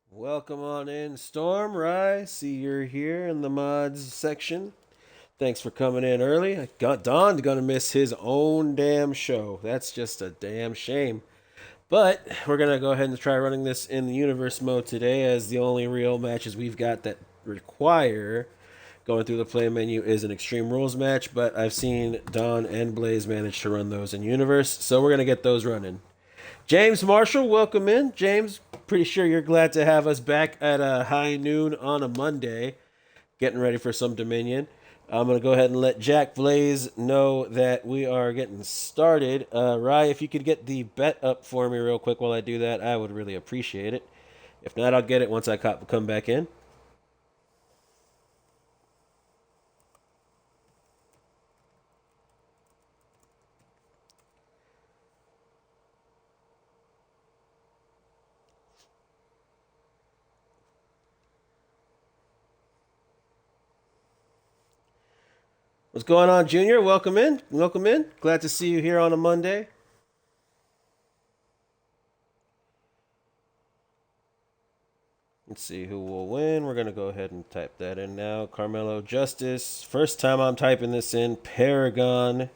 Welcome on in, Storm. Rye, see you're here in the mods section. Thanks for coming in early. I got Don's gonna miss his own damn show. That's just a damn shame. But we're gonna go ahead and try running this in the universe mode today, as the only real matches we've got that require going through the play menu is an Extreme Rules match. But I've seen Don and Blaze manage to run those in universe, so we're gonna get those running. James Marshall, welcome in. James, pretty sure you're glad to have us back at a high noon on a Monday, getting ready for some Dominion. I'm going to go ahead and let Jack Blaze know that we are getting started. Rye, if you could get the bet up for me real quick while I do that, I would really appreciate it. If not, I'll get it once I come back in. What's going on, Junior? Welcome in. Welcome in. Glad to see you here on a Monday. Let's see who will win. We're going to go ahead and type that in now. Carmelo Justice. First time I'm typing this in. Paragon.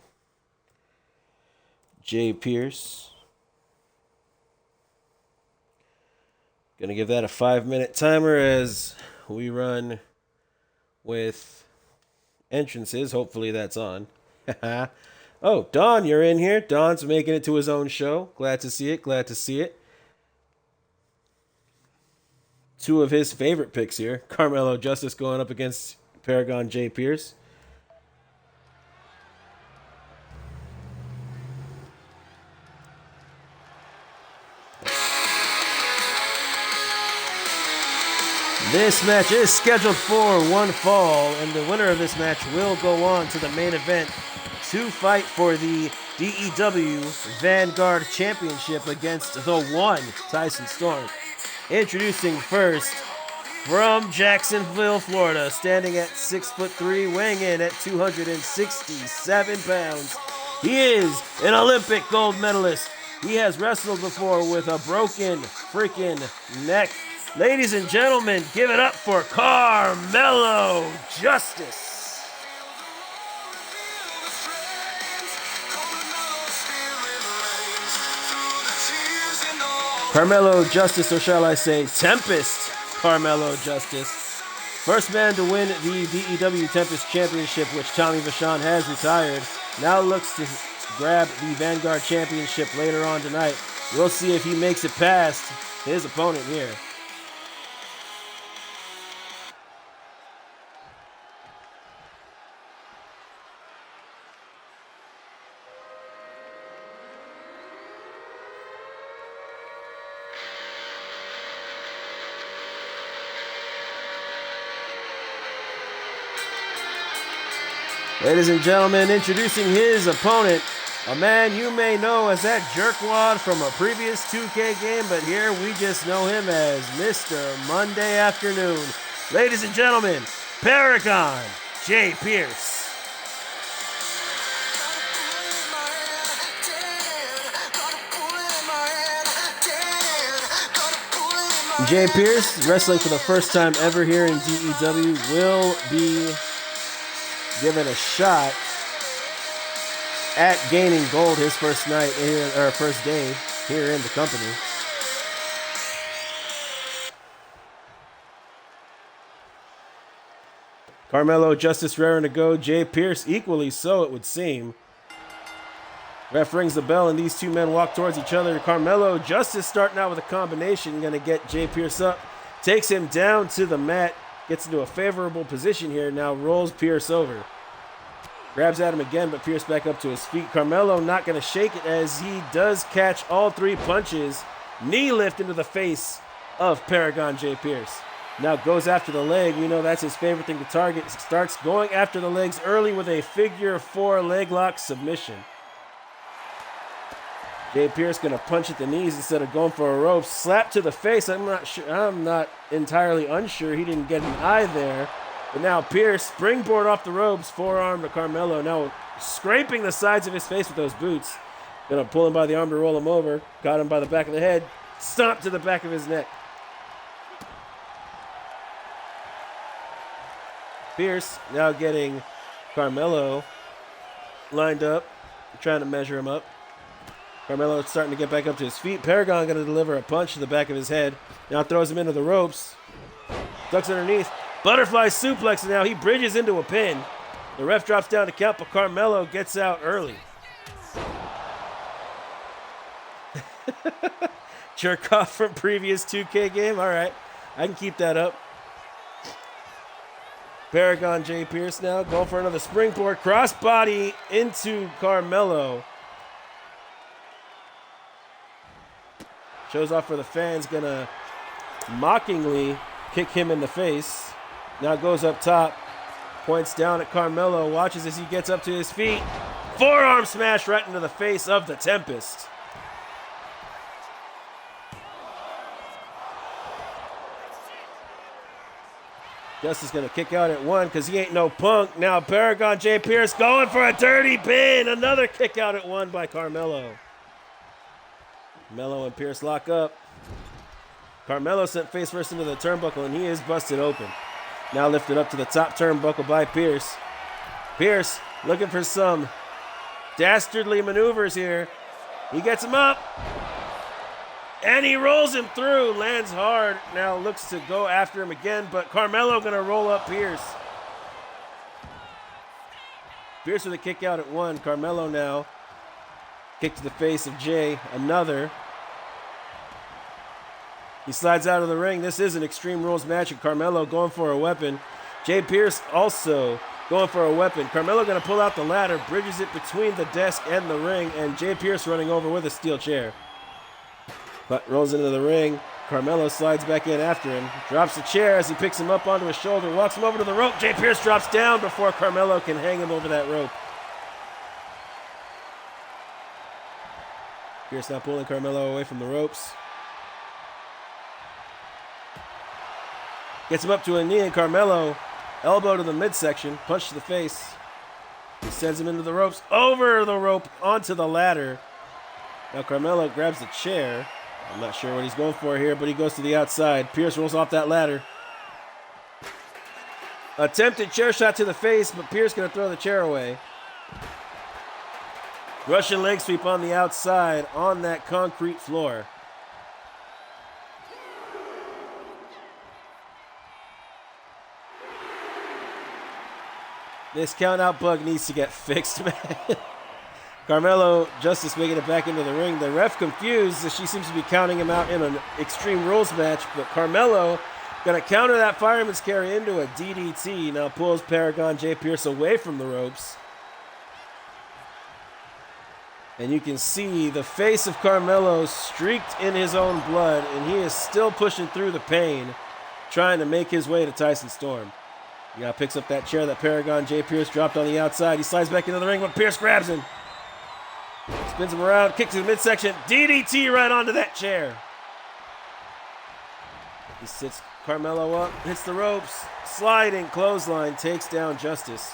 Jay Pierce. Going to give that a 5-minute timer as we run with entrances. Hopefully that's on. Oh, Don, you're in here. Don's making it to his own show. Glad to see it. Glad to see it. Two of his favorite picks here. Carmelo Justice going up against Paragon Jay Pierce. This match is scheduled for one fall, and the winner of this match will go on to the main event to fight for the DEW Vanguard Championship against the one Tyson Storm. Introducing first, from Jacksonville, Florida, standing at 6'3", weighing in at 267 pounds. He is an Olympic gold medalist. He has wrestled before with a broken freaking neck. Ladies and gentlemen, give it up for Carmelo Justice. Carmelo Justice, or shall I say Tempest Carmelo Justice. First man to win the DEW Tempest Championship, which Tommy Vachon has retired. Now looks to grab the Vanguard Championship later on tonight. We'll see if he makes it past his opponent here. Ladies and gentlemen, introducing his opponent, a man you may know as that jerkwad from a previous 2K game, but here we just know him as Mr. Monday Afternoon. Ladies and gentlemen, Paragon Jay Pierce. Jay Pierce, wrestling for the first time ever here in DEW, will be given a shot at gaining gold his first night here, or first day here in the company. Carmelo Justice raring to go. Jay Pierce equally so, it would seem. Ref rings the bell and these two men walk towards each other. Carmelo Justice starting out with a combination, going to get Jay Pierce up, takes him down to the mat, gets into a favorable position here, now rolls Pierce over. Grabs at him again, but Pierce back up to his feet. Carmelo not going to shake it as he does catch all three punches. Knee lift into the face of Paragon Jay Pierce. Now goes after the leg. We know that's his favorite thing to target. Starts going after the legs early with a figure 4 leg lock submission. Jay Pierce gonna punch at the knees instead of going for a rope. Slap to the face. I'm not sure. I'm not entirely unsure. He didn't get an eye there. But now Pierce, springboard off the ropes, forearm to Carmelo. Now scraping the sides of his face with those boots. Gonna pull him by the arm to roll him over. Got him by the back of the head. Stomp to the back of his neck. Pierce now getting Carmelo lined up, trying to measure him up. Carmelo starting to get back up to his feet. Paragon going to deliver a punch to the back of his head. Now throws him into the ropes. Ducks underneath. Butterfly suplex, and now he bridges into a pin. The ref drops down to count, but Carmelo gets out early. Jerk off from previous 2K game. All right, I can keep that up. Paragon Jay Pierce now going for another springboard. Crossbody into Carmelo. Shows off for the fans. Gonna mockingly kick him in the face. Now goes up top. Points down at Carmelo. Watches as he gets up to his feet. Forearm smash right into the face of the Tempest. Justice going to kick out at one because he ain't no punk. Now Paragon Jay Pierce going for a dirty pin. Another kick out at one by Carmelo. Melo and Pierce lock up. Carmelo sent face first into the turnbuckle, and he is busted open. Now lifted up to the top turnbuckle by Pierce. Pierce looking for some dastardly maneuvers here. He gets him up. And he rolls him through, lands hard. Now looks to go after him again, but Carmelo going to roll up Pierce. Pierce with a kick out at one. Carmelo now. Kick to the face of Jay. Another. He slides out of the ring. This is an Extreme Rules match, and Carmelo going for a weapon. Jay Pierce also going for a weapon. Carmelo going to pull out the ladder, bridges it between the desk and the ring, and Jay Pierce running over with a steel chair. But rolls into the ring. Carmelo slides back in after him. Drops the chair as he picks him up onto his shoulder. Walks him over to the rope. Jay Pierce drops down before Carmelo can hang him over that rope. Pierce now pulling Carmelo away from the ropes. Gets him up to a knee, and Carmelo elbow to the midsection. Punch to the face. He sends him into the ropes. Over the rope onto the ladder. Now Carmelo grabs the chair. I'm not sure what he's going for here, but he goes to the outside. Pierce rolls off that ladder. Attempted chair shot to the face, but Pierce going to throw the chair away. Russian leg sweep on the outside on that concrete floor. This count out bug needs to get fixed, man. Carmelo, Justice making it back into the ring. The ref confused as she seems to be counting him out in an Extreme Rules match, but Carmelo going to counter that fireman's carry into a DDT. Now pulls Paragon Jay Pierce away from the ropes. And you can see the face of Carmelo streaked in his own blood, and he is still pushing through the pain, trying to make his way to Tyson Storm. Yeah, picks up that chair that Paragon Jay Pierce dropped on the outside. He slides back into the ring, but Pierce grabs him. Spins him around, kicks to the midsection, DDT right onto that chair. He sits Carmelo up, hits the ropes, sliding clothesline, takes down Justice.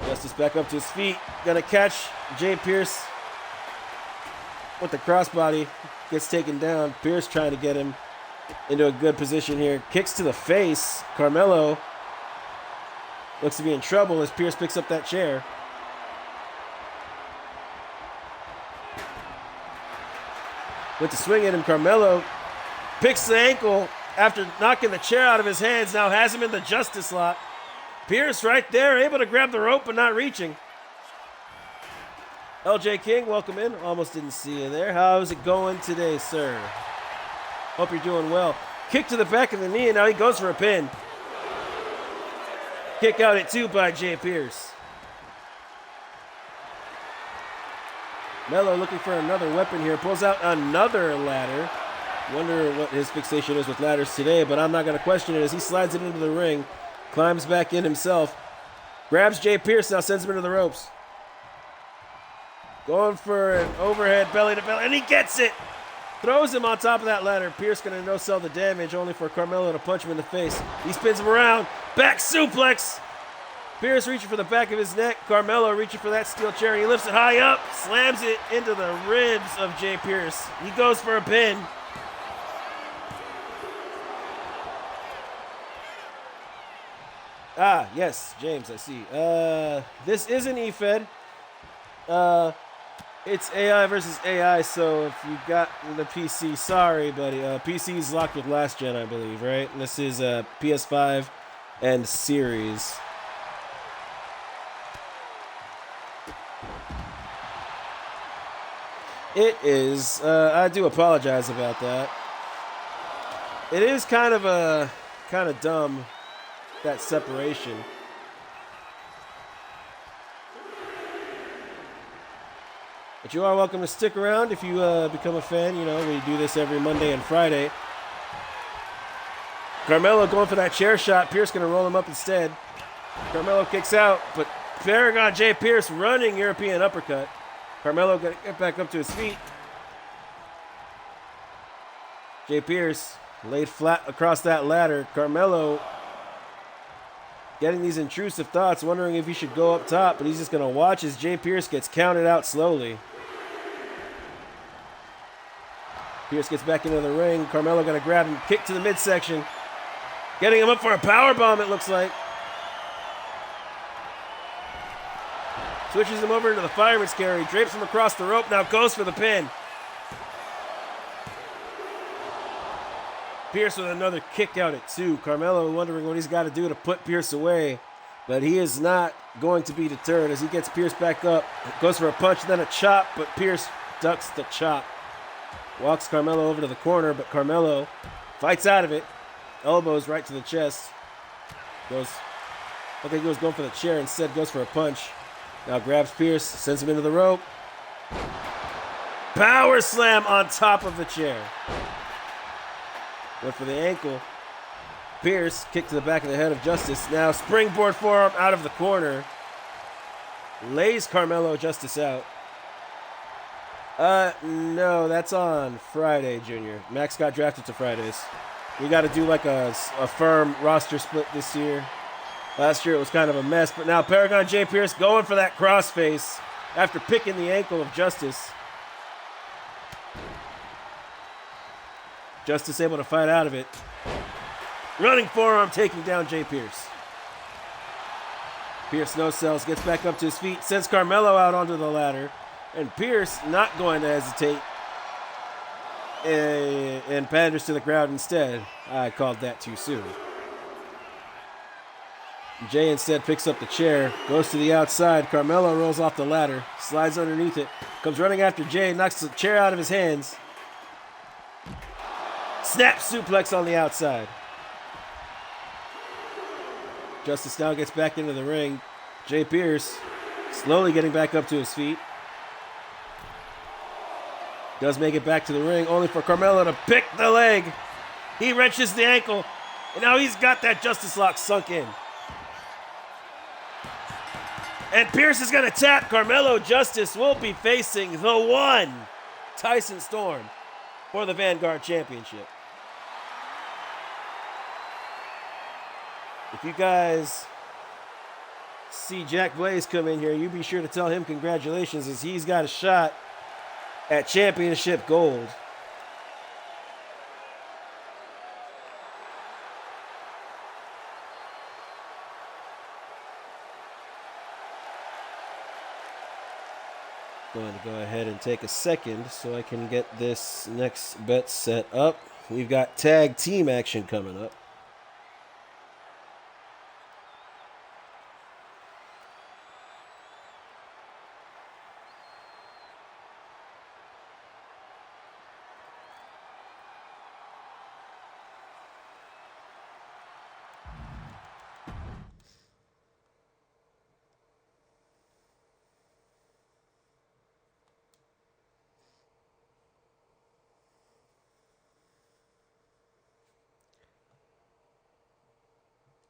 Justice back up to his feet, gonna catch Jay Pierce with the crossbody, gets taken down. Pierce trying to get him into a good position here. Kicks to the face. Carmelo looks to be in trouble as Pierce picks up that chair. Went to swing at him. Carmelo picks the ankle after knocking the chair out of his hands. Now has him in the Justice lock. Pierce right there, able to grab the rope but not reaching. LJ King, welcome in. Almost didn't see you there. How's it going today, sir? Hope you're doing well. Kick to the back of the knee, and now he goes for a pin. Kick out at two by Jay Pierce. Melo looking for another weapon here. Pulls out another ladder. Wonder what his fixation is with ladders today, but I'm not going to question it as he slides it into the ring. Climbs back in himself. Grabs Jay Pierce, now sends him into the ropes. Going for an overhead belly to belly, and he gets it. Throws him on top of that ladder. Pierce going to no-sell the damage, only for Carmelo to punch him in the face. He spins him around. Back suplex. Pierce reaching for the back of his neck. Carmelo reaching for that steel chair. He lifts it high up, slams it into the ribs of Jay Pierce. He goes for a pin. Ah, yes, James, I see. This isn't EFED. It's AI versus AI, so if you got the PC, sorry, buddy. PC's locked with last gen, I believe, right? And this is PS5 and Series. It is. I do apologize about that. It is kind of dumb, that separation. But you are welcome to stick around if you become a fan. You know, we do this every Monday and Friday. Carmelo going for that chair shot. Pierce going to roll him up instead. Carmelo kicks out, but Paragon Jay Pierce running European uppercut. Carmelo going to get back up to his feet. Jay Pierce laid flat across that ladder. Carmelo getting these intrusive thoughts, wondering if he should go up top, but he's just going to watch as Jay Pierce gets counted out slowly. Pierce gets back into the ring. Carmelo going to grab him, kick to the midsection. Getting him up for a powerbomb, it looks like. Switches him over into the fireman's carry. Drapes him across the rope. Now goes for the pin. Pierce with another kick out at 2. Carmelo wondering what he's got to do to put Pierce away. But he is not going to be deterred as he gets Pierce back up. Goes for a punch, then a chop, but Pierce ducks the chop. Walks Carmelo over to the corner, but Carmelo fights out of it. Elbows right to the chest. Goes going for the chair, instead goes for a punch. Now grabs Pierce, sends him into the rope. Power slam on top of the chair. Went for the ankle. Pierce kick to the back of the head of Justice. Now springboard forearm out of the corner. Lays Carmelo Justice out. No, that's on Friday, Junior. Max got drafted to Fridays. We got to do like a firm roster split this year. Last year it was kind of a mess, but now Paragon Jay Pierce going for that crossface after picking the ankle of Justice. Justice able to fight out of it. Running forearm taking down Jay Pierce. Pierce no sells, gets back up to his feet, sends Carmelo out onto the ladder. And Pierce not going to hesitate and panders to the crowd instead. I called that too soon. Jay instead picks up the chair, goes to the outside. Carmelo rolls off the ladder, slides underneath it, comes running after Jay, knocks the chair out of his hands. Snap suplex on the outside. Justice now gets back into the ring. Jay Pierce slowly getting back up to his feet. Does make it back to the ring, only for Carmelo to pick the leg. He wrenches the ankle, and now he's got that Justice lock sunk in. And Pierce is going to tap. Carmelo Justice will be facing the one, Tyson Storm, for the Vanguard Championship. If you guys see Jack Blaze come in here, you be sure to tell him congratulations, as he's got a shot at championship gold. Going to go ahead and take a second so I can get this next bet set up. We've got tag team action coming up.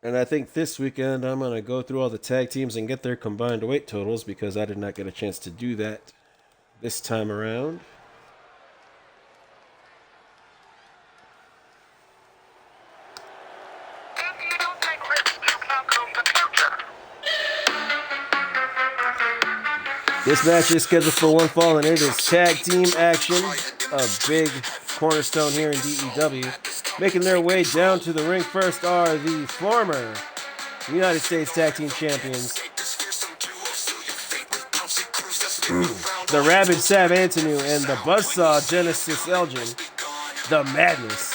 And I think this weekend I'm going to go through all the tag teams and get their combined weight totals, because I did not get a chance to do that this time around. This match is scheduled for one fall, and it is tag team action. A big cornerstone here in DEW. Making their way down to the ring first are the former United States Tag Team Champions, the Rabid Sav Antonu and the Buzzsaw Genesis Elgin, the Madness.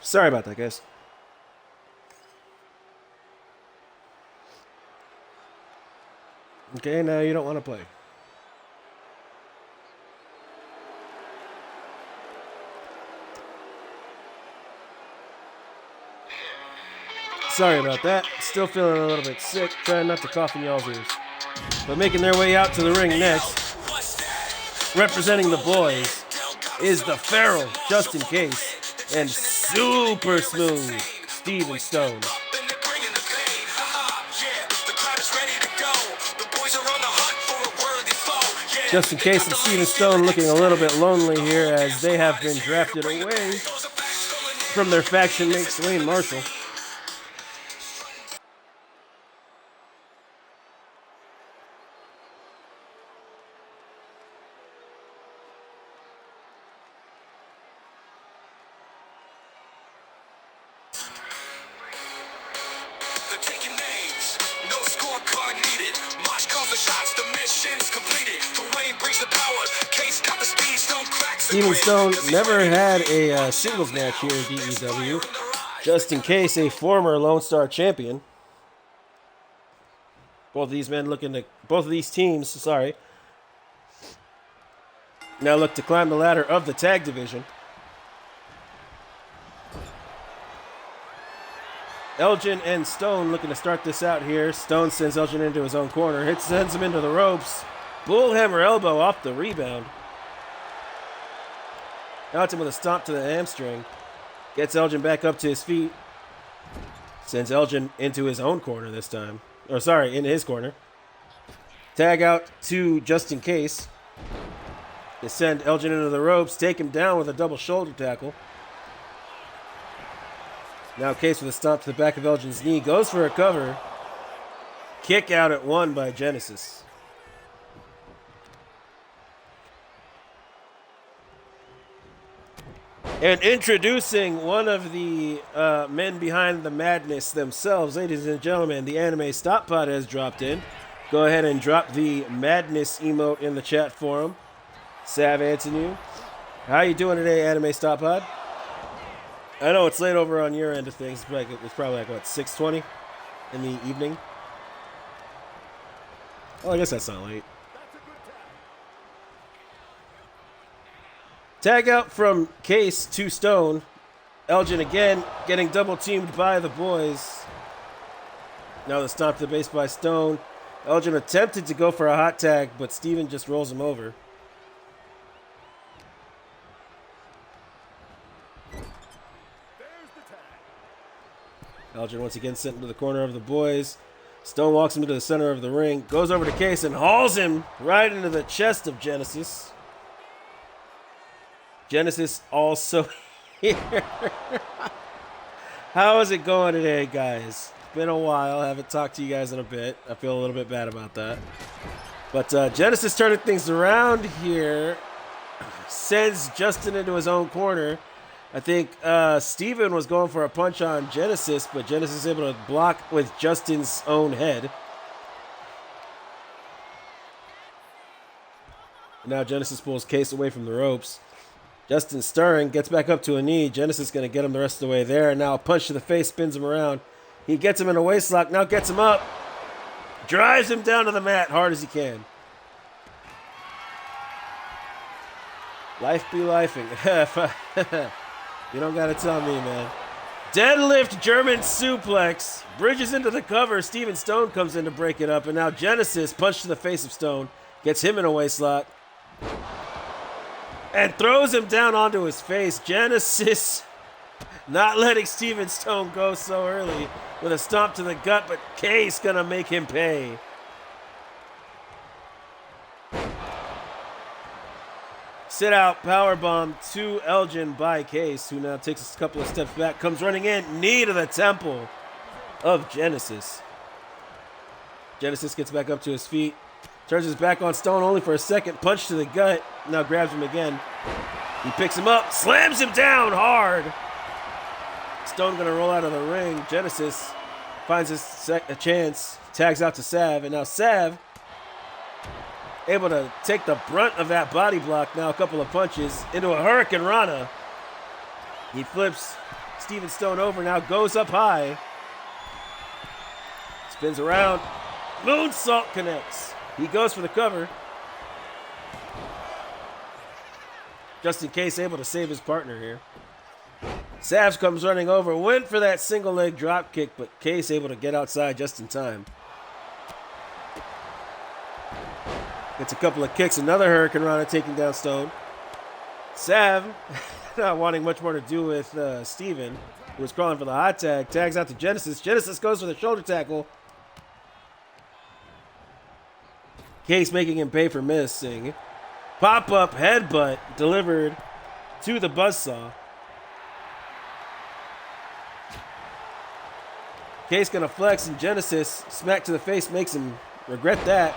Sorry about that, guys. Okay, now you don't want to play. Sorry about that. Still feeling a little bit sick. Trying not to cough in y'all's ears. But making their way out to the ring next, representing the boys, is the Feral Just In Case and super smooth Steven Stone. Just In Case and Steven Stone looking a little bit lonely here as they have been drafted away from their faction mate Dwayne Marshall. Steven Stone never had a singles match here in DEW. Just In Case, a former Lone Star champion. Both of these teams, now look to climb the ladder of the tag division. Elgin and Stone looking to start this out here. Stone sends Elgin into his own corner. Sends him into the ropes. Bullhammer elbow off the rebound. Out him with a stomp to the hamstring. Gets Elgin back up to his feet. Sends Elgin into his own corner this time. In his corner. Tag out to Just In Case. They send Elgin into the ropes. Take him down with a double shoulder tackle. Now Case with a stomp to the back of Elgin's knee. Goes for a cover. Kick out at one by Genesis. And introducing one of the men behind the madness themselves, ladies and gentlemen, the Anime Stop Pod has dropped in. Go ahead and drop the madness emote in the chat for him. Sav Antonu. How you doing today, Anime Stop Pod? I know it's late over on your end of things. It's probably like, what, 6:20 in the evening? Oh, I guess that's not late. Tag out from Case to Stone. Elgin again getting double teamed by the boys. Now the stomp to the base by Stone. Elgin attempted to go for a hot tag, but Steven just rolls him over. Elgin once again sent into the corner of the boys. Stone walks him to the center of the ring, goes over to Case and hauls him right into the chest of Genesis. Genesis also here. How is it going today, guys? It's been a while. I haven't talked to you guys in a bit. I feel a little bit bad about that. But Genesis turning things around here. Sends Justin into his own corner. I think Steven was going for a punch on Genesis, but Genesis is able to block with Justin's own head. Now Genesis pulls Case away from the ropes. Justin stirring, gets back up to a knee. Genesis going to get him the rest of the way there. And now a punch to the face spins him around. He gets him in a waistlock, now gets him up. Drives him down to the mat hard as he can. Life be lifing. You don't got to tell me, man. Deadlift German suplex. Bridges into the cover. Steven Stone comes in to break it up. And now Genesis, punch to the face of Stone. Gets him in a waistlock. And throws him down onto his face. Genesis Not letting Steven Stone go so early with a stomp to the gut, but Case gonna make him pay. Sit out powerbomb to Elgin by Case, who now takes a couple of steps back, comes running in, knee to the temple of Genesis. Genesis gets back up to his feet, turns his back on Stone only for a second, punch to the gut, now grabs him again. He picks him up, slams him down hard. Stone gonna roll out of the ring. Genesis finds a chance, tags out to Sav, and now Sav able to take the brunt of that body block, now a couple of punches, into a Hurricane Rana. He flips Steven Stone over, now goes up high. Spins around. Moonsault connects. He goes for the cover. Just in case, able to save his partner here. Savs comes running over, went for that single leg drop kick, but Case able to get outside just in time. Gets a couple of kicks, another Hurricane Rana taking down Stone. Sav, not wanting much more to do with Steven, who was crawling for the hot tag, tags out to Genesis. Genesis goes for the shoulder tackle. Case making him pay for missing. Pop-up headbutt delivered to the buzzsaw. Case gonna flex, and Genesis smack to the face makes him regret that.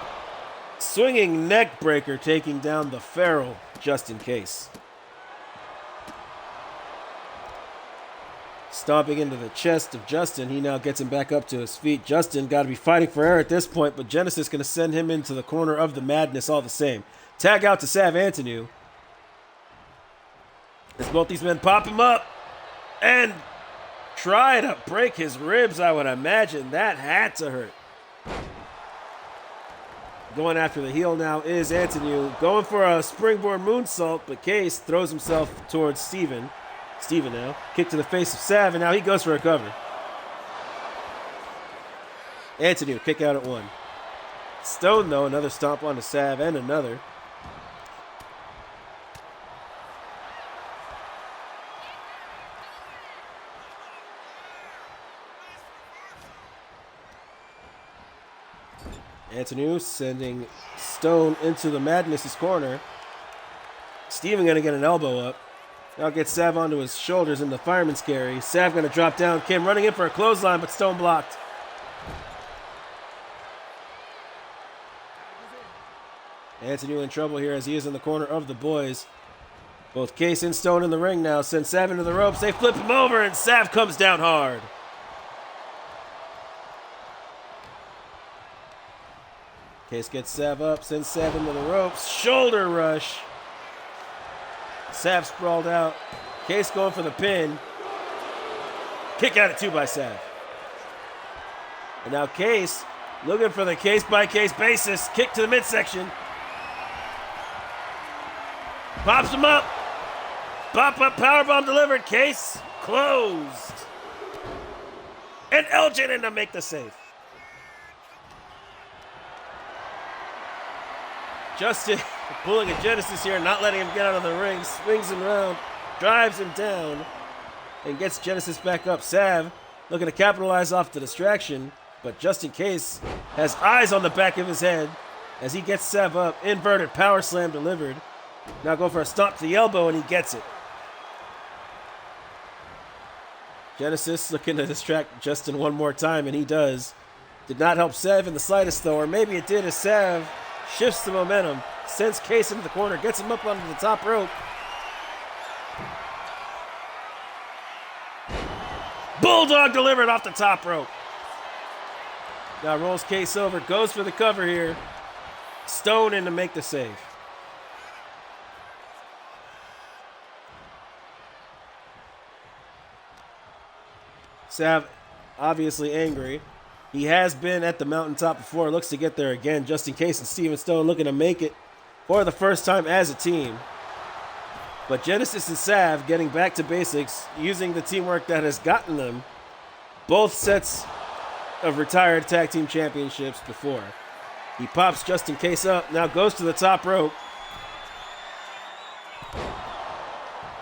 Swinging neck breaker taking down the feral just in case. Stomping into the chest of Justin, he now gets him back up to his feet. Justin got to be fighting for air at this point, but Genesis going to send him into the corner of the madness all the same. Tag out to Sav Antonu. As both these men pop him up and try to break his ribs, I would imagine. That had to hurt. Going after the heel now is Antonu. Going for a springboard moonsault, but Case throws himself towards Steven. Steven now. Kick to the face of Sav, and now he goes for a cover. Antonu, kick out at one. Stone, though, another stomp on to Sav, and another. Antonu sending Stone into the Madness's corner. Steven gonna get an elbow up. Now gets Sav onto his shoulders in the fireman's carry. Sav gonna drop down. Kim running in for a clothesline, but Stone blocked. Antonu in trouble here as he is in the corner of the boys. Both Case and Stone in the ring now. Send Sav into the ropes. They flip him over, and Sav comes down hard. Case gets Sav up, sends Sav into the ropes. Shoulder rush. Sav sprawled out. Case going for the pin. Kick out at two by Sav. And now Case looking for the case-by-case basis. Kick to the midsection. Pops him up. Pop-up powerbomb delivered. Case closed. And Elgin in to make the save. Justin pulling a Genesis here, not letting him get out of the ring, swings him around, drives him down, and gets Genesis back up. Sav looking to capitalize off the distraction, but just in case, has eyes on the back of his head as he gets Sav up. Inverted power slam delivered. Now go for a stomp to the elbow, and he gets it. Genesis looking to distract Justin one more time, and he does. Did not help Sav in the slightest, though, or maybe it did as Sav shifts the momentum, sends Case into the corner, gets him up onto the top rope. Bulldog delivered off the top rope. Now rolls Case over, goes for the cover here. Stone in to make the save. Sav obviously angry. He has been at the mountaintop before, looks to get there again, just in case, and Steven Stone looking to make it for the first time as a team. But Genesis and Sav getting back to basics, using the teamwork that has gotten them both sets of retired tag team championships before. He pops just in case up, now goes to the top rope.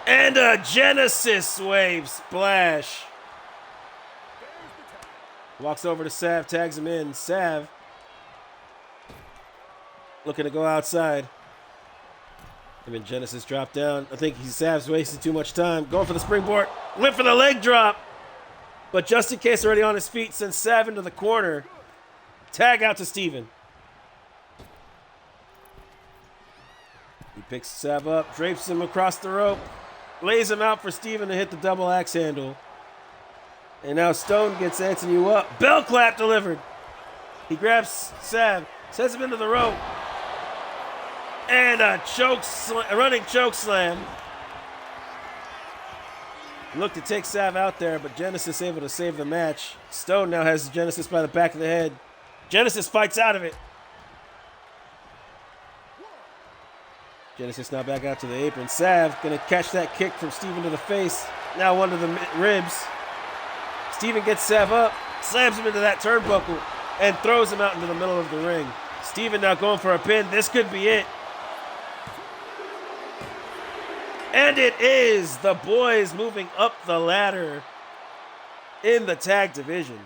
And a Genesis wave splash. Walks over to Sav, tags him in. Sav looking to go outside. Him and Genesis drop down. I think Sav's wasting too much time. Going for the springboard. Went for the leg drop. But just in case, already on his feet, sends Sav into the corner. Tag out to Steven. He picks Sav up, drapes him across the rope, lays him out for Steven to hit the double axe handle. And now Stone gets Anthony up. Bell clap delivered. He grabs Sav, sends him into the rope. And a running choke slam. Look to take Sav out there, but Genesis able to save the match. Stone now has Genesis by the back of the head. Genesis fights out of it. Genesis now back out to the apron. Sav gonna catch that kick from Steven to the face. Now one to the ribs. Steven gets Sav up, slams him into that turnbuckle, and throws him out into the middle of the ring. Steven now going for a pin. This could be it. And it is the boys moving up the ladder in the tag division.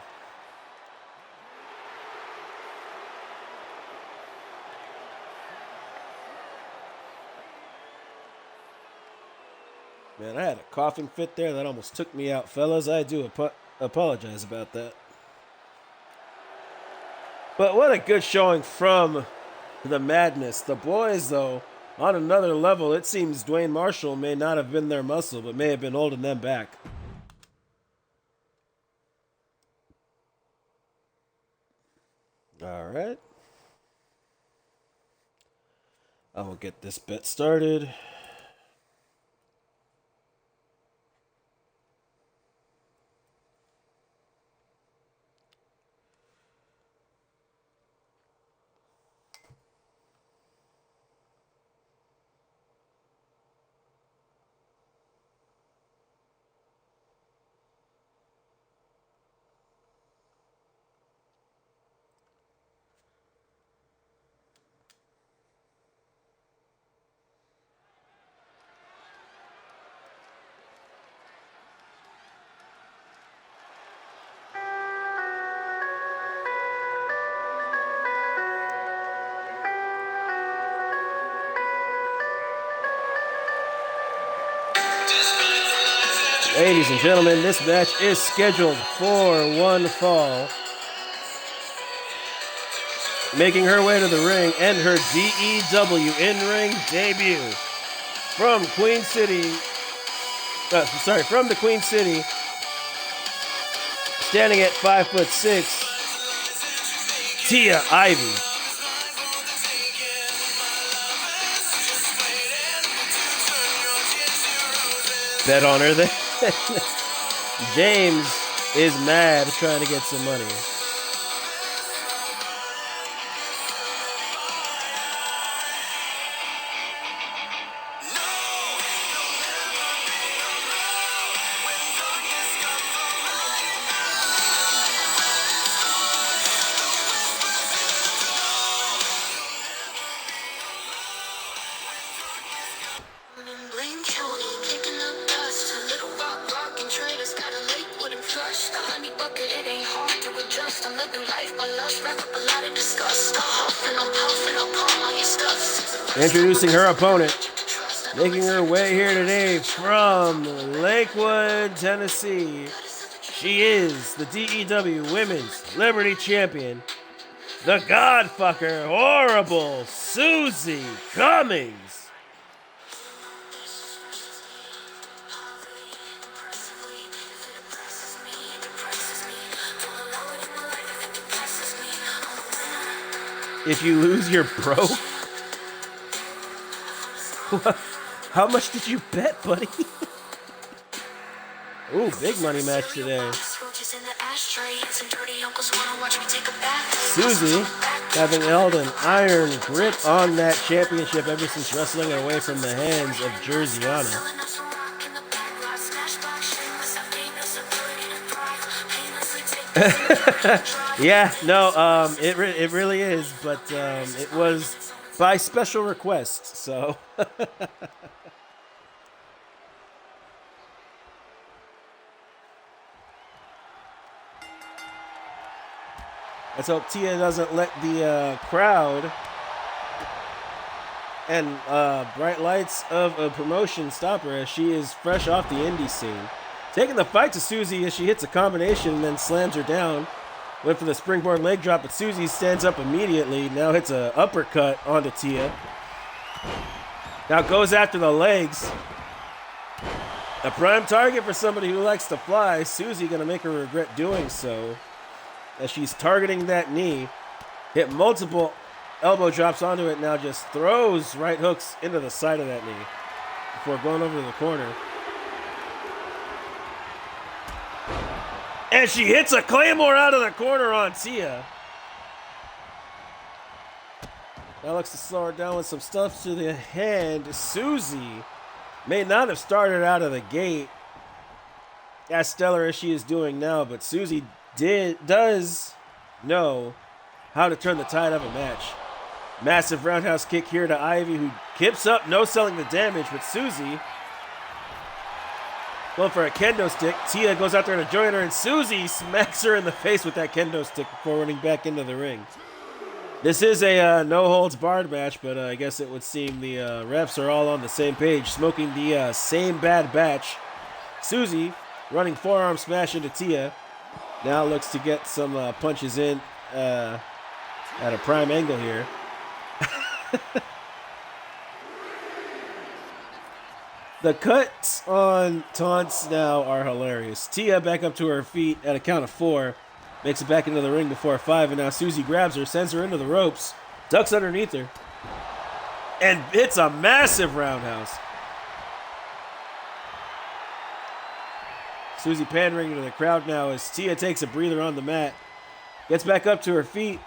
Man, I had a coughing fit there that almost took me out, fellas. I do apologize about that. But what a good showing from the Madness. The boys, though, on another level. It seems Dwayne Marshall may not have been their muscle, but may have been holding them back. All right. I will get this bit started. Ladies and gentlemen, this match is scheduled for one fall. Making her way to the ring and her DEW in-ring debut from Queen City. From the Queen City. Standing at 5'6", Tia Ivy. Bet on her there. James is mad trying to get some money. Introducing her opponent, making her way here today from Lakewood, Tennessee. She is the DEW Women's Liberty Champion, the Godfucker, Horrible Susie Cummings. If you lose your bro. How much did you bet, buddy? Ooh, big money match today. Susie, having held an iron grip on that championship ever since wrestling it away from the hands of Jerseyana. Yeah, no, it really is, but it was by special request, so. Let's hope Tia doesn't let the crowd and bright lights of a promotion stop her as she is fresh off the indie scene. Taking the fight to Susie as she hits a combination and then slams her down. Went for the springboard leg drop, but Susie stands up immediately. Now hits an uppercut onto Tia. Now goes after the legs. A prime target for somebody who likes to fly. Susie going to make her regret doing so as she's targeting that knee. Hit multiple elbow drops onto it. Now just throws right hooks into the side of that knee before going over to the corner. And she hits a Claymore out of the corner on Tia. Now looks to slow her down with some stuff to the hand. Susie may not have started out of the gate as stellar as she is doing now, but Susie does know how to turn the tide of a match. Massive roundhouse kick here to Ivy, who kips up, no selling the damage, but Susie going for a kendo stick. Tia goes out there to join her, and Susie smacks her in the face with that kendo stick before running back into the ring. This is a no-holds-barred match, but I guess it would seem the refs are all on the same page, smoking the same bad batch. Susie running forearm smash into Tia. Now looks to get some punches in at a prime angle here. The cuts on taunts now are hilarious. Tia back up to her feet at a count of 4. Makes it back into the ring before 5, and now Susie grabs her, sends her into the ropes, ducks underneath her, and hits a massive roundhouse. Susie pandering to the crowd now as Tia takes a breather on the mat, gets back up to her feet,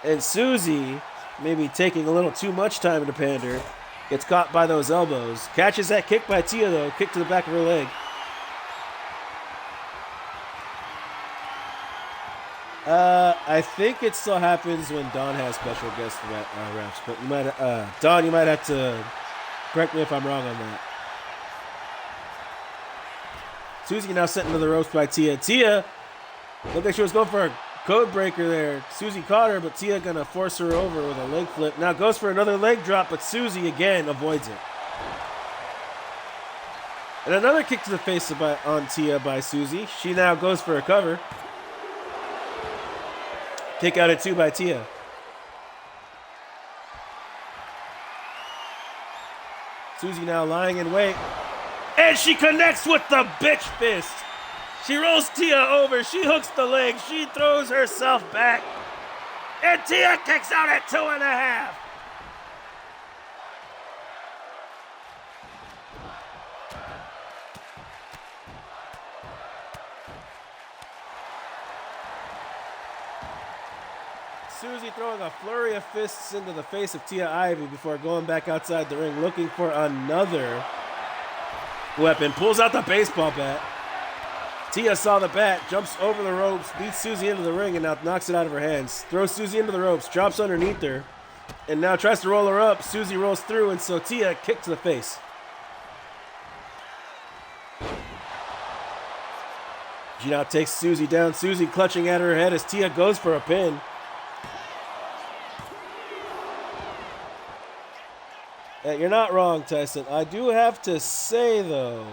and Susie, maybe taking a little too much time to pander, gets caught by those elbows. Catches that kick by Tia, though. Kick to the back of her leg. I think it still happens when Don has special guest refs, but you might, Don, you might have to correct me if I'm wrong on that. Susie now sent into the ropes by Tia. Tia looked like she was going for a code breaker there. Susie caught her, but Tia gonna force her over with a leg flip. Now goes for another leg drop, but Susie again avoids it. And another kick to the face on Tia by Susie. She now goes for a cover. Kick out at 2 by Tia. Susie now lying in wait. And she connects with the bitch fist. She rolls Tia over. She hooks the leg. She throws herself back. And Tia kicks out at 2.5. Susie throwing a flurry of fists into the face of Tia Ivy before going back outside the ring looking for another weapon. Pulls out the baseball bat. Tia saw the bat, jumps over the ropes, beats Susie into the ring, and now knocks it out of her hands. Throws Susie into the ropes, drops underneath her, and now tries to roll her up. Susie rolls through, and so Tia kicked to the face. She now takes Susie down. Susie clutching at her head as Tia goes for a pin. You're not wrong, Tyson. I do have to say, though,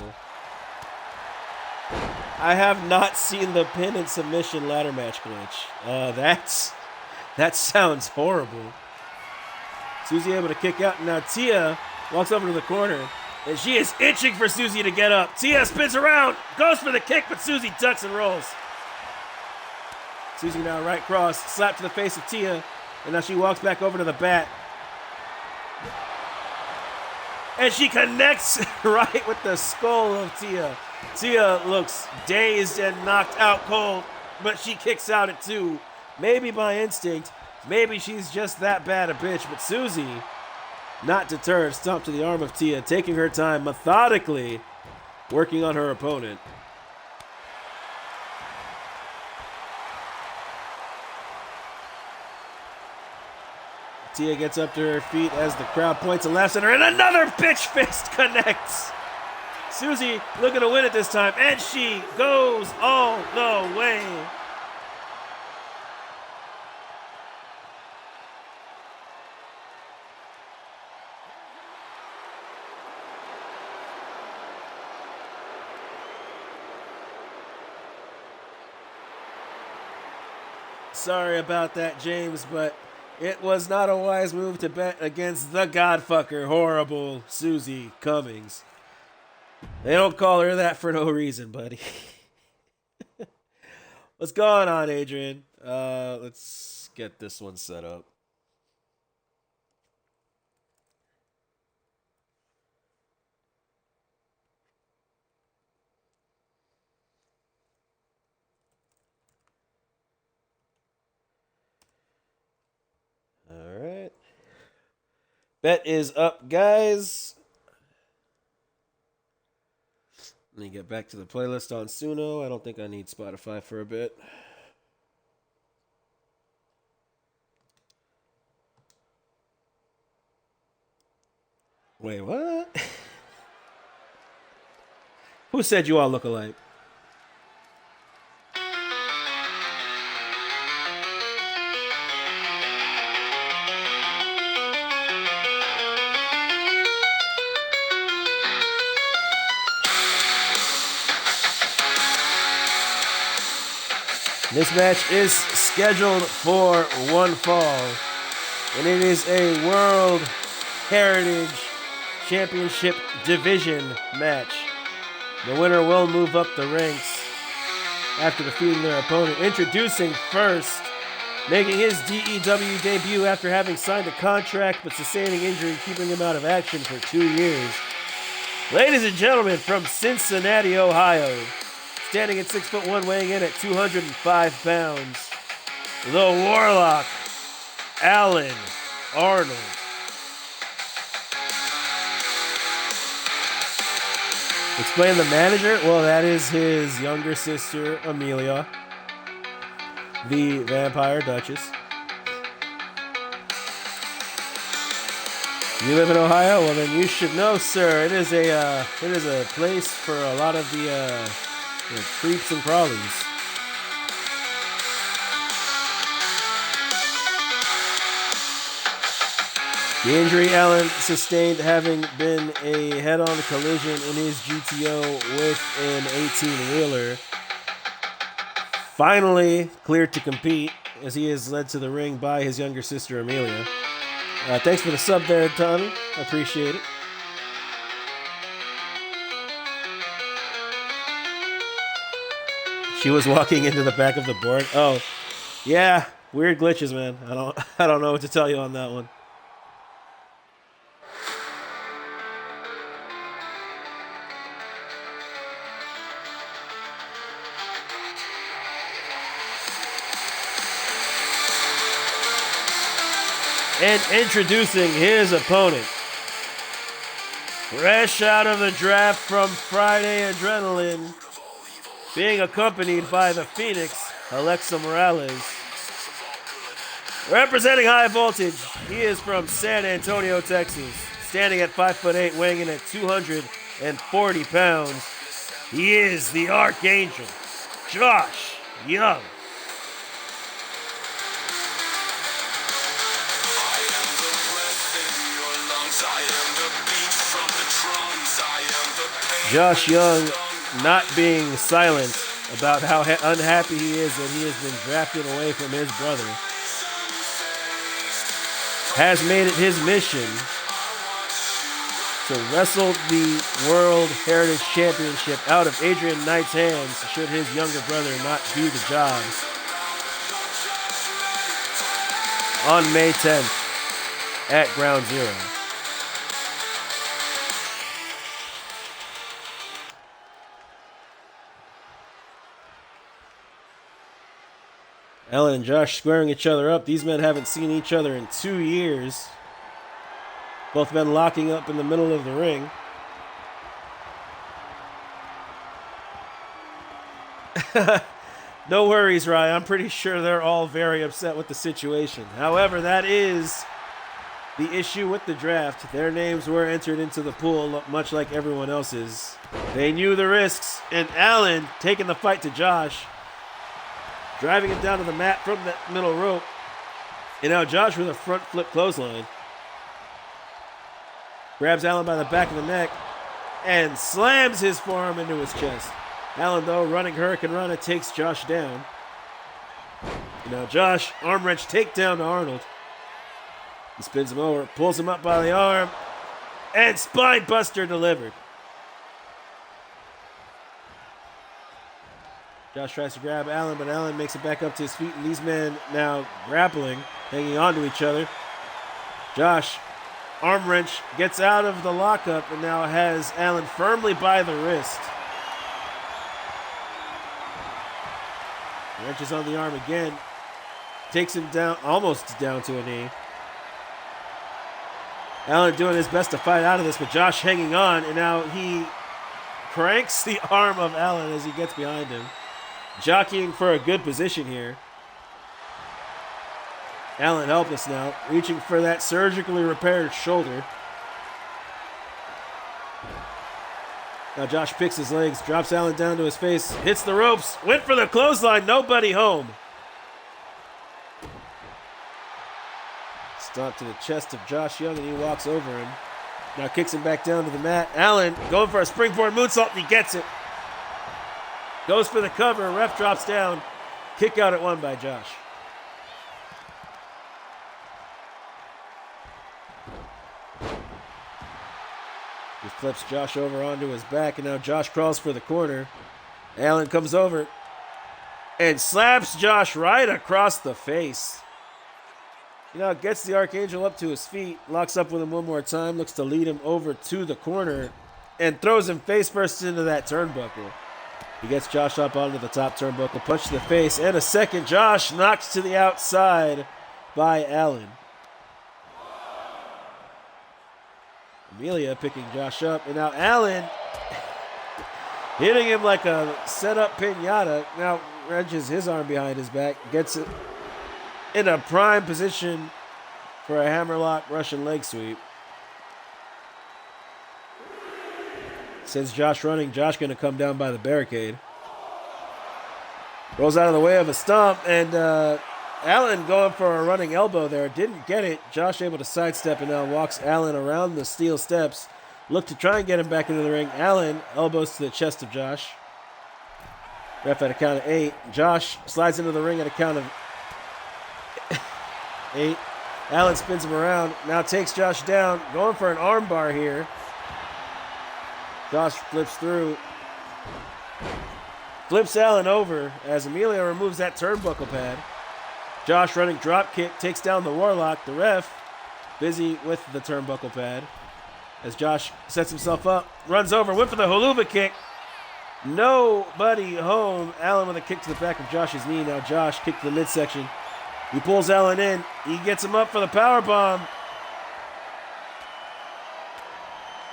I have not seen the pin and submission ladder match glitch. That sounds horrible. Susie able to kick out. Now Tia walks over to the corner, and she is itching for Susie to get up. Tia spins around, goes for the kick, but Susie ducks and rolls. Susie now right cross, slap to the face of Tia, and now she walks back over to the bat. And she connects right with the skull of Tia. Tia looks dazed and knocked out cold, but she kicks out at 2. Maybe by instinct, maybe she's just that bad a bitch, but Susie, not deterred, stomped to the arm of Tia, taking her time, methodically working on her opponent. Tia gets up to her feet as the crowd points and laughs at her, and another bitch fist connects. Susie looking to win it this time, and she goes all the way. Sorry about that, James, but it was not a wise move to bet against the Godfucker, horrible Susie Cummings. They don't call her that for no reason, buddy. What's going on, Adrian? Let's get this one set up. All right. Bet is up, guys. Let me get back to the playlist on Suno. I don't think I need Spotify for a bit. Wait, what? Who said you all look alike? This match is scheduled for one fall, and it is a World Heritage Championship Division match. The winner will move up the ranks after defeating their opponent. Introducing first, making his DEW debut after having signed a contract but sustaining injury, keeping him out of action for 2 years. Ladies and gentlemen, from Cincinnati, Ohio, standing at 6'1", weighing in at 205 pounds, the Warlock, Alan Arnold. Explain the manager? Well, that is his younger sister, Amelia, the Vampire Duchess. You live in Ohio? Well, then you should know, sir. It is a place for a lot of the creeps and crawlies. The injury Allen sustained having been a head-on collision in his GTO with an 18-wheeler. Finally cleared to compete as he is led to the ring by his younger sister, Amelia. Thanks for the sub there, Tommy. I appreciate it. She was walking into the back of the board. Oh, yeah, weird glitches, man. I don't know what to tell you on that one. And introducing his opponent, fresh out of the draft from Friday Adrenaline, being accompanied by the Phoenix, Alexa Morales. Representing High Voltage, he is from San Antonio, Texas, standing at 5'8", weighing in at 240 pounds. He is the Archangel, Josh Young. Josh Young not being silent about how unhappy he is that he has been drafted away from his brother, has made it his mission to wrestle the World Heritage Championship out of Adrian Knight's hands should his younger brother not do the job on May 10th at Ground Zero. Alan and Josh squaring each other up. These men haven't seen each other in 2 years. Both men locking up in the middle of the ring. No worries, Ryan. I'm pretty sure they're all very upset with the situation. However, that is the issue with the draft. Their names were entered into the pool, much like everyone else's. They knew the risks, and Alan taking the fight to Josh, driving him down to the mat from that middle rope. And now Josh with a front flip clothesline. Grabs Alan by the back of the neck and slams his forearm into his chest. Alan, though, running Hurricane Rana, takes Josh down. Now Josh, arm wrench takedown to Arnold. He spins him over, pulls him up by the arm, and spine buster delivered. Josh tries to grab Allen, but Allen makes it back up to his feet, and these men now grappling, hanging on to each other. Josh, arm wrench, gets out of the lockup and now has Allen firmly by the wrist. Wrenches on the arm again, takes him down, almost down to a knee. Allen doing his best to fight out of this, but Josh hanging on, and now he cranks the arm of Allen as he gets behind him. Jockeying for a good position here. Allen helpless now, reaching for that surgically repaired shoulder. Now Josh picks his legs, drops Allen down to his face, hits the ropes, went for the clothesline, nobody home. Stomp to the chest of Josh Young, and he walks over him. Now kicks him back down to the mat. Allen going for a springboard moonsault, and he gets it. Goes for the cover, ref drops down. Kick out at 1 by Josh. He flips Josh over onto his back, and now Josh crawls for the corner. Allen comes over and slaps Josh right across the face. Gets the Archangel up to his feet, locks up with him one more time, looks to lead him over to the corner, and throws him face first into that turnbuckle. He gets Josh up onto the top turnbuckle, punch to the face, and a second. Josh knocked to the outside by Allen. Amelia picking Josh up, and now Allen hitting him like a set-up pinata. Now wrenches his arm behind his back, gets it in a prime position for a hammerlock Russian leg sweep. Sends Josh running. Josh going to come down by the barricade. Rolls out of the way of a stomp, and Allen going for a running elbow there. Didn't get it. Josh able to sidestep and now walks Allen around the steel steps. Look to try and get him back into the ring. Allen elbows to the chest of Josh. Ref at a count of 8. Josh slides into the ring at a count of 8. Allen spins him around. Now takes Josh down. Going for an arm bar here. Josh flips through. Flips Allen over as Amelia removes that turnbuckle pad. Josh running drop kick, takes down the Warlock. The ref busy with the turnbuckle pad as Josh sets himself up, runs over, went for the Holuva kick. Nobody home. Allen with a kick to the back of Josh's knee. Now Josh kick to the midsection. He pulls Allen in. He gets him up for the powerbomb.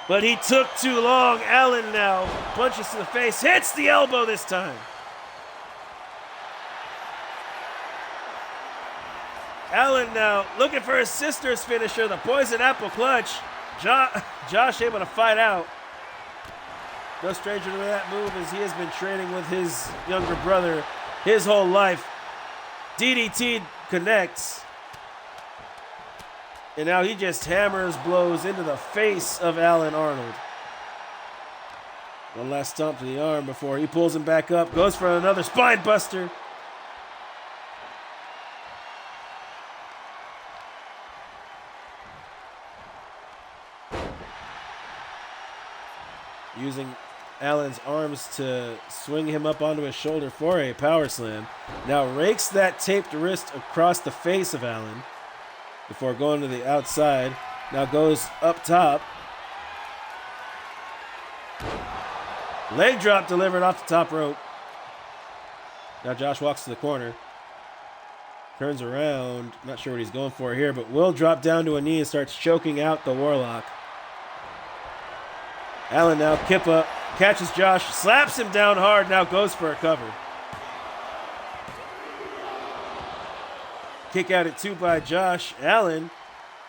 But he took too long. Allen now punches to the face, hits the elbow this time. Allen now looking for his sister's finisher, the poison apple clutch. Josh able to fight out. No stranger to that move as he has been training with his younger brother his whole life. DDT connects. And now he just hammers blows into the face of Allen Arnold. One last stomp to the arm before he pulls him back up. Goes for another spine buster. Using Allen's arms to swing him up onto his shoulder for a power slam. Now rakes that taped wrist across the face of Allen before going to the outside. Now goes up top. Leg drop delivered off the top rope. Now Josh walks to the corner. Turns around. Not sure what he's going for here, but will drop down to a knee and starts choking out the Warlock. Allen now Kippa catches Josh, slaps him down hard, now goes for a cover. Kick out at 2 by Josh. Allen,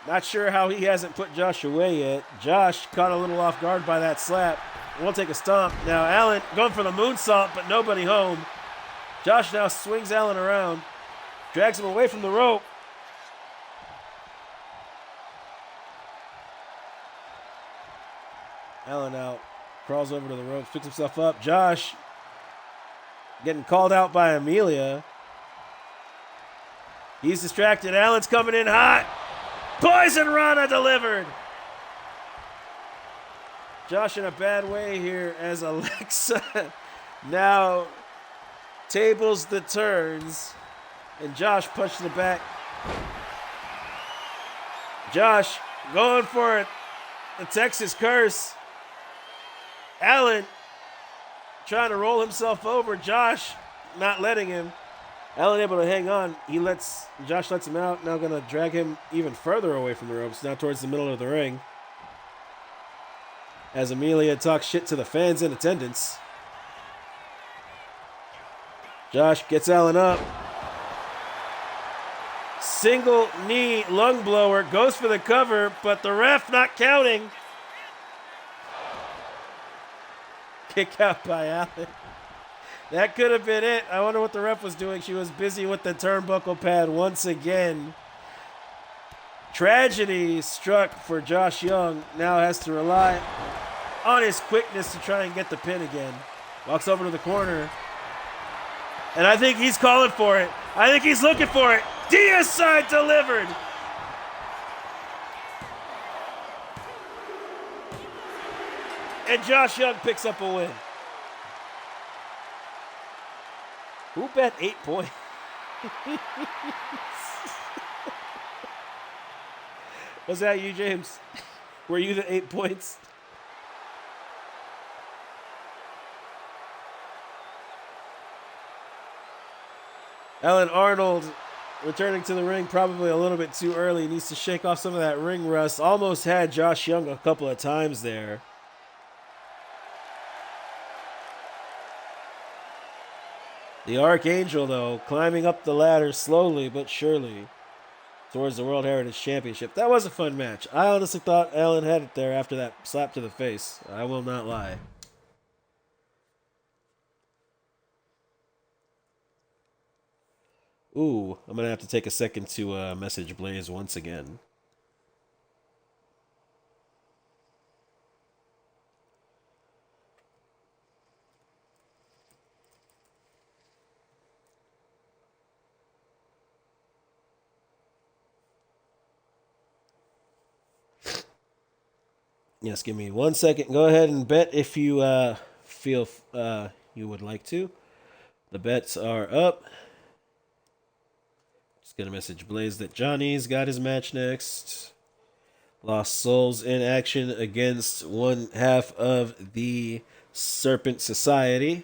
not sure how he hasn't put Josh away yet. Josh caught a little off guard by that slap. Won't take a stomp. Now Allen going for the moonsault, but nobody home. Josh now swings Allen around, drags him away from the rope. Allen out, crawls over to the ropes, picks himself up. Josh getting called out by Amelia. He's distracted. Allen's coming in hot. Poison Rana delivered. Josh in a bad way here as Alexa now tables the turns. And Josh punched the back. Josh going for it. The Texas curse. Allen trying to roll himself over. Josh not letting him. Allen able to hang on. Josh lets him out. Now going to drag him even further away from the ropes. Now towards the middle of the ring. As Amelia talks shit to the fans in attendance. Josh gets Allen up. Single knee lung blower. Goes for the cover, but the ref not counting. Kick out by Allen. That could have been it. I wonder what the ref was doing. She was busy with the turnbuckle pad once again. Tragedy struck for Josh Young. Now has to rely on his quickness to try and get the pin again. Walks over to the corner. And I think he's calling for it. I think he's looking for it. Diaz side delivered. And Josh Young picks up a win. Who bet 8 points? Was that you, James? Were you the 8 points? Alan Arnold returning to the ring probably a little bit too early. Needs to shake off some of that ring rust. Almost had Josh Young a couple of times there. The Archangel, though, climbing up the ladder slowly but surely towards the World Heritage Championship. That was a fun match. I honestly thought Allen had it there after that slap to the face. I will not lie. Ooh, I'm going to have to take a second to message Blaze once again. Yes, give me 1 second. Go ahead and bet if you feel you would like to. The bets are up. Just going to message Blaze that Johnny's got his match next. Lost Souls in action against one half of the Serpent Society.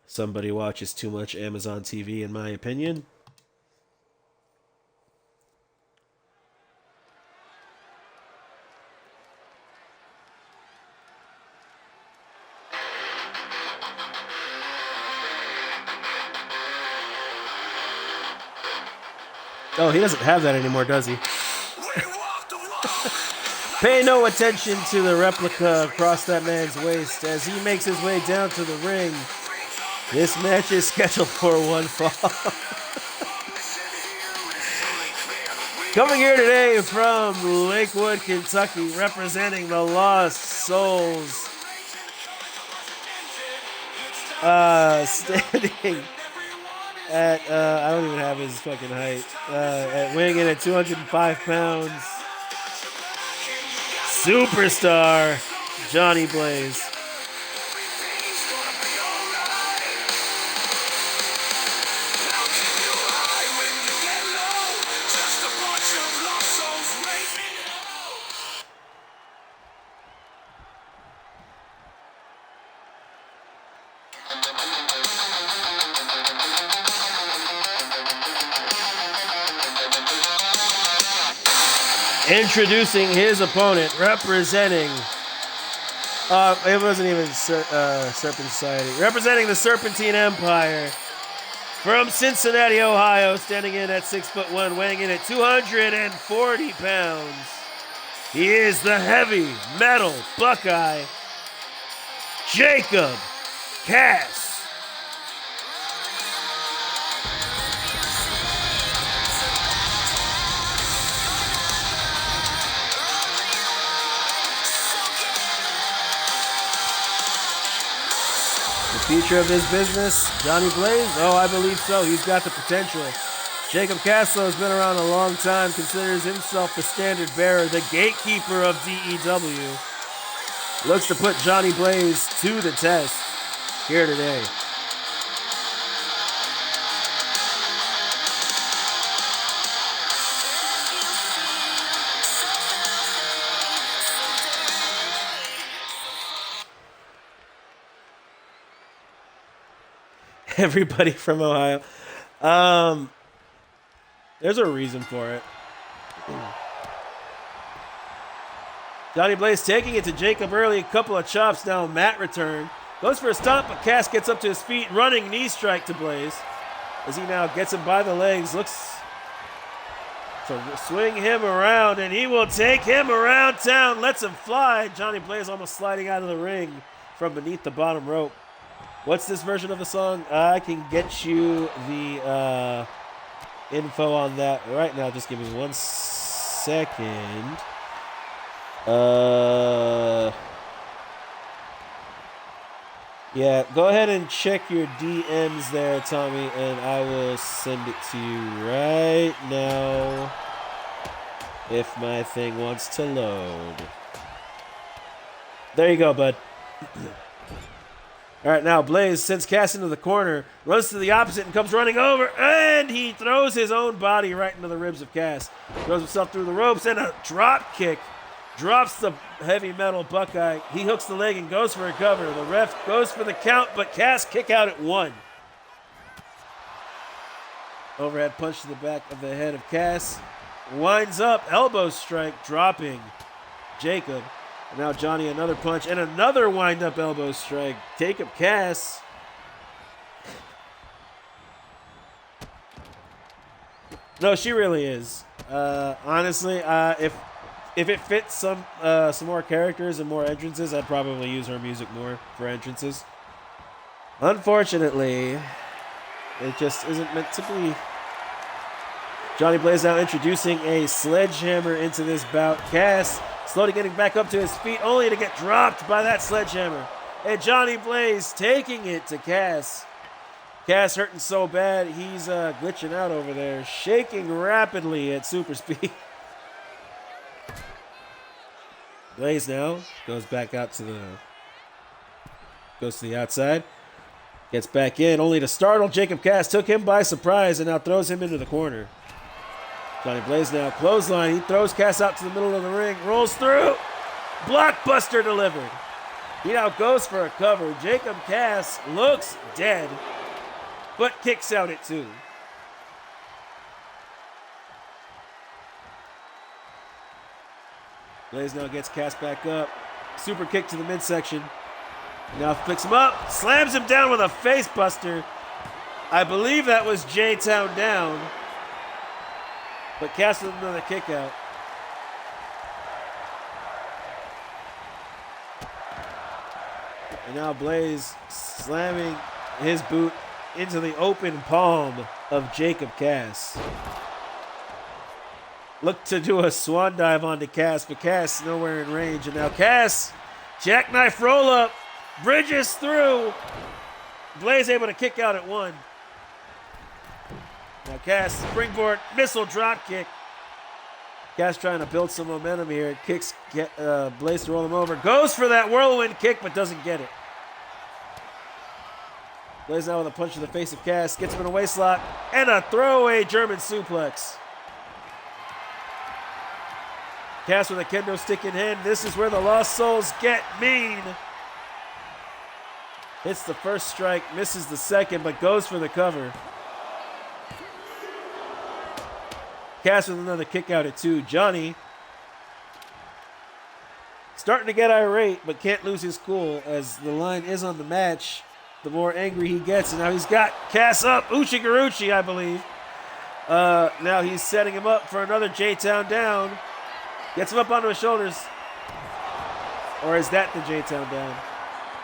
Somebody watches too much Amazon TV, in my opinion. Oh, he doesn't have that anymore, does he? Pay no attention to the replica across that man's waist as he makes his way down to the ring. This match is scheduled for one fall. Coming here today from Lakewood, Kentucky, representing the Lost Souls. Standing at, I don't even have his fucking height, at weighing in at 205 pounds, superstar Johnny Blaze. Introducing his opponent, representing, it wasn't even Serpent Society, representing the Serpentine Empire, from Cincinnati, Ohio, standing in at 6'1", weighing in at 240 pounds. He is the heavy metal Buckeye, Jacob Cass. Future of his business, Johnny Blaze? Oh, I believe so. He's got the potential. Jacob Caslow has been around a long time, considers himself the standard bearer, the gatekeeper of DEW. Looks to put Johnny Blaze to the test here today. Everybody from Ohio. There's a reason for it. Johnny Blaze taking it to Jacob early. A couple of chops now. Matt return. Goes for a stomp, but Cass gets up to his feet. Running knee strike to Blaze. As he now gets him by the legs. Looks to swing him around, and he will take him around town. Lets him fly. Johnny Blaze almost sliding out of the ring from beneath the bottom rope. What's this version of the song? I can get you the info on that right now. Just give me 1 second. Yeah, go ahead and check your DMs there, Tommy, and I will send it to you right now if my thing wants to load. There you go, bud. All right, now Blaze sends Cass into the corner, runs to the opposite and comes running over, and he throws his own body right into the ribs of Cass. Throws himself through the ropes and a drop kick. Drops the heavy metal Buckeye. He hooks the leg and goes for a cover. The ref goes for the count, but Cass kick out at 1. Overhead punch to the back of the head of Cass. Winds up, elbow strike, dropping Jacob. And now Johnny another punch and another wind-up elbow strike. Jacob Cass. No, she really is. Honestly, if it fits some more characters and more entrances, I'd probably use her music more for entrances. Unfortunately, it just isn't meant to be. Johnny Blaze now introducing a sledgehammer into this bout. Cass slowly getting back up to his feet, only to get dropped by that sledgehammer. And Johnny Blaze taking it to Cass. Cass hurting so bad, he's glitching out over there, shaking rapidly at super speed. Blaze now goes back out to the outside. Gets back in, only to startle Jacob Cass. Took him by surprise and now throws him into the corner. Johnny Blaze now clothesline. He throws Cass out to the middle of the ring. Rolls through. Blockbuster delivered. He now goes for a cover. Jacob Cass looks dead, but kicks out at 2. Blaze now gets Cass back up. Super kick to the midsection. Now picks him up. Slams him down with a face buster. I believe that was J-Town down. But Cass with another kick out. And now Blaze slamming his boot into the open palm of Jacob Cass. Look to do a swan dive onto Cass, but Cass nowhere in range. And now Cass, jackknife roll up, bridges through. Blaze able to kick out at 1. Now Cass, springboard, missile drop kick. Cass trying to build some momentum here. Kicks Blaze to roll him over. Goes for that whirlwind kick, but doesn't get it. Blaze now with a punch to the face of Cass. Gets him in a waist lock. And a throwaway German suplex. Cass with a kendo stick in hand. This is where the Lost Souls get mean. Hits the first strike, misses the second, but goes for the cover. Cass with another kick out at 2. Johnny starting to get irate, but can't lose his cool as the line is on the match. The more angry he gets, and now he's got Cass up. Uchi-Garuchi, I believe. Now he's setting him up for another J-Town down. Gets him up onto his shoulders. Or is that the J-Town down?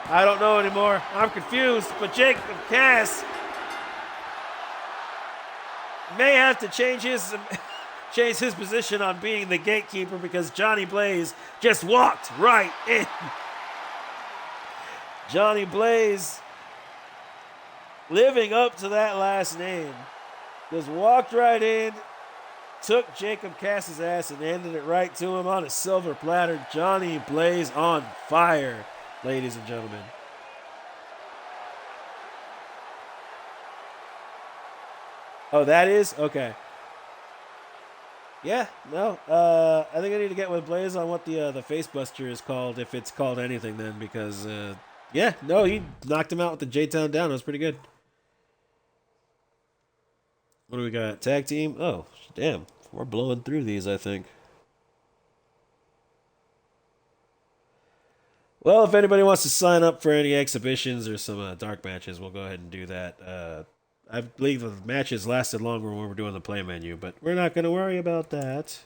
I don't know anymore. I'm confused, but Jacob Cass may have to change his position on being the gatekeeper because Johnny Blaze just walked right in. Johnny Blaze living up to that last name. Just walked right in, took Jacob Cass's ass and handed it right to him on a silver platter. Johnny Blaze on fire, ladies and gentlemen. Oh, that is? Okay. Yeah, no. I think I need to get with Blaze on what the face buster is called, if it's called anything then, because yeah, no, he knocked him out with the J-Town down. It was pretty good. What do we got? Tag team? Oh, damn. We're blowing through these, I think. Well, if anybody wants to sign up for any exhibitions or some dark matches, we'll go ahead and do that. I believe the matches lasted longer when we were doing the play menu, but we're not going to worry about that.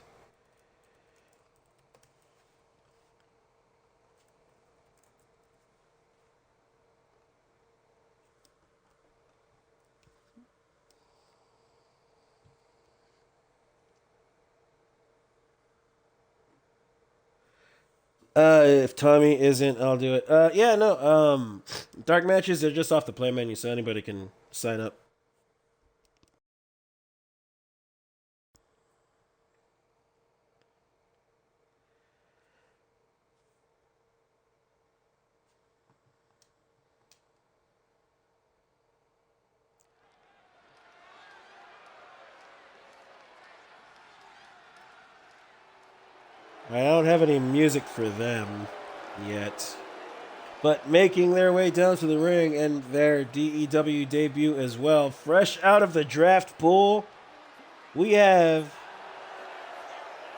If Tommy isn't, I'll do it. Yeah, no. Dark matches are just off the play menu, so anybody can sign up. I don't have any music for them yet. But making their way down to the ring and their DEW debut as well, fresh out of the draft pool, we have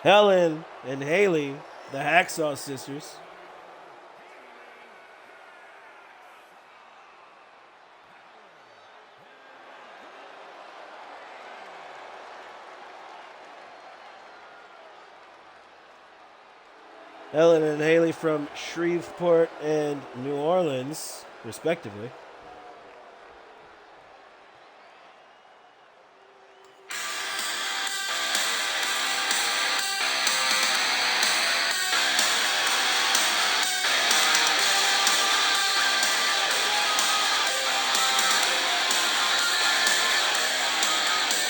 Helen and Haley, the Hacksaw Sisters. Helen and Haley from Shreveport and New Orleans, respectively.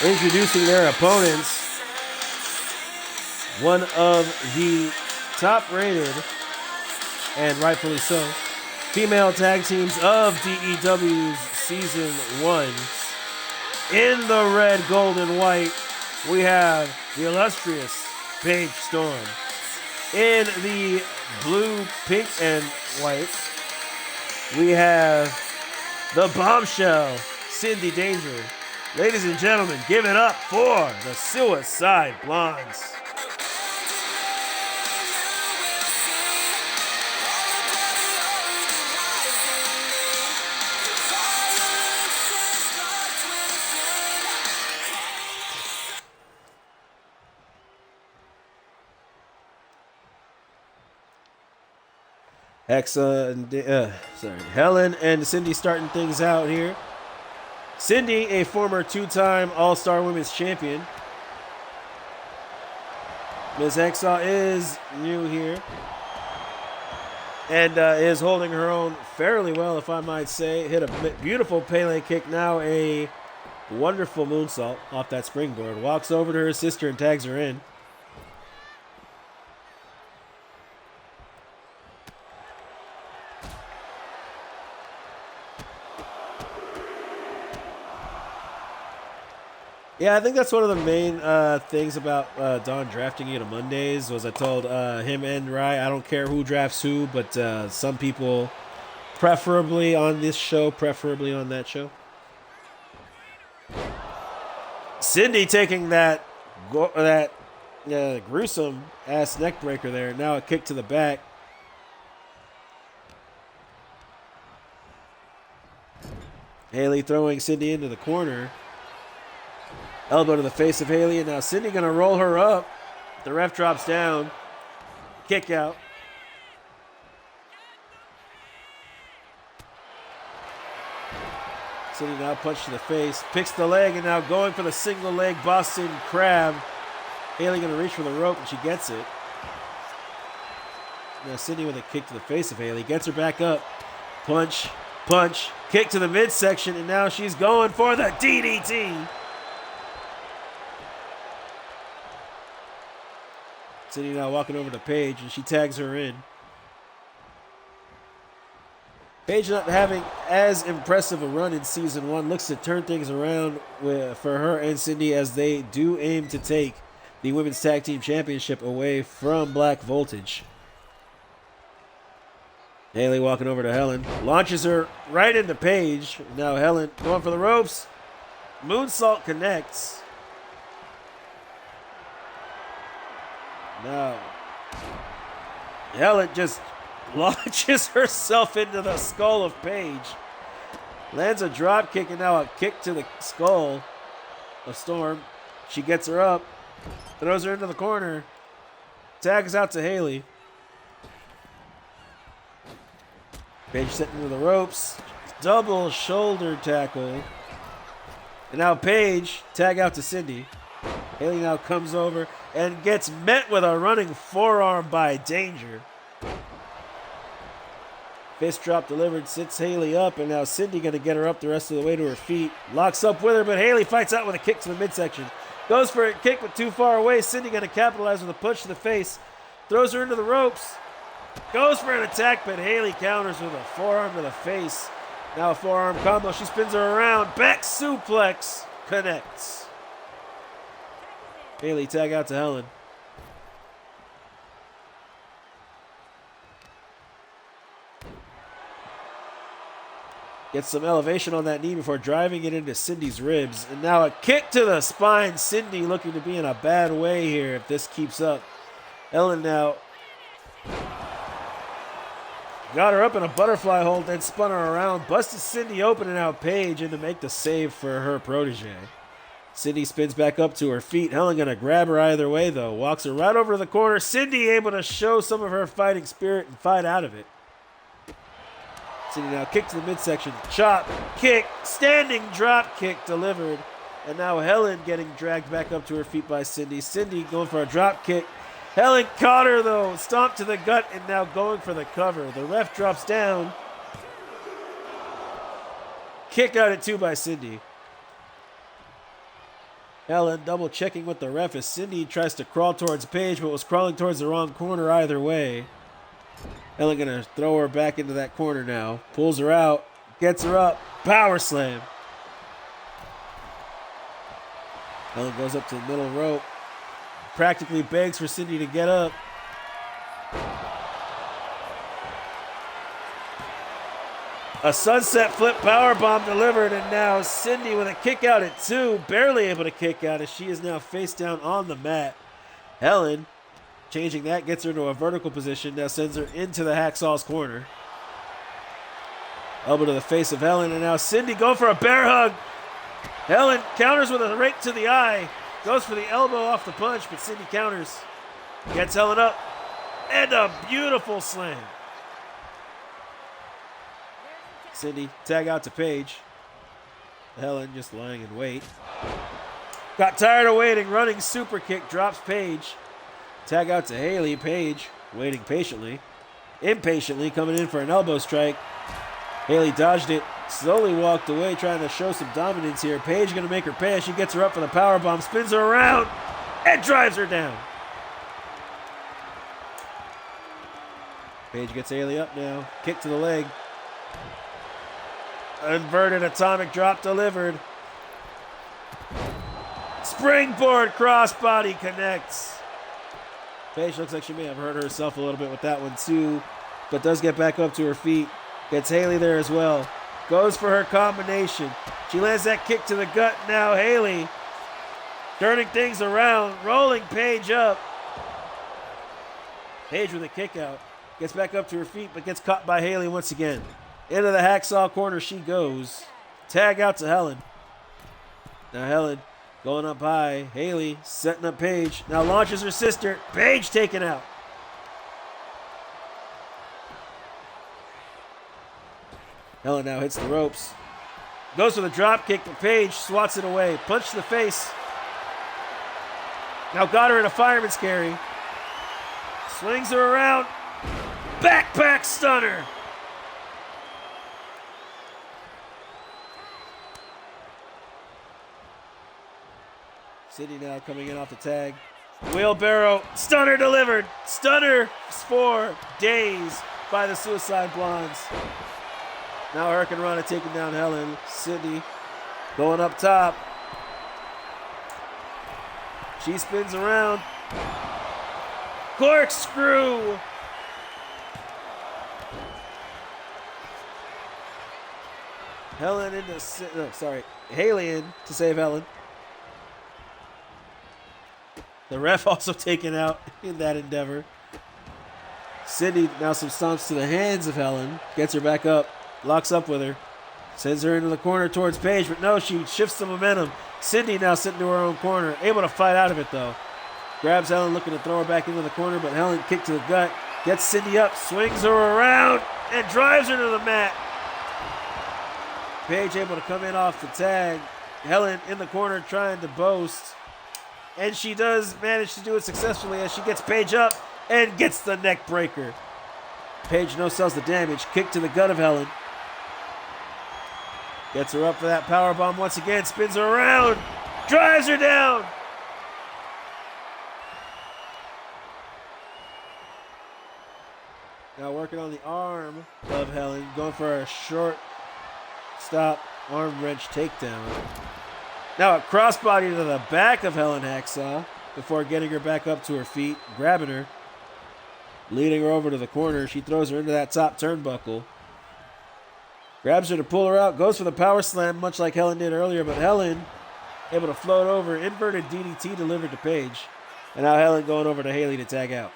Introducing their opponents, one of the top rated, and rightfully so, female tag teams of DEW's Season 1. In the red, gold, and white, we have the illustrious Paige Storm. In the blue, pink, and white, we have the bombshell, Cindy Danger. Ladies and gentlemen, give it up for the Suicide Blondes. Helen and Cindy starting things out here. Cindy, a former two-time All-Star Women's Champion. Ms. Hacksaw is new here and is holding her own fairly well, if I might say. Hit a beautiful Pele kick, now a wonderful moonsault off that springboard. Walks over to her sister and tags her in. Yeah, I think that's one of the main things about Don drafting you to Mondays was I told him and Rye, I don't care who drafts who, but some people, preferably on this show, preferably on that show. Cindy taking that gruesome ass neck breaker there. Now a kick to the back. Haley throwing Cindy into the corner. Elbow to the face of Haley, and now Cindy going to roll her up. The ref drops down. Kick out. Cindy now punch to the face. Picks the leg, and now going for the single leg Boston Crab. Haley going to reach for the rope, and she gets it. Now Cindy with a kick to the face of Haley. Gets her back up. Punch, punch, kick to the midsection, and now she's going for the DDT. Cindy now walking over to Paige, and she tags her in. Paige not having as impressive a run in season 1 looks to turn things around for her and Cindy as they do aim to take the Women's Tag Team Championship away from Black Voltage. Haley walking over to Helen. Launches her right into Paige. Now Helen going for the ropes. Moonsault connects. Now Helen just launches herself into the skull of Paige. Lands a drop kick and now a kick to the skull of Storm. She gets her up. Throws her into the corner. Tags out to Haley. Paige sitting into the ropes. Double shoulder tackle. And now Paige, tag out to Cindy. Haley now comes over and gets met with a running forearm by Danger. Fist drop delivered, sits Haley up, and now Cindy going to get her up the rest of the way to her feet. Locks up with her, but Haley fights out with a kick to the midsection. Goes for a kick, but too far away. Cindy going to capitalize with a push to the face. Throws her into the ropes. Goes for an attack, but Haley counters with a forearm to the face. Now a forearm combo. She spins her around. Back suplex connects. Haley tag out to Helen. Gets some elevation on that knee before driving it into Cindy's ribs. And now a kick to the spine. Cindy looking to be in a bad way here if this keeps up. Helen now got her up in a butterfly hold, then spun her around. Busted Cindy open and now Paige in to make the save for her protege. Cindy spins back up to her feet. Helen gonna grab her either way though. Walks her right over to the corner. Cindy able to show some of her fighting spirit and fight out of it. Cindy now kick to the midsection. Chop, kick, standing drop kick delivered. And now Helen getting dragged back up to her feet by Cindy. Cindy going for a drop kick. Helen caught her though. Stomped to the gut and now going for the cover. The ref drops down. Kick out at 2 by Cindy. Helen double checking with the ref as Cindy tries to crawl towards Paige but was crawling towards the wrong corner either way. Helen gonna throw her back into that corner now. Pulls her out. Gets her up. Power slam. Helen goes up to the middle rope. Practically begs for Cindy to get up. A sunset flip powerbomb delivered, and now Cindy with a kick out at 2. Barely able to kick out as she is now face down on the mat. Helen changing that, gets her into a vertical position, now sends her into the Hacksaw's corner. Elbow to the face of Helen, and now Cindy going for a bear hug. Helen counters with a rake to the eye. Goes for the elbow off the punch, but Cindy counters. Gets Helen up, and a beautiful slam. Cindy tag out to Paige. Helen just lying in wait. Got tired of waiting, running super kick, drops Paige. Tag out to Haley. Paige waiting patiently. Impatiently coming in for an elbow strike. Haley dodged it. Slowly walked away trying to show some dominance here. Paige going to make her pay. She gets her up for the powerbomb. Spins her around. And drives her down. Paige gets Haley up now. Kick to the leg. Inverted atomic drop delivered. Springboard crossbody connects. Paige looks like she may have hurt herself a little bit with that one too, but does get back up to her feet. Gets Haley there as well. Goes for her combination. She lands that kick to the gut. Now Haley turning things around, rolling Paige up. Paige with a kick out. Gets back up to her feet, but gets caught by Haley once again. Into the Hacksaw corner she goes. Tag out to Helen. Now Helen going up high. Haley setting up Paige. Now launches her sister. Paige taken out. Helen now hits the ropes. Goes for the drop kick, but Paige swats it away. Punch to the face. Now got her in a fireman's carry. Swings her around. Backpack stunner. Cindy now coming in off the tag. Wheelbarrow. Stunner delivered. Stunner for days by the Suicide Blondes. Now Hurricane Rana taking down Helen. Sydney going up top. She spins around. Corkscrew. Helen into, no, sorry, Haley in to save Helen. The ref also taken out in that endeavor. Sydney now some stomps to the hands of Helen. Gets her back up. Locks up with her. Sends her into the corner towards Paige, but no, she shifts the momentum. Sydney now sitting to her own corner. Able to fight out of it, though. Grabs Helen, looking to throw her back into the corner, but Helen kick to the gut. Gets Sydney up, swings her around, and drives her to the mat. Paige able to come in off the tag. Helen in the corner trying to boast. And she does manage to do it successfully as she gets Paige up and gets the neck breaker. Paige no-sells the damage. Kick to the gut of Helen. Gets her up for that powerbomb once again. Spins her around. Drives her down. Now working on the arm of Helen. Going for a short stop arm wrench takedown. Now a crossbody to the back of Helen Hacksaw before getting her back up to her feet, grabbing her, leading her over to the corner. She throws her into that top turnbuckle. Grabs her to pull her out, goes for the power slam much like Helen did earlier, but Helen able to float over, inverted DDT delivered to Paige. And now Helen going over to Haley to tag out.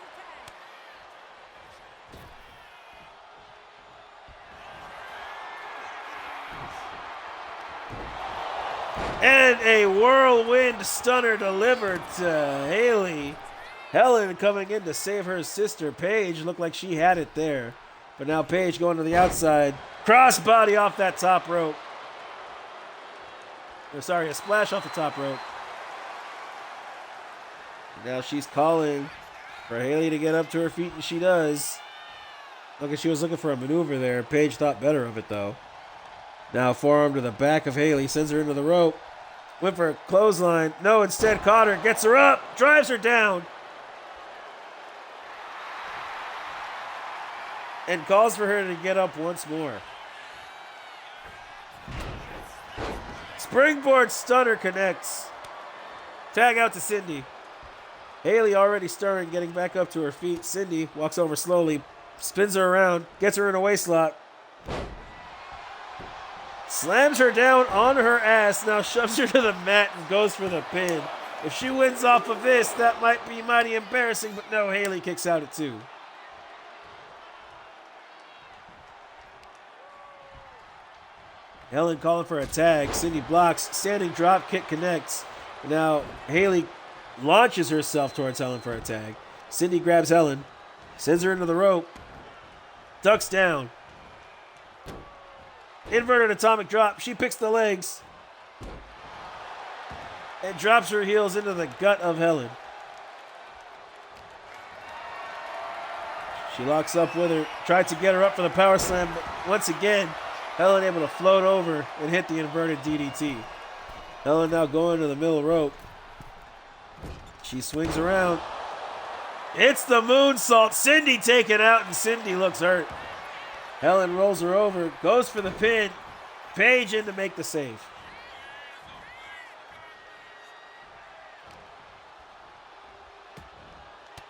And a whirlwind stunner delivered to Haley. Helen coming in to save her sister. Paige looked like she had it there. But now Paige going to the outside. Crossbody off that top rope. Or a splash off the top rope. Now she's calling for Haley to get up to her feet, and she does. Look, she was looking for a maneuver there. Paige thought better of it, though. Now forearm to the back of Haley. Sends her into the rope. Went for a clothesline. No, instead caught her. Gets her up. Drives her down. And calls for her to get up once more. Springboard stunner connects. Tag out to Cindy. Haley already stirring, getting back up to her feet. Cindy walks over slowly, spins her around, gets her in a waist lock. Slams her down on her ass, now shoves her to the mat and goes for the pin. If she wins off of this, that might be mighty embarrassing, but no, Haley kicks out at 2. Helen calling for a tag. Cindy blocks. Standing drop kick connects. Now Haley launches herself towards Helen for a tag. Cindy grabs Helen. Sends her into the rope. Ducks down. Inverted atomic drop. She picks the legs. And drops her heels into the gut of Helen. She locks up with her. Tried to get her up for the power slam, but once again, Helen able to float over and hit the inverted DDT. Helen now going to the middle rope. She swings around. It's the moonsault. Cindy taken out, and Cindy looks hurt. Helen rolls her over, goes for the pin. Paige in to make the save.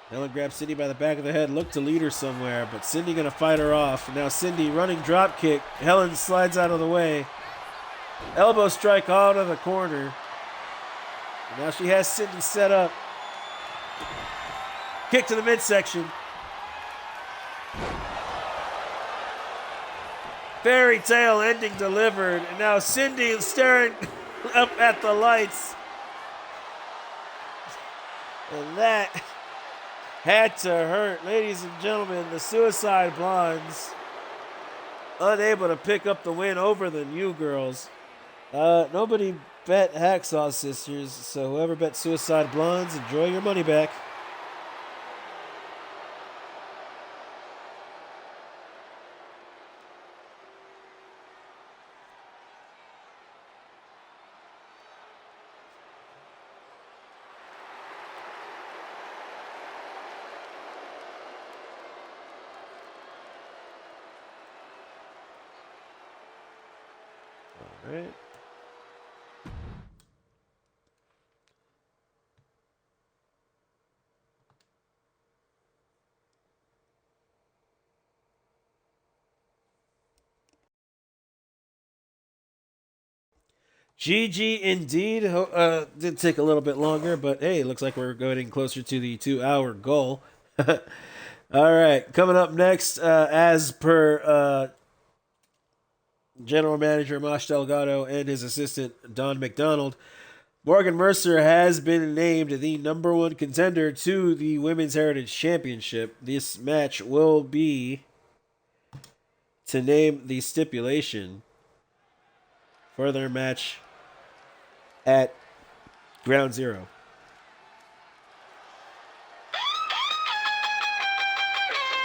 Helen grabs Cindy by the back of the head, looked to lead her somewhere, but Cindy gonna fight her off. Now Cindy running drop kick. Helen slides out of the way. Elbow strike out of the corner. And now she has Cindy set up. Kick to the midsection. Fairy tale ending delivered. And now Cindy staring up at the lights. And that had to hurt. Ladies and gentlemen, the Suicide Blondes unable to pick up the win over the New Girls. Nobody bet Hacksaw Sisters, so whoever bet Suicide Blondes, enjoy your money back. right? GG indeed. Did take a little bit longer, but hey, looks like we're getting closer to the 2-hour goal. All right, coming up next, as per General Manager Mosh Delgado and his assistant Don McDonald, Morgan Mercer has been named the number one contender to the Women's Heritage Championship. This match will be, to name the stipulation, for their match at Ground Zero.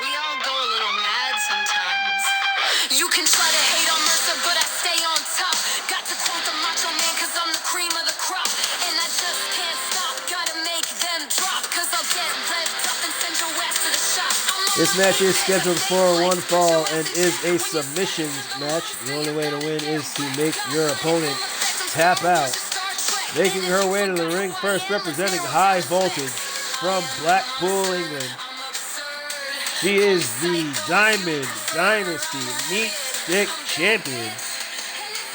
We all go a little mad sometimes. You can try to hate on Mercer, but I stay on top. Got to quote the Macho Man, cause I'm the cream of the crop. And I just can't stop, gotta make them drop. Cause I'll get revved up and send your ass to the shop. This match is scheduled for one fall and is a submissions match. The only way to win is to make your opponent tap out. Making her way to the ring first, representing High Voltage from Blackpool, England. She is the Diamond Dynasty Meat Stick Champion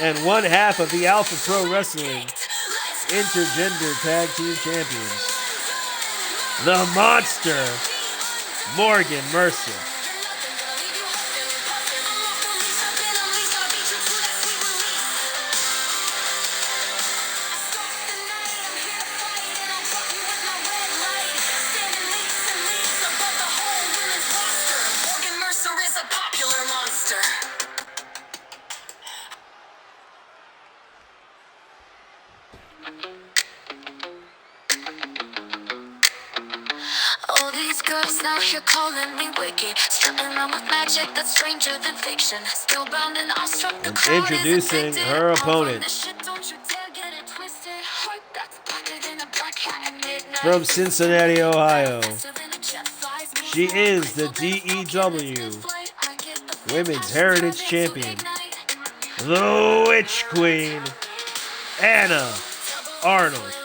and one half of the Alpha Pro Wrestling Intergender Tag Team Champions. The Monster, Morgan Mercer. Now you're calling me wicked, struggling around with magic that's stranger than fiction. Still bound and awestruck, the crowd introducing her opponent from Cincinnati, Ohio. She is the DEW Women's Heritage Champion, the Witch Queen, Anna Arnold.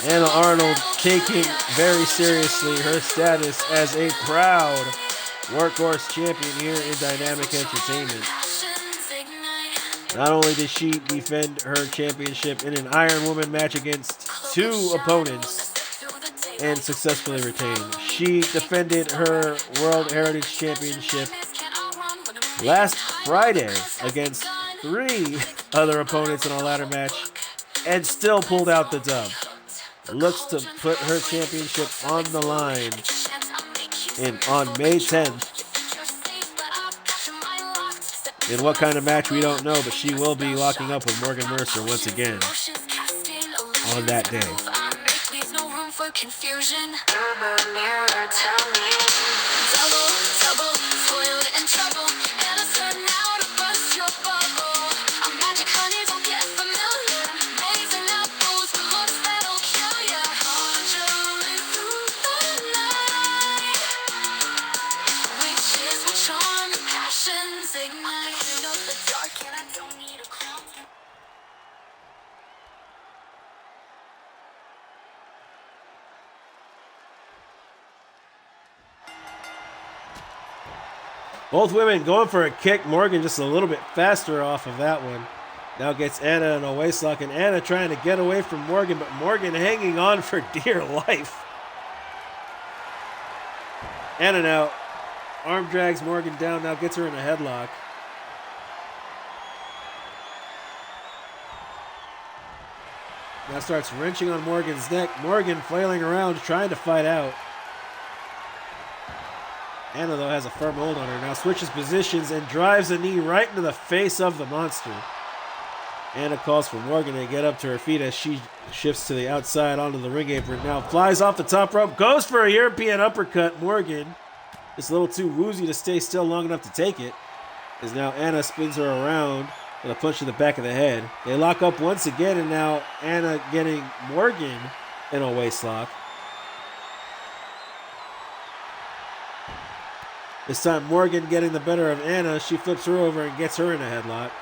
Anna Arnold taking very seriously her status as a proud workhorse champion here in Dynamic Entertainment. Not only did she defend her championship in an Iron Woman match against two opponents and successfully retained, she defended her World Heritage Championship last Friday against three other opponents in a ladder match and still pulled out the dub. Looks to put her championship on the line on May 10th. In what kind of match, we don't know, but she will be locking up with Morgan Mercer once again on that day. Both women going for a kick. Morgan just a little bit faster off of that one. Now gets Anna in a waistlock, and Anna trying to get away from Morgan, but Morgan hanging on for dear life. Anna now arm drags Morgan down, now gets her in a headlock. Now starts wrenching on Morgan's neck. Morgan flailing around, trying to fight out. Anna, though, has a firm hold on her. Now switches positions and drives a knee right into the face of the monster. Anna calls for Morgan to get up to her feet as she shifts to the outside onto the ring apron. Now flies off the top rope, goes for a European uppercut. Morgan is a little too woozy to stay still long enough to take it, as now Anna spins her around with a punch to the back of the head. They lock up once again, and now Anna getting Morgan in a waistlock. This time Morgan getting the better of Anna. She flips her over and gets her in a headlock.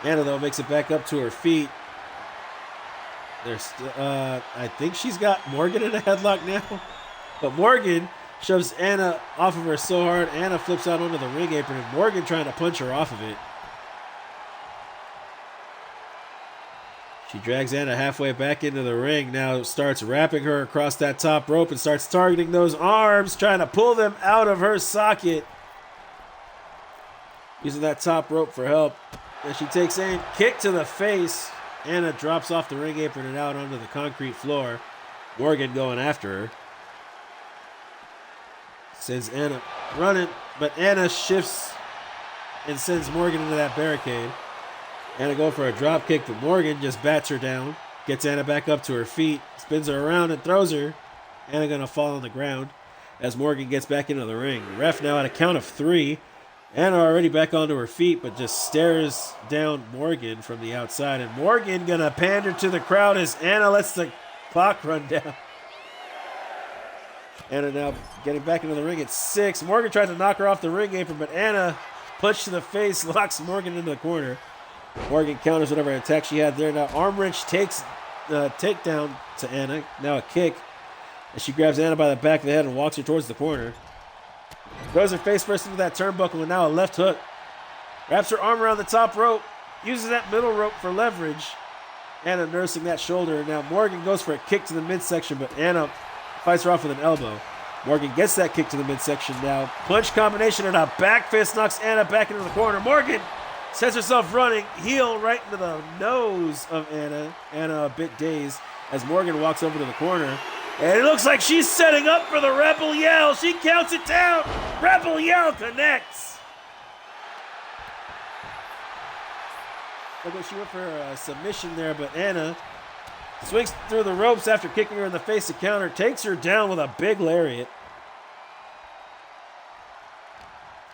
Anna, though, makes it back up to her feet. I think she's got Morgan in a headlock now. But Morgan shoves Anna off of her so hard, Anna flips out onto the ring apron, and Morgan trying to punch her off of it. She drags Anna halfway back into the ring, now starts wrapping her across that top rope and starts targeting those arms, trying to pull them out of her socket. Using that top rope for help. And she takes aim, kick to the face. Anna drops off the ring apron and out onto the concrete floor. Morgan going after her. Sends Anna running, but Anna shifts and sends Morgan into that barricade. Anna going for a drop kick, but Morgan just bats her down. Gets Anna back up to her feet, spins her around and throws her. Anna gonna fall on the ground as Morgan gets back into the ring. The ref now at a count of 3. Anna already back onto her feet, but just stares down Morgan from the outside. And Morgan gonna pander to the crowd as Anna lets the clock run down. Anna now getting back into the ring at 6. Morgan tries to knock her off the ring apron, but Anna, punch to the face, locks Morgan into the corner. Morgan counters whatever attack she had there. Now arm wrench takes takedown to Anna. Now a kick. And she grabs Anna by the back of the head and walks her towards the corner. Throws her face first into that turnbuckle and now a left hook. Wraps her arm around the top rope. Uses that middle rope for leverage. Anna nursing that shoulder. Now Morgan goes for a kick to the midsection, but Anna fights her off with an elbow. Morgan gets that kick to the midsection now. Punch combination and a back fist knocks Anna back into the corner. Morgan sets herself running, heel right into the nose of Anna. Anna a bit dazed as Morgan walks over to the corner. And it looks like she's setting up for the Rebel Yell. She counts it down. Rebel Yell connects. Look like she went for a submission there, but Anna swings through the ropes after kicking her in the face to counter. Takes her down with a big lariat.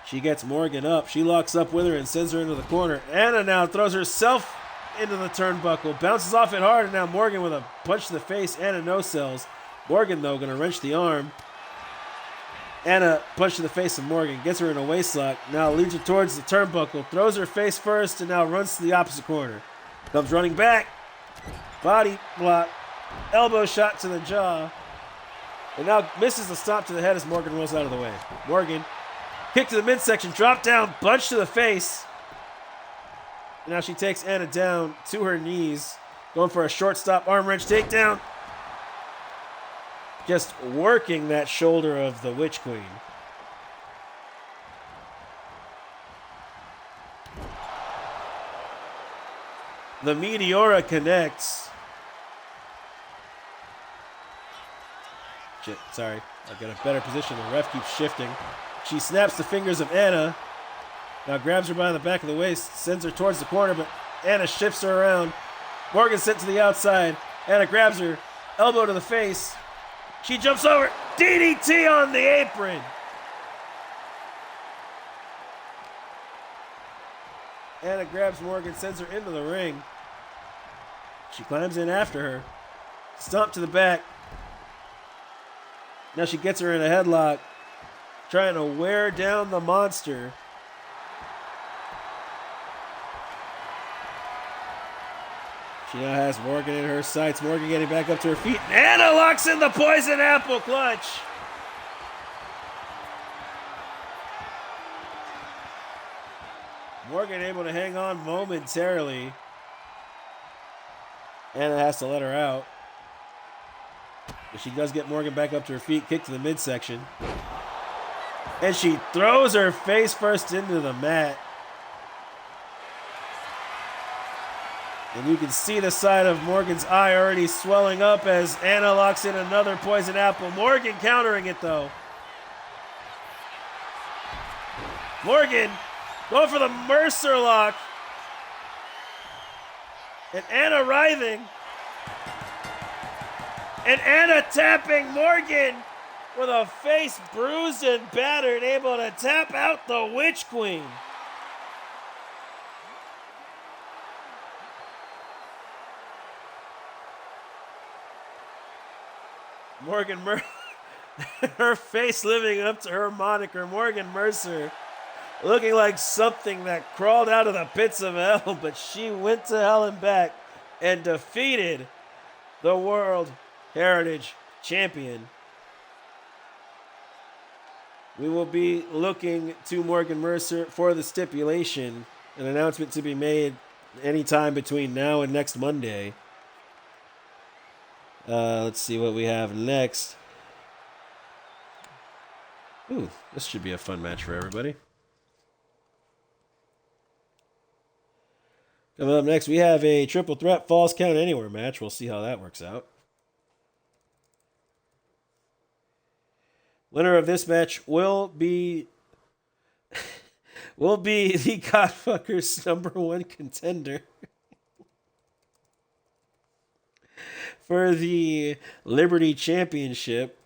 She gets Morgan up. She locks up with her and sends her into the corner. Anna now throws herself into the turnbuckle. Bounces off it hard, and now Morgan with a punch to the face. Anna no-sells. Morgan, though, going to wrench the arm. Anna punch to the face of Morgan. Gets her in a waistlock. Now leads her towards the turnbuckle. Throws her face first and now runs to the opposite corner. Comes running back. Body block. Elbow shot to the jaw. And now misses the stop to the head as Morgan rolls out of the way. Morgan, kick to the midsection. Drop down. Punch to the face. And now she takes Anna down to her knees. Going for a shortstop arm wrench takedown. Just working that shoulder of the Witch Queen. The Meteora connects. Shit, sorry. I've got a better position. The ref keeps shifting. She snaps the fingers of Anna. Now grabs her by the back of the waist, sends her towards the corner, but Anna shifts her around. Morgan sent to the outside. Anna grabs her, elbow to the face. She jumps over. DDT on the apron. Anna grabs Morgan, sends her into the ring. She climbs in after her. Stomp to the back. Now she gets her in a headlock, trying to wear down the monster. She now has Morgan in her sights. Morgan getting back up to her feet. Anna locks in the poison apple clutch. Morgan able to hang on momentarily. Anna has to let her out. But she does get Morgan back up to her feet. Kick to the midsection. And she throws her face first into the mat. And you can see the side of Morgan's eye already swelling up as Anna locks in another poison apple. Morgan countering it, though. Morgan going for the Mercer lock. And Anna writhing. And Anna tapping Morgan with a face bruised and battered, able to tap out the Witch Queen. Her face living up to her moniker, Morgan Mercer, looking like something that crawled out of the pits of hell, but she went to hell and back and defeated the World Heritage Champion. We will be looking to Morgan Mercer for the stipulation, an announcement to be made anytime between now and next Monday. Let's see what we have next. Ooh, this should be a fun match for everybody. Coming up next, we have a triple threat Falls Count Anywhere match. We'll see how that works out. Winner of this match will be the Godfuckers #1 contender for the Liberty Championship.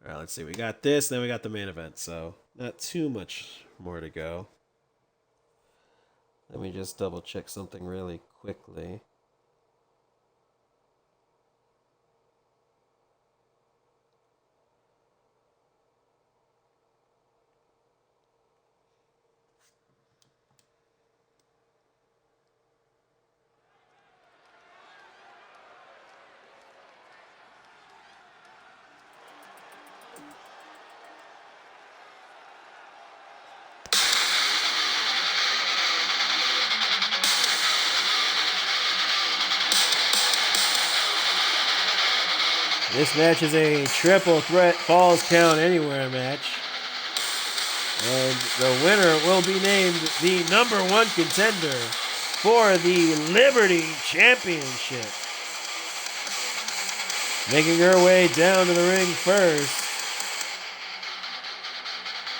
All right, let's see. We got this, then we got the main event, so not too much more to go. Let me just double check something really quickly. This match is a triple threat Falls Count Anywhere match. And the winner will be named the #1 contender for the Liberty Championship. Making her way down to the ring first,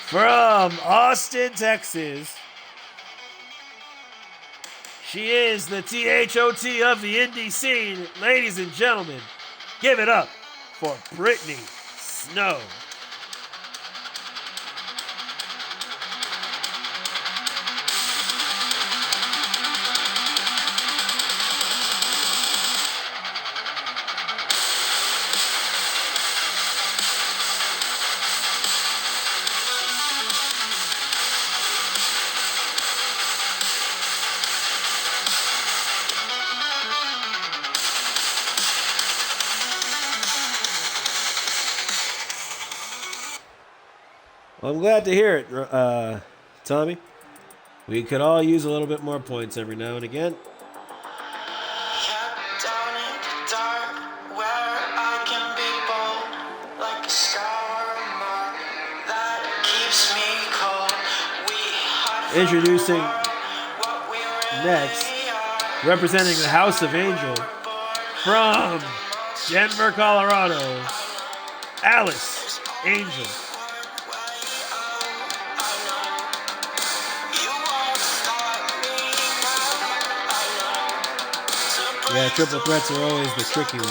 from Austin, Texas, she is the THOT of the indie scene. Ladies and gentlemen, give it up for Brittany Snow. Well, I'm glad to hear it, Tommy. We could all use a little bit more points every now and again. Introducing next, representing the House of Angel, from Denver, Colorado, Alice Angel. Yeah, triple threats are always the tricky one.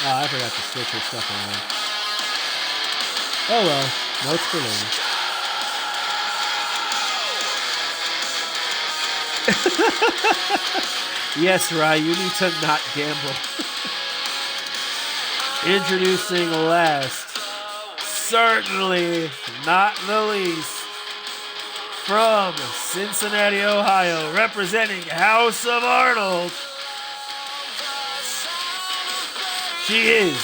Oh, I forgot to switch her stuff around. Oh well, notes for later. Yes, Rye, you need to not gamble. Introducing last, certainly not the least, from Cincinnati, Ohio, representing House of Arnold, she is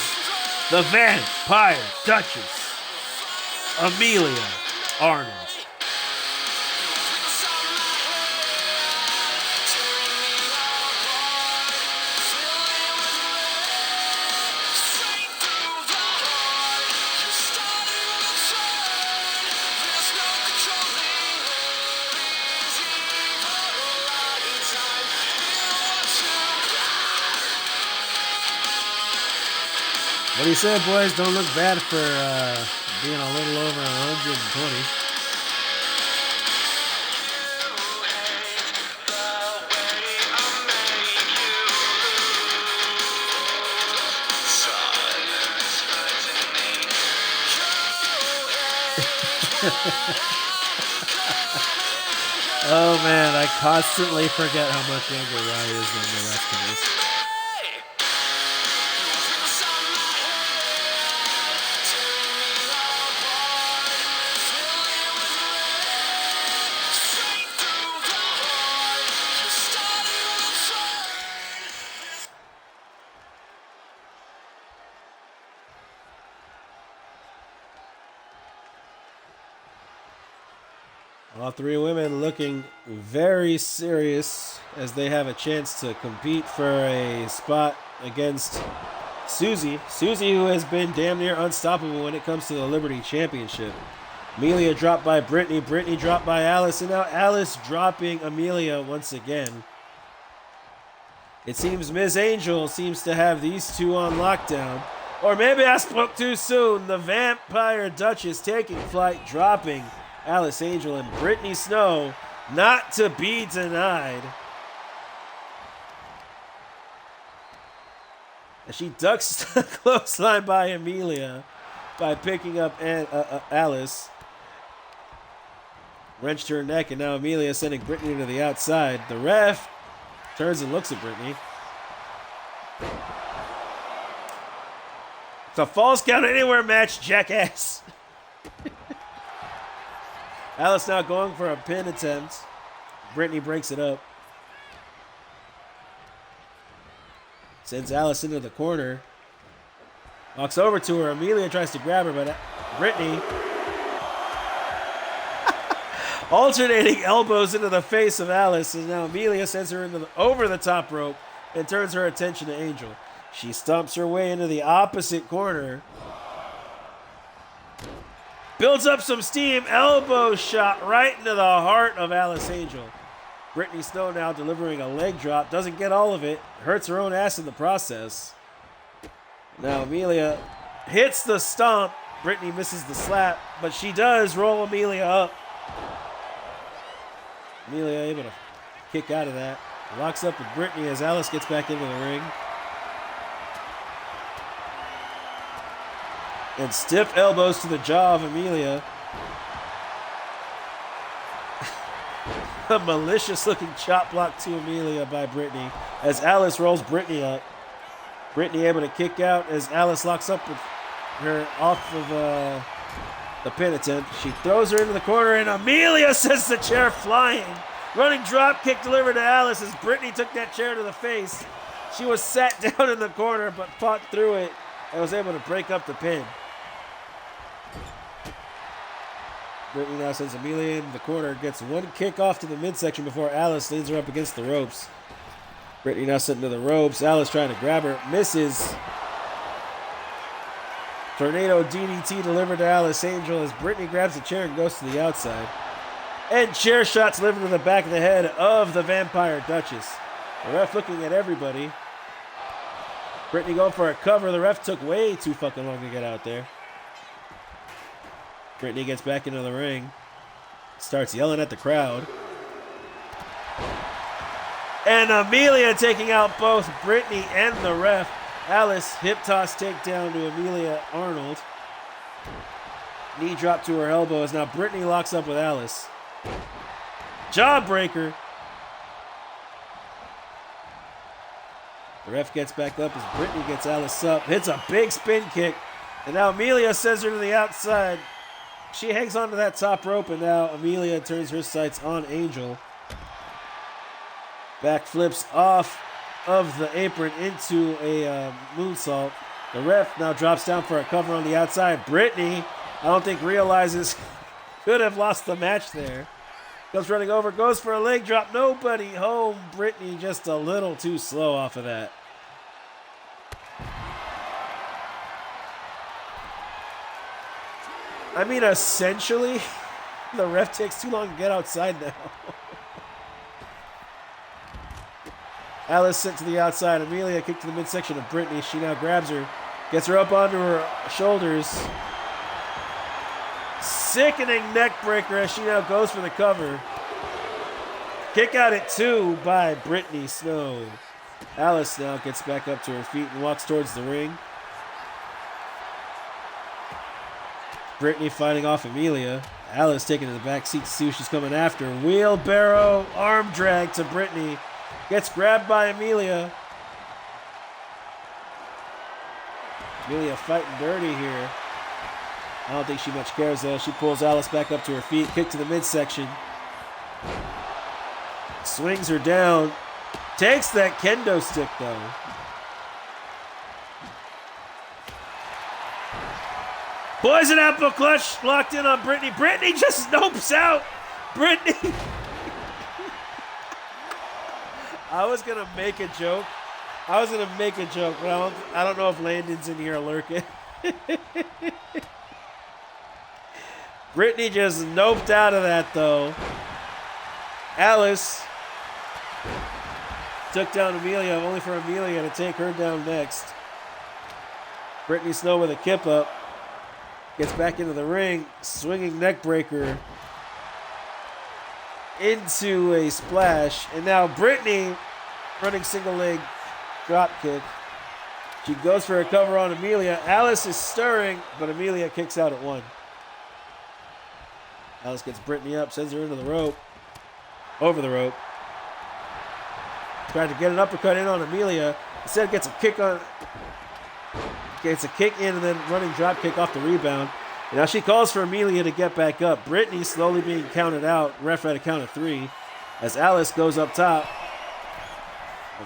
the Vampire Duchess, Amelia Arnold. What do you say, boys? Don't look bad for being a little over 120. Oh man, I constantly forget how much younger Rye is than the rest of us. All three women looking very serious as they have a chance to compete for a spot against Susie. Susie, who has been damn near unstoppable when it comes to the Liberty Championship. Amelia dropped by Brittany. Brittany dropped by Alice. And now Alice dropping Amelia once again. It seems Ms. Angel seems to have these two on lockdown. Or maybe I spoke too soon. The Vampire Duchess taking flight, dropping Alice Angel and Brittany Snow, not to be denied. As she ducks the clothesline by Amelia by picking up Alice. Wrenched her neck, and now Amelia sending Brittany to the outside. The ref turns and looks at Brittany. It's a false count anywhere match, jackass. Alice now going for a pin attempt. Brittany breaks it up. Sends Alice into the corner. Walks over to her. Amelia tries to grab her, but Brittany alternating elbows into the face of Alice. And now Amelia sends her over the top rope and turns her attention to Angel. She stomps her way into the opposite corner. Builds up some steam, elbow shot right into the heart of Alice Angel. Brittany Snow now delivering a leg drop. Doesn't get all of it. Hurts her own ass in the process. Now Amelia hits the stomp. Brittany misses the slap, but she does roll Amelia up. Amelia able to kick out of that. Locks up with Brittany as Alice gets back into the ring. And stiff elbows to the jaw of Amelia. A malicious looking chop block to Amelia by Brittany as Alice rolls Brittany up. Brittany able to kick out as Alice locks up with her off of the pin attempt. She throws her into the corner and Amelia sends the chair flying. Running drop kick delivered to Alice as Brittany took that chair to the face. She was sat down in the corner but fought through it and was able to break up the pin. Brittany now sends Amelia in the corner, gets one kick off to the midsection before Alice leads her up against the ropes. Brittany now sent into the ropes. Alice trying to grab her, misses. Tornado DDT delivered to Alice Angel as Brittany grabs the chair and goes to the outside. And chair shots delivered to the back of the head of the Vampire Duchess. The ref looking at everybody. Brittany going for a cover. The ref took way too fucking long to get out there. Brittany gets back into the ring. Starts yelling at the crowd. And Amelia taking out both Brittany and the ref. Alice hip toss takedown to Amelia Arnold. Knee drop to her elbow as now Brittany locks up with Alice. Jawbreaker. The ref gets back up as Brittany gets Alice up. Hits a big spin kick. And now Amelia sends her to the outside. She hangs onto that top rope, and now Amelia turns her sights on Angel. Backflips off of the apron into a moonsault. The ref now drops down for a cover on the outside. Brittany, I don't think realizes, could have lost the match there. Goes running over, goes for a leg drop. Nobody home. Brittany just a little too slow off of that. I mean, essentially, the ref takes too long to get outside now. Alice sent to the outside. Amelia kicked to the midsection of Brittany. She now grabs her, Gets her up onto her shoulders. Sickening neck breaker as she now goes for the cover. Kick out at 2 by Brittany Snow. Alice now gets back up to her feet and walks towards the ring. Brittany fighting off Amelia. Alice taking to the back seat to see who she's coming after. Wheelbarrow arm drag to Brittany. Gets grabbed by Amelia. Amelia fighting dirty here. I don't think she much cares though. She pulls Alice back up to her feet. Kick to the midsection. Swings her down. Takes that kendo stick though. Poison apple clutch locked in on Brittany. Brittany just nopes out. Brittany. I was going to make a joke. But I don't know if Landon's in here lurking. Brittany just noped out of that, though. Alice took down Amelia, only for Amelia to take her down next. Brittany Snow with a kip up. Gets back into the ring, swinging neck breaker into a splash. And now Brittany running single leg drop kick. She goes for a cover on Amelia. Alice is stirring, but Amelia kicks out at 1. Alice gets Brittany up, sends her into the rope. Over the rope. Tried to get an uppercut in on Amelia. Instead gets a kick in and then running drop kick off the rebound. And now she calls for Amelia to get back up. Brittany slowly being counted out. Ref at a count of 3 as Alice goes up top.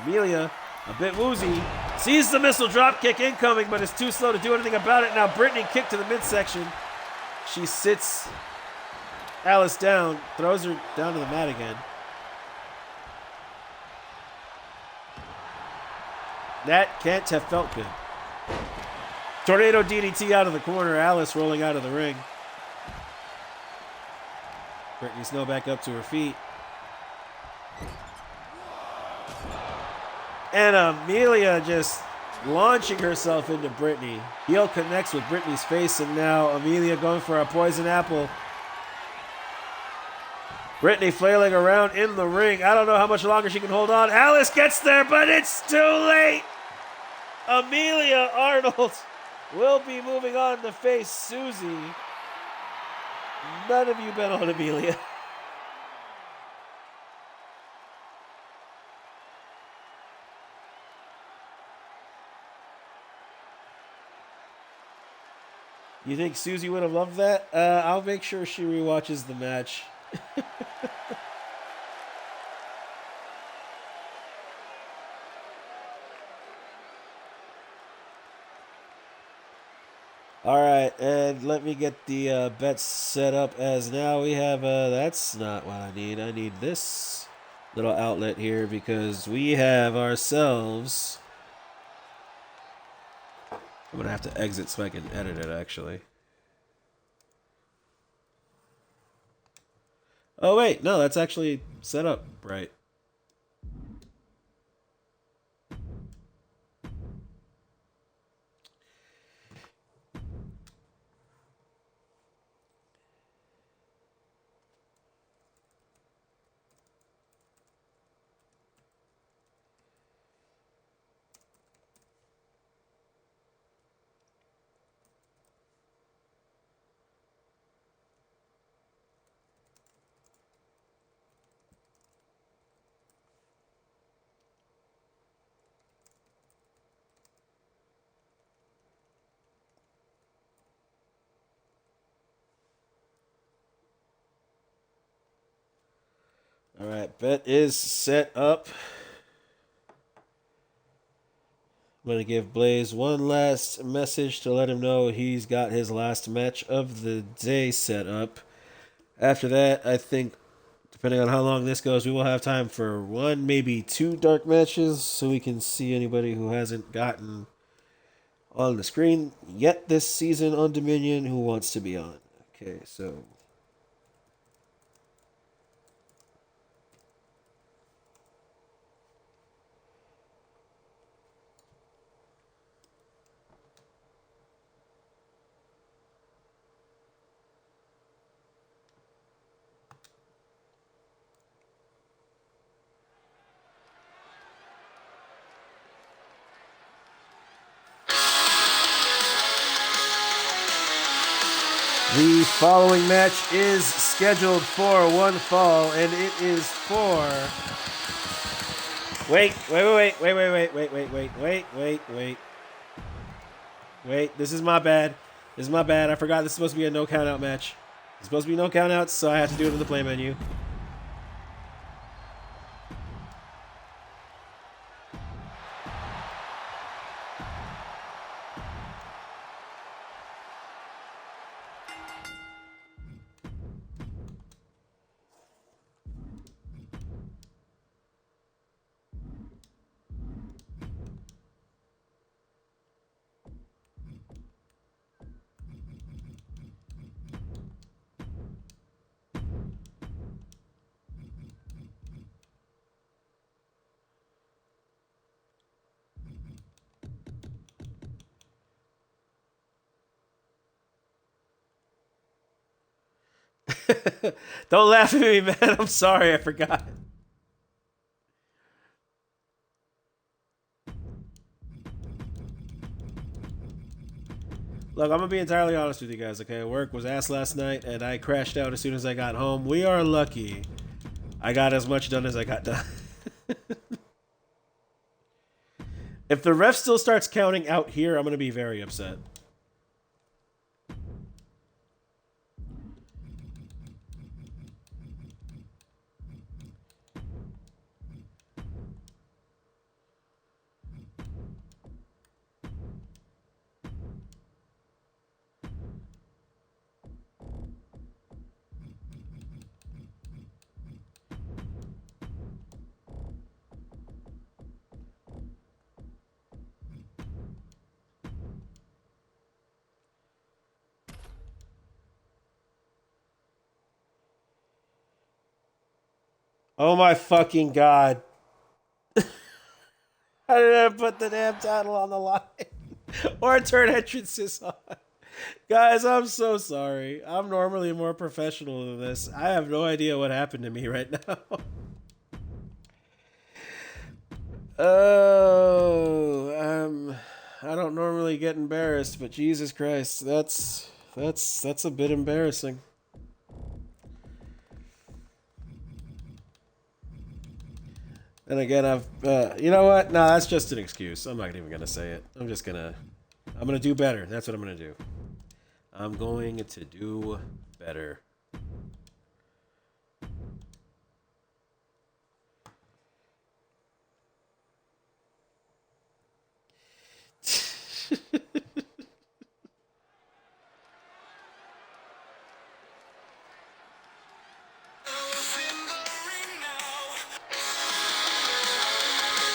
Amelia, a bit woozy, sees the missile drop kick incoming, but is too slow to do anything about it. Now Brittany kick to the midsection. She sits Alice down, throws her down to the mat again. That can't have felt good. Tornado DDT out of the corner. Alice rolling out of the ring. Brittany Snow back up to her feet. And Amelia just launching herself into Brittany. Heel connects with Brittany's face, and now Amelia going for a poison apple. Brittany flailing around in the ring. I don't know how much longer she can hold on. Alice gets there, but it's too late. Amelia Arnold will be moving on to face Susie. None of you bet on Amelia. You think Susie would have loved that? I'll make sure she rewatches the match. All right, and let me get the bets set up as now we have, that's not what I need. I need this little outlet here because we have ourselves, I'm going to have to exit so I can edit it actually. Oh wait, no, that's actually set up right. All right, bet is set up. I'm going to give Blaze one last message to let him know he's got his last match of the day set up. After that, I think, depending on how long this goes, we will have time for 1, maybe 2 dark matches so we can see anybody who hasn't gotten on the screen yet this season on Dominion who wants to be on. Okay, so The following match is scheduled for one fall, and it is for... Wait. This is my bad. I forgot this is supposed to be a no count out match. It's supposed to be no count outs, so I have to do it in the play menu. Don't laugh at me, man. I'm sorry, I forgot. Look, I'm gonna be entirely honest with you guys, okay? Work was ass last night, and I crashed out as soon as I got home. We are lucky I got as much done as I got done. If the ref still starts counting out here, I'm gonna be very upset. Oh my fucking god. How did I put the damn title on the line? Or turn entrances on? Guys, I'm so sorry. I'm normally more professional than this. I have no idea what happened to me right now. I don't normally get embarrassed, but Jesus Christ, that's a bit embarrassing. And again, you know what? No, that's just an excuse. I'm not even gonna say it. I'm gonna do better. That's what I'm gonna do. I'm going to do better.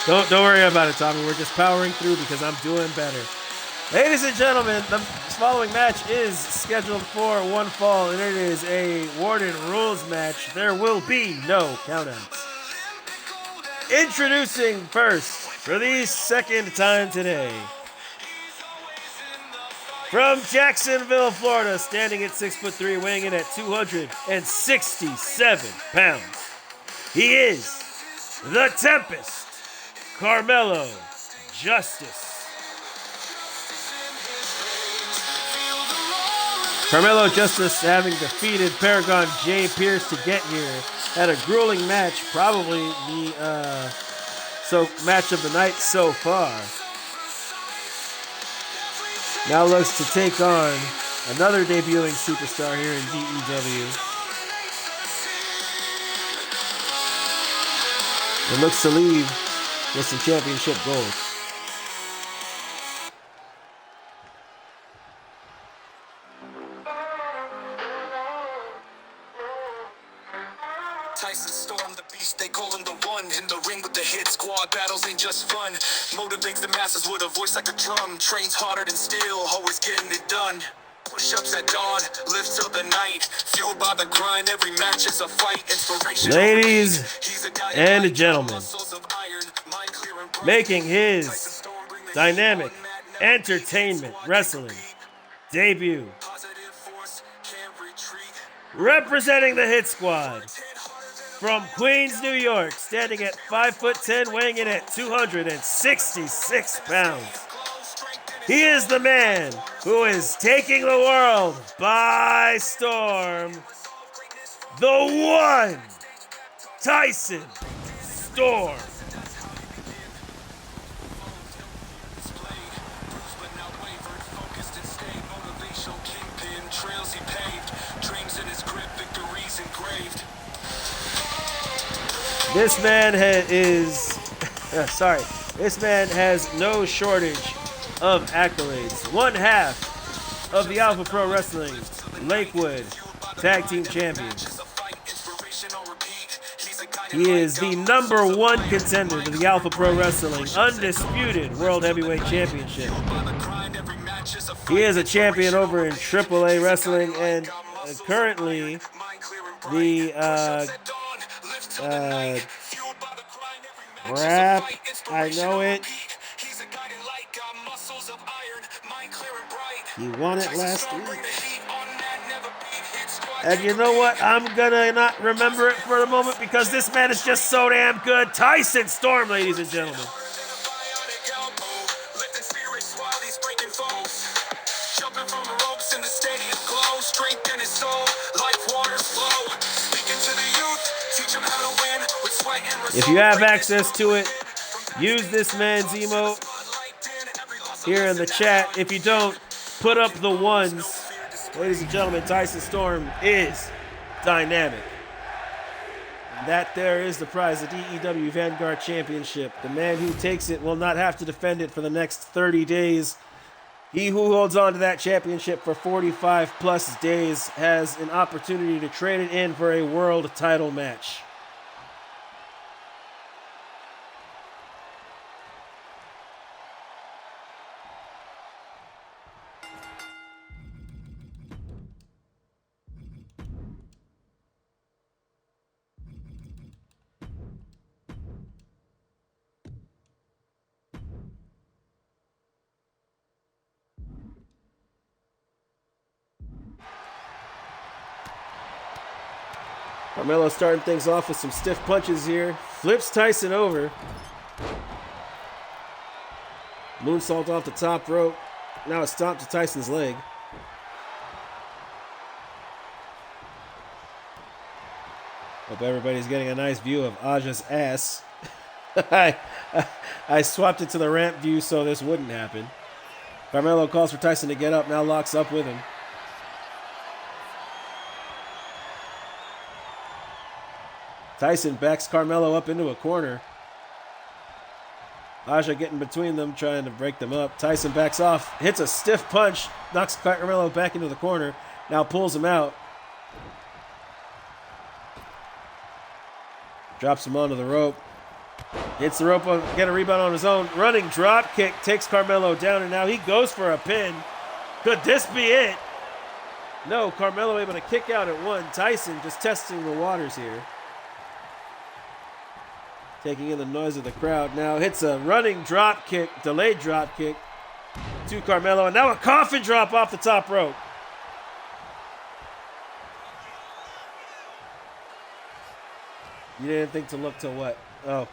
Don't worry about it, Tommy. We're just powering through because I'm doing better. Ladies and gentlemen, the following match is scheduled for one fall, and it is a Warden Rules match. There will be no countouts. Introducing first, for the second time today, from Jacksonville, Florida, standing at 6'3", weighing in at 267 pounds. He is the Tempest, Carmelo Justice. Carmelo Justice, having defeated Paragon Jay Pierce to get here, had a grueling match, probably the match of the night so far. Now looks to take on another debuting superstar here in DEW. And looks to leave with some championship gold. Tyson Storm, the beast, they call him the one. In the ring with the hit squad, battles ain't just fun. Motivates the masses with a voice like a drum. Trains harder than steel, always getting it done. Push-ups at dawn, lifts up at night. Fueled by the grind, every match is a fight. Inspiration. Ladies and gentlemen, making his Dynamic Entertainment Wrestling debut, representing the Hit Squad, from Queens, New York, standing at 5'10", weighing in at 266 pounds. He is the man who is taking the world by storm. The one, Tyson Storm. This man This man has no shortage of accolades. One half of the Alpha Pro Wrestling Lakewood Tag Team Champions. He is the #1 contender to the Alpha Pro Wrestling Undisputed World Heavyweight Championship. He is a champion over in AAA Wrestling and currently the rap, I know it. He won it last week. And you know what? I'm gonna not remember it for a moment because this man is just so damn good. Tyson Storm, ladies and gentlemen. If you have access to it, use this man's emote here in the chat. If you don't, put up the ones. Ladies and gentlemen, Tyson Storm is dynamic. And that there is the prize, the DEW Vanguard Championship. The man who takes it will not have to defend it for the next 30 days. He who holds on to that championship for 45 plus days has an opportunity to trade it in for a world title match. Carmelo starting things off with some stiff punches here. Flips Tyson over. Moonsault off the top rope. Now a stomp to Tyson's leg. Hope everybody's getting a nice view of Aja's ass. I swapped it to the ramp view so this wouldn't happen. Carmelo calls for Tyson to get up. Now locks up with him. Tyson backs Carmelo up into a corner. Aja getting between them, trying to break them up. Tyson backs off, hits a stiff punch, knocks Carmelo back into the corner, now pulls him out. Drops him onto the rope. Hits the rope, get a rebound on his own. Running drop kick takes Carmelo down, and now he goes for a pin. Could this be it? No, Carmelo able to kick out at one. Tyson just testing the waters here. Taking in the noise of the crowd. Now hits a running drop kick, delayed drop kick to Carmelo. And now a coffin drop off the top rope. You didn't think to look till what? Oh.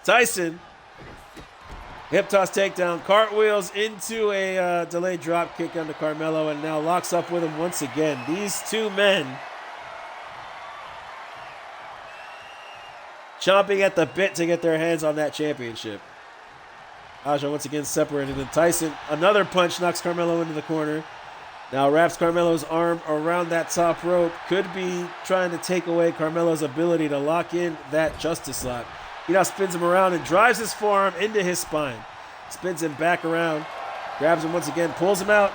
Tyson. Hip toss takedown. Cartwheels into a delayed drop kick onto Carmelo and now locks up with him once again. These two men chomping at the bit to get their hands on that championship. Aja once again separated, and Tyson, another punch knocks Carmelo into the corner. Now wraps Carmelo's arm around that top rope. Could be trying to take away Carmelo's ability to lock in that justice lock. He now spins him around and drives his forearm into his spine. Spins him back around, grabs him once again, pulls him out,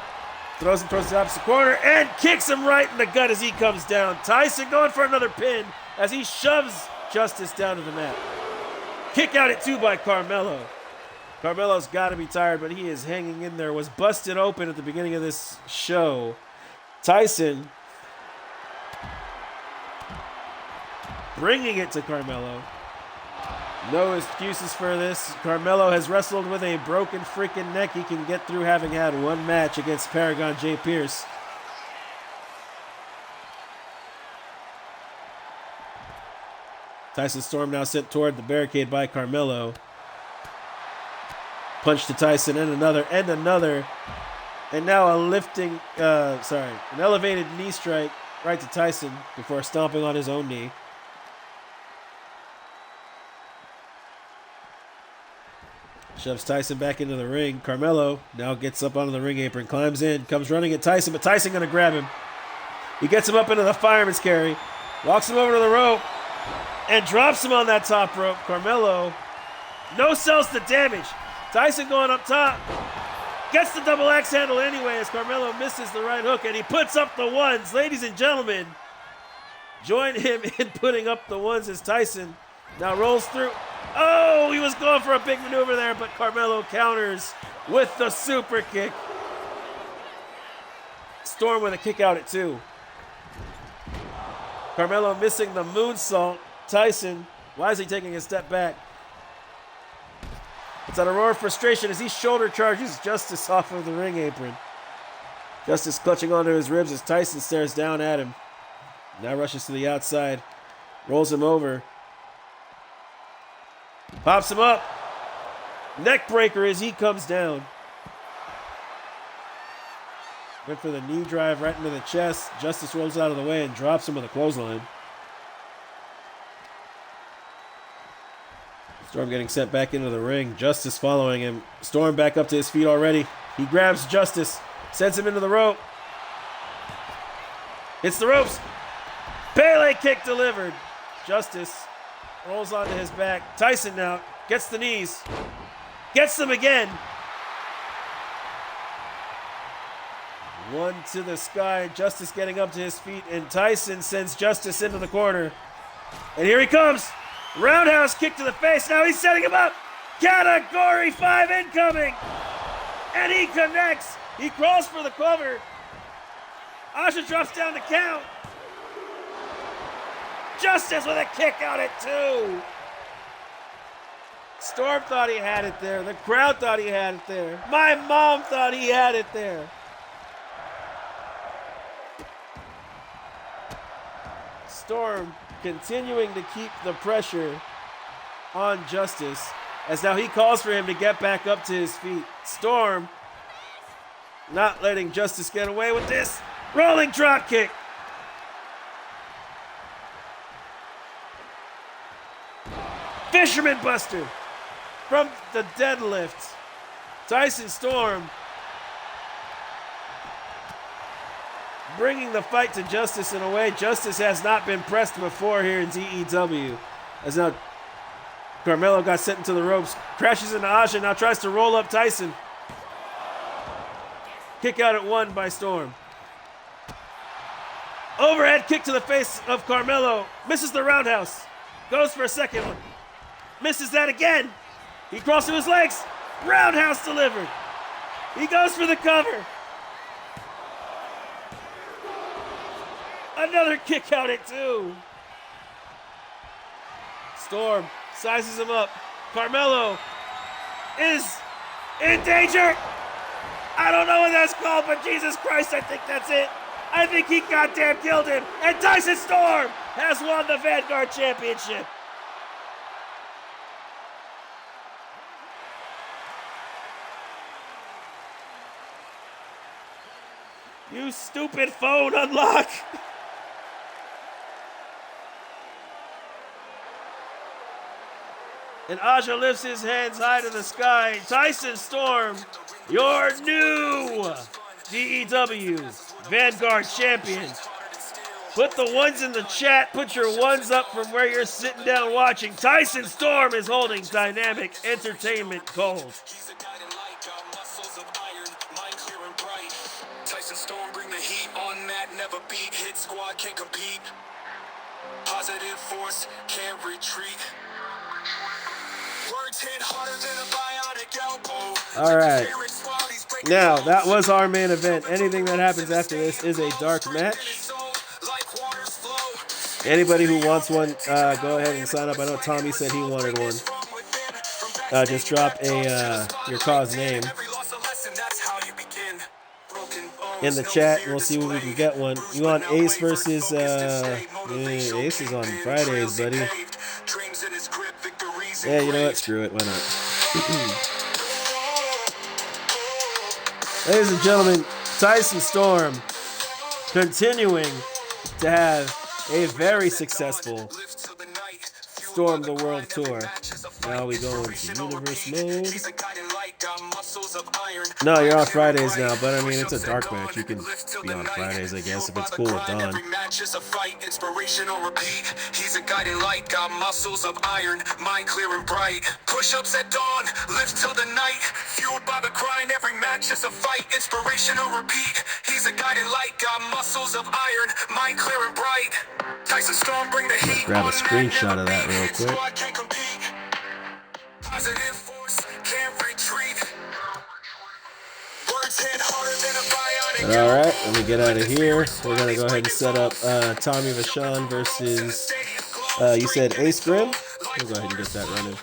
throws him towards the opposite corner, and kicks him right in the gut as he comes down. Tyson going for another pin as he shoves Justice down to the mat. Kick out at two by Carmelo. Carmelo's got to be tired, but he is hanging in there. Was busted open at the beginning of this show. Tyson bringing it to Carmelo. No excuses for this. Carmelo has wrestled with a broken freaking neck. He can get through having had one match against Paragon J. Pierce. Tyson Storm now sent toward the barricade by Carmelo. punch to Tyson, and another, and now an elevated knee strike right to Tyson before stomping on his own knee. Shoves Tyson back into the ring. Carmelo now gets up onto the ring apron, climbs in, comes running at Tyson, but Tyson going to grab him. He gets him up into the fireman's carry, walks him over to the rope, and drops him on that top rope. Carmelo no sells the damage. Tyson going up top. Gets the double axe handle anyway as Carmelo misses the right hook, and he puts up the ones. Ladies and gentlemen, join him in putting up the ones as Tyson now rolls through. Oh, he was going for a big maneuver there, but Carmelo counters with the super kick. Storm with a kick out at 2. Carmelo missing the moonsault. Tyson, why is he taking a step back? It's on a roar of frustration as he shoulder charges Justice off of the ring apron. Justice clutching onto his ribs as Tyson stares down at him. Now rushes to the outside, rolls him over, pops him up. Neck breaker as he comes down. Went for the knee drive right into the chest. Justice rolls out of the way and drops him with a clothesline. Storm getting sent back into the ring. Justice following him. Storm back up to his feet already. He grabs Justice, sends him into the rope. Hits the ropes. Pele kick delivered. Justice rolls onto his back. Tyson now gets the knees. Gets them again. One to the sky. Justice getting up to his feet, and Tyson sends Justice into the corner. And here he comes. Roundhouse kick to the face. Now he's setting him up. Category 5 incoming. And he connects. He crawls for the cover. Aja drops down to count. Justice with a kick out at 2. Storm thought he had it there. The crowd thought he had it there. My mom thought he had it there. Storm continuing to keep the pressure on Justice as now he calls for him to get back up to his feet. Storm not letting Justice get away with this. Rolling drop kick. Fisherman Buster from the deadlift. Tyson Storm bringing the fight to Justice in a way Justice has not been pressed before here in DEW. As now Carmelo got sent into the ropes, crashes into Aja, now tries to roll up Tyson. Kick out at 1 by Storm. Overhead kick to the face of Carmelo. Misses the roundhouse. Goes for a second one. Misses that again. He crawls to his legs. Roundhouse delivered. He goes for the cover. Another kick out at 2. Storm sizes him up. Carmelo is in danger. I don't know what that's called, but Jesus Christ, I think that's it. I think he goddamn killed him. And Tyson Storm has won the Vanguard Championship. You stupid phone, unlock. And Aja lifts his hands high to the sky. Tyson Storm, your new DEW Vanguard champion. Put the ones in the chat. Put your ones up from where you're sitting down watching. Tyson Storm is holding Dynamic Entertainment gold. Tyson Storm bring the heat on that never beat. Hit squad can't compete. Positive force can't retreat. All right. Now, that was our main event. Anything that happens after this is a dark match. Anybody who wants one, go ahead and sign up. I know Tommy said he wanted one. Just drop your cause name in the chat. We'll see when we can get one. You want Ace versus... Ace is on Fridays, buddy. Yeah, you know what? Screw it. Why not? Ladies and gentlemen, Tyson Storm continuing to have a very successful Storm the World Tour. Now we go into universe mode. No, you're on Fridays now, but I mean, it's a dark match. You can be on Fridays, I guess, if it's cool with Don. He's a guiding light, got muscles of iron, mind clear and bright. Push-ups at dawn, lift till the night. Fueled by the grind, every match is a fight. Inspiration or repeat. He's a guiding light, got muscles of iron, mind clear and bright. Tyson Storm, bring the heat. Grab a screenshot of that real quick. Positive force, can't retreat. Alright, let me get out of here. We're going to go ahead and set up Tommy Vachon versus, you said Ace Grim? We'll go ahead and get that running.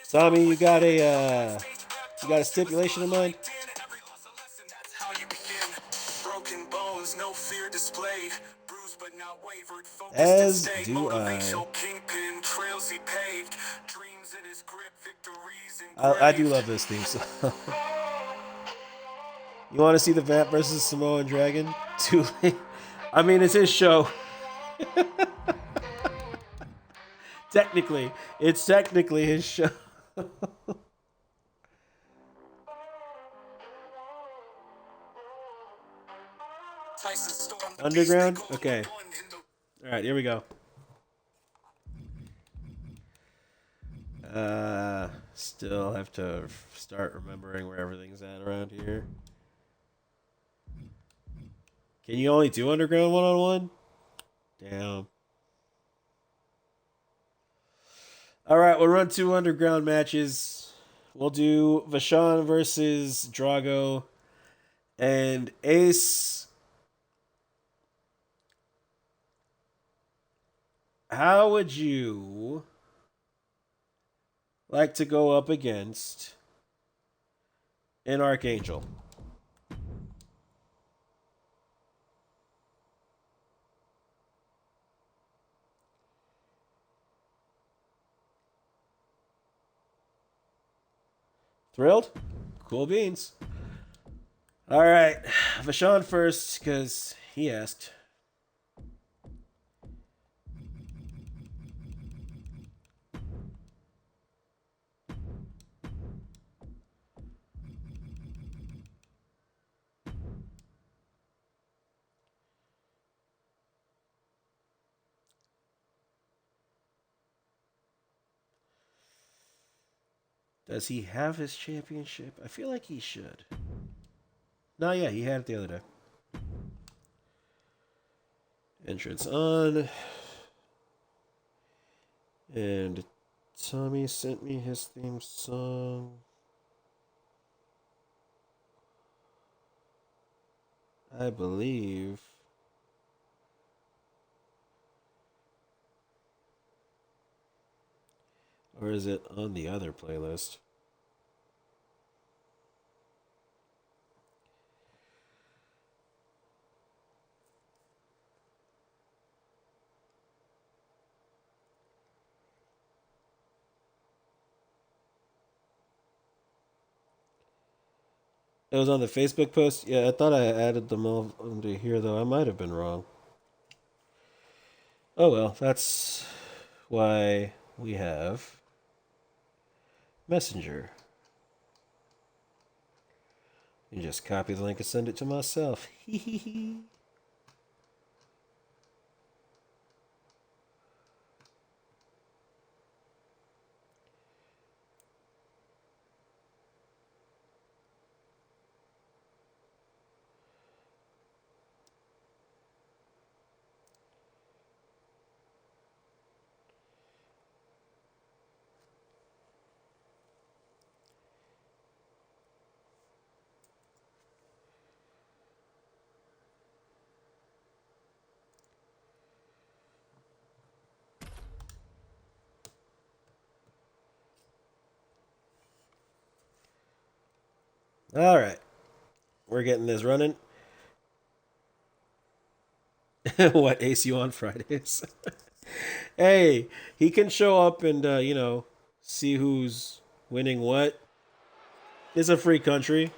Tommy, you got a stipulation in mind? As do I. I do love this theme song. You want to see the Vamp versus Samoan Dragon? Too late. I mean, it's his show. It's technically his show. Underground? Okay. Alright, here we go. Still have to start remembering where everything's at around here. Can you only do Underground one-on-one? Damn. Alright, we'll run 2 Underground matches. We'll do Vachon versus Drago and Ace. How would you like to go up against an Archangel? Thrilled? Cool beans. All right, Vachon first because he asked. Does he have his championship? I feel like he should. No, yeah, he had it the other day. Entrance on. And Tommy sent me his theme song. I believe. Or is it on the other playlist? It was on the Facebook post? Yeah, I thought I added them all under here, though. I might have been wrong. Oh well, that's why we have Messenger. You just copy the link and send it to myself. All right. We're getting this running. What, Ace you on Fridays? Hey, he can show up and, see who's winning what. It's a free country.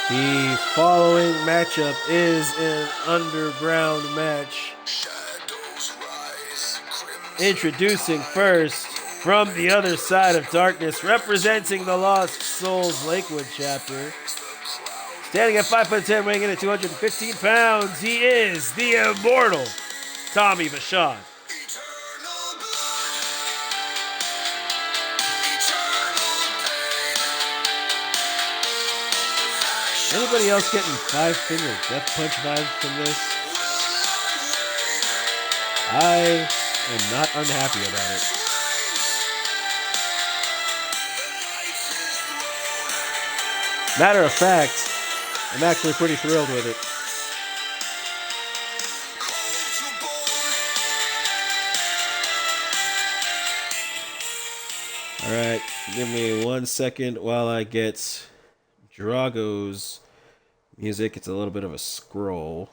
The following matchup is an underground match. Introducing first, from the other side of darkness, representing the Lost Souls Lakewood chapter. Standing at 5'10", weighing in at 215 pounds, he is the immortal Tommy Vachon. Anybody else getting 5-finger death punch vibes from this? I am not unhappy about it. Matter of fact, I'm actually pretty thrilled with it. Alright, give me 1 second while I get Drago's music. It's a little bit of a scroll.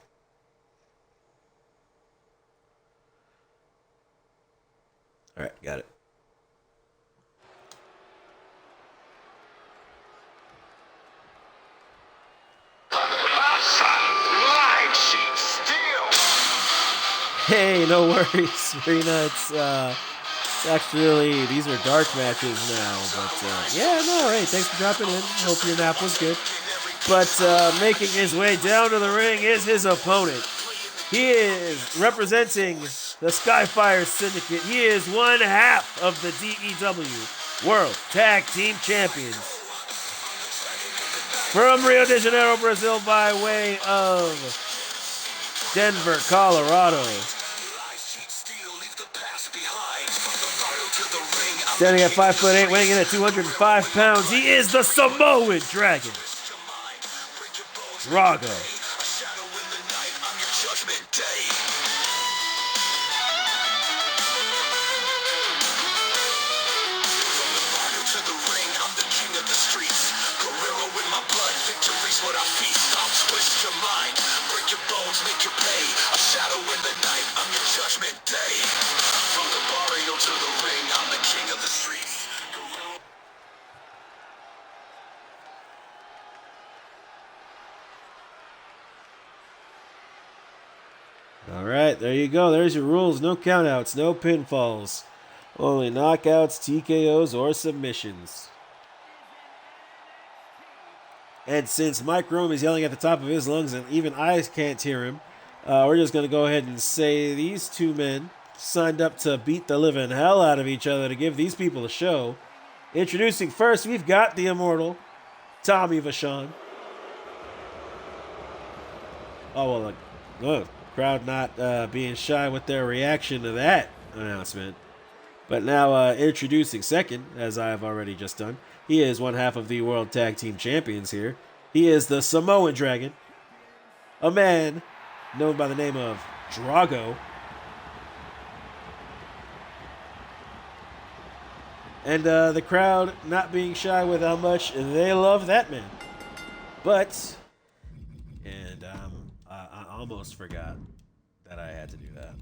Alright, got it. Hey, no worries, Peanuts. Actually, these are dark matches now, but yeah, no, hey, thanks for dropping in. Hope your nap was good. But making his way down to the ring is his opponent. He is representing the Skyfire Syndicate. He is one half of the DEW World Tag Team Champions. From Rio de Janeiro, Brazil, by way of Denver, Colorado. Standing at 5'8", weighing in at 205 pounds, he is the Samoan Dragon, Drago. All right, there you go. There's your rules. No countouts, no pinfalls. Only knockouts, TKOs, or submissions. And since Mike Rome is yelling at the top of his lungs and even I can't hear him, we're just going to go ahead and say these two men signed up to beat the living hell out of each other to give these people a show. Introducing first, we've got the immortal Tommy Vachon. Oh, well, look. Crowd not being shy with their reaction to that announcement. But now introducing second, as I have already just done, he is one half of the World Tag Team Champions here. He is the Samoan Dragon, a man known by the name of Drago. And the crowd not being shy with how much they love that man. But, and I almost forgot that I had to do that.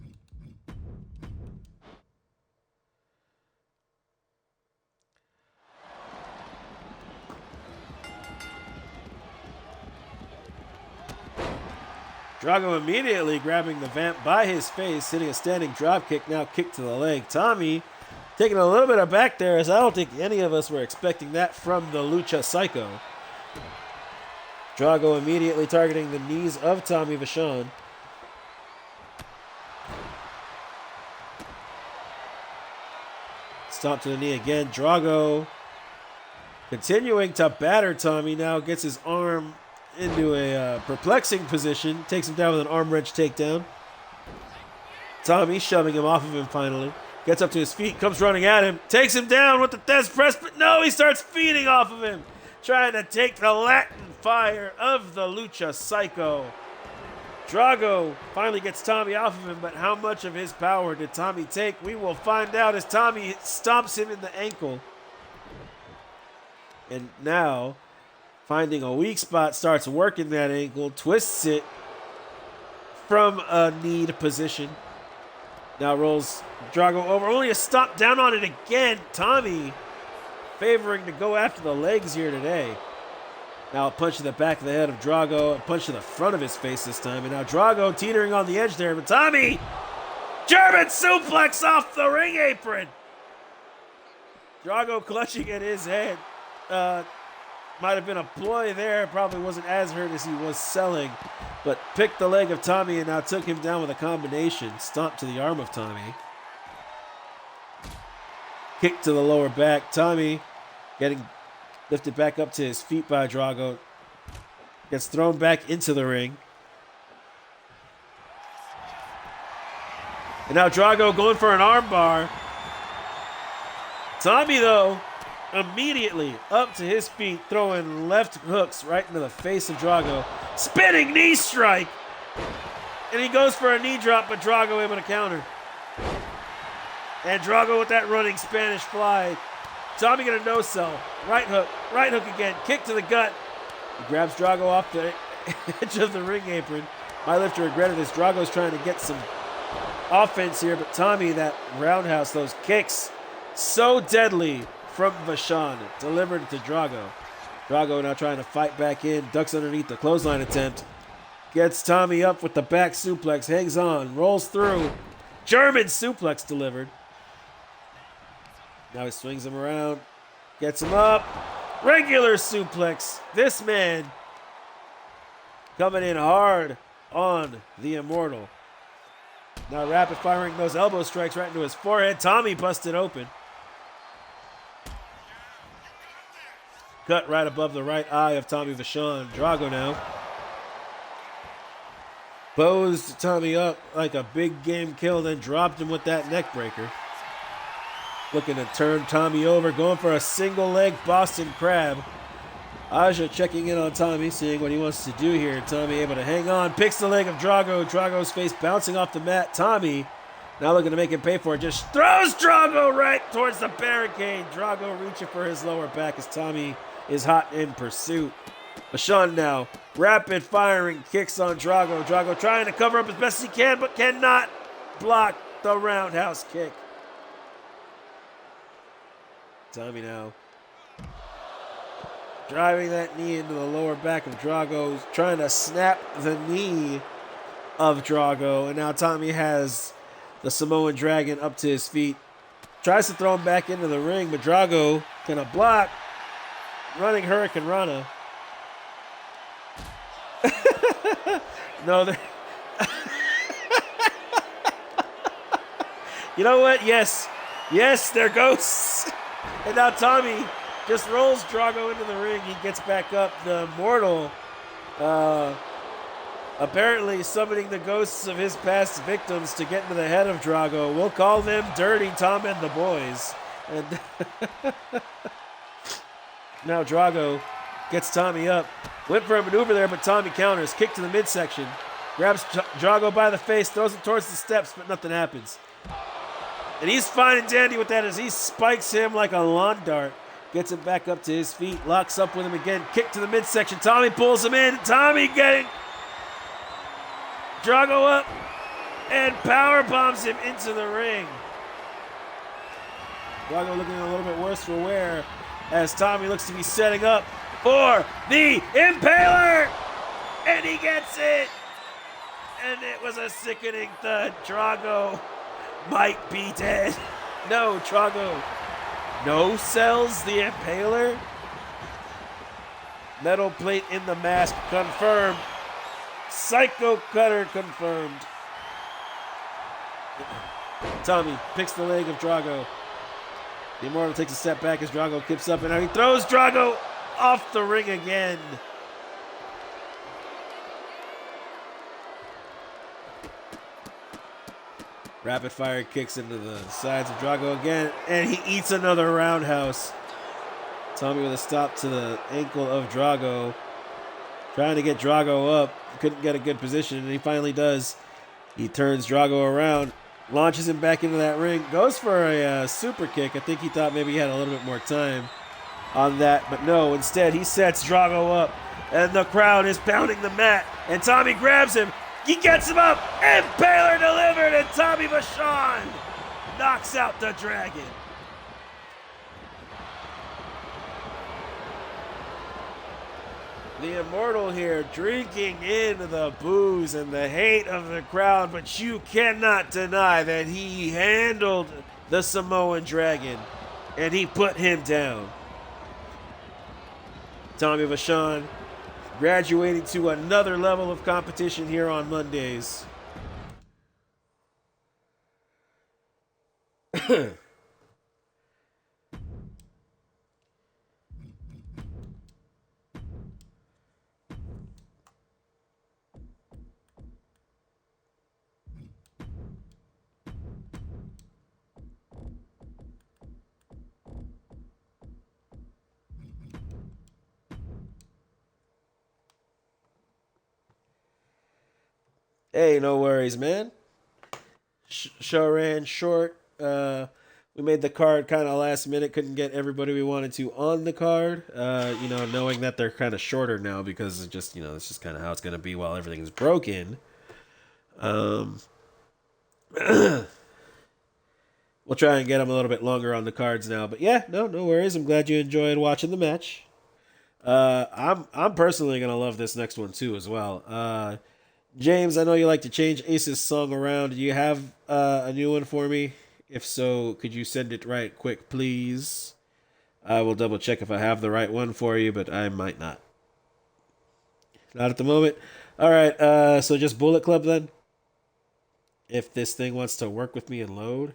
Drago immediately grabbing the Vamp by his face, hitting a standing drop kick, now kick to the leg. Tommy taking a little bit of back there, as I don't think any of us were expecting that from the Lucha Psycho. Drago immediately targeting the knees of Tommy Vachon. Stomp to the knee again. Drago continuing to batter Tommy, now gets his arm into a perplexing position, takes him down with an arm wrench takedown. Tommy shoving him off of him finally. Gets up to his feet, comes running at him, takes him down with the Thesz press, but no, he starts feeding off of him, trying to take the Latin fire of the Lucha Psycho. Drago finally gets Tommy off of him, but how much of his power did Tommy take? We will find out as Tommy stomps him in the ankle. And now, finding a weak spot, starts working that ankle, twists it from a kneed position. Now rolls Drago over. Only a stop down on it again. Tommy favoring to go after the legs here today. Now a punch to the back of the head of Drago. A punch to the front of his face this time. And now Drago teetering on the edge there. But Tommy, German suplex off the ring apron. Drago clutching at his head. Might have been a ploy there. Probably wasn't as hurt as he was selling. But picked the leg of Tommy and now took him down with a combination. Stomp to the arm of Tommy. Kick to the lower back. Tommy getting lifted back up to his feet by Drago. Gets thrown back into the ring. And now Drago going for an armbar. Tommy, though, immediately up to his feet, throwing left hooks right into the face of Drago. Spinning knee strike. And he goes for a knee drop, but Drago able to counter. And Drago with that running Spanish fly. Tommy gonna no-sell. Right hook again. Kick to the gut. He grabs Drago off the edge of the ring apron. My lifter regretted this. Drago's trying to get some offense here, but Tommy, that roundhouse, those kicks, so deadly from Vachon, delivered to Drago. Drago now trying to fight back in, ducks underneath the clothesline attempt. Gets Tommy up with the back suplex, hangs on, rolls through. German suplex delivered. Now he swings him around, gets him up. Regular suplex. This man coming in hard on the Immortal. Now rapid firing those elbow strikes right into his forehead. Tommy busted open. Cut right above the right eye of Tommy Vachon. Drago now posed Tommy up like a big game kill, then dropped him with that neck breaker. Looking to turn Tommy over, going for a single leg Boston Crab. Aja checking in on Tommy, seeing what he wants to do here. Tommy able to hang on, picks the leg of Drago. Drago's face bouncing off the mat. Tommy now looking to make him pay for it. Just throws Drago right towards the barricade. Drago reaching for his lower back as Tommy is hot in pursuit. Vachon now rapid firing kicks on Drago. Drago trying to cover up as best he can, but cannot block the roundhouse kick. Tommy now driving that knee into the lower back of Drago, trying to snap the knee of Drago. And now Tommy has the Samoan Dragon up to his feet. Tries to throw him back into the ring, but Drago gonna block. Running Hurricane Rana. No, you know what? Yes, they're ghosts. And now Tommy just rolls Drago into the ring. He gets back up. The Immortal apparently summoning the ghosts of his past victims to get into the head of Drago. We'll call them Dirty Tom and the Boys. And now Drago gets Tommy up. Went for a maneuver there, but Tommy counters. Kick to the midsection. Grabs Drago by the face, throws it towards the steps, but nothing happens. And he's fine and dandy with that as he spikes him like a lawn dart. Gets him back up to his feet, locks up with him again. Kick to the midsection. Tommy pulls him in. Tommy getting Drago up and power bombs him into the ring. Drago looking a little bit worse for wear as Tommy looks to be setting up for the Impaler. And he gets it. And it was a sickening thud. Drago might be dead. No, Drago no sells the Impaler. Metal plate in the mask confirmed. Psycho Cutter confirmed. Tommy picks the leg of Drago. The Immortal takes a step back as Drago kips up, and now he throws Drago off the ring again. Rapid fire kicks into the sides of Drago again, and he eats another roundhouse. Tommy with a stop to the ankle of Drago. Trying to get Drago up. Couldn't get a good position, and he finally does. He turns Drago around, launches him back into that ring, goes for a super kick. I think he thought maybe he had a little bit more time. on that, but no, instead he sets Drago up, and the crowd is pounding the mat, and Tommy grabs him, he gets him up, Impaler delivered, and Tommy Vachon knocks out the Dragon. The Immortal here drinking in the booze and the hate of the crowd, but you cannot deny that he handled the Samoan Dragon and he put him down. Tommy Vachon graduating to another level of competition here on Mondays. Hey, no worries, man. Show ran short. We made the card kind of last minute. Couldn't get everybody we wanted to on the card. Knowing that they're kind of shorter now because it's just it's just kind of how it's gonna be while everything's broken. We'll try and get them a little bit longer on the cards now. But yeah, no worries. I'm glad you enjoyed watching the match. I'm personally gonna love this next one too as well. James, I know you like to change Ace's song around. Do you have a new one for me? If so, could you send it right quick, please? I will double check if I have the right one for you, but I might not. Not at the moment. All right, so just Bullet Club then? If this thing wants to work with me and load.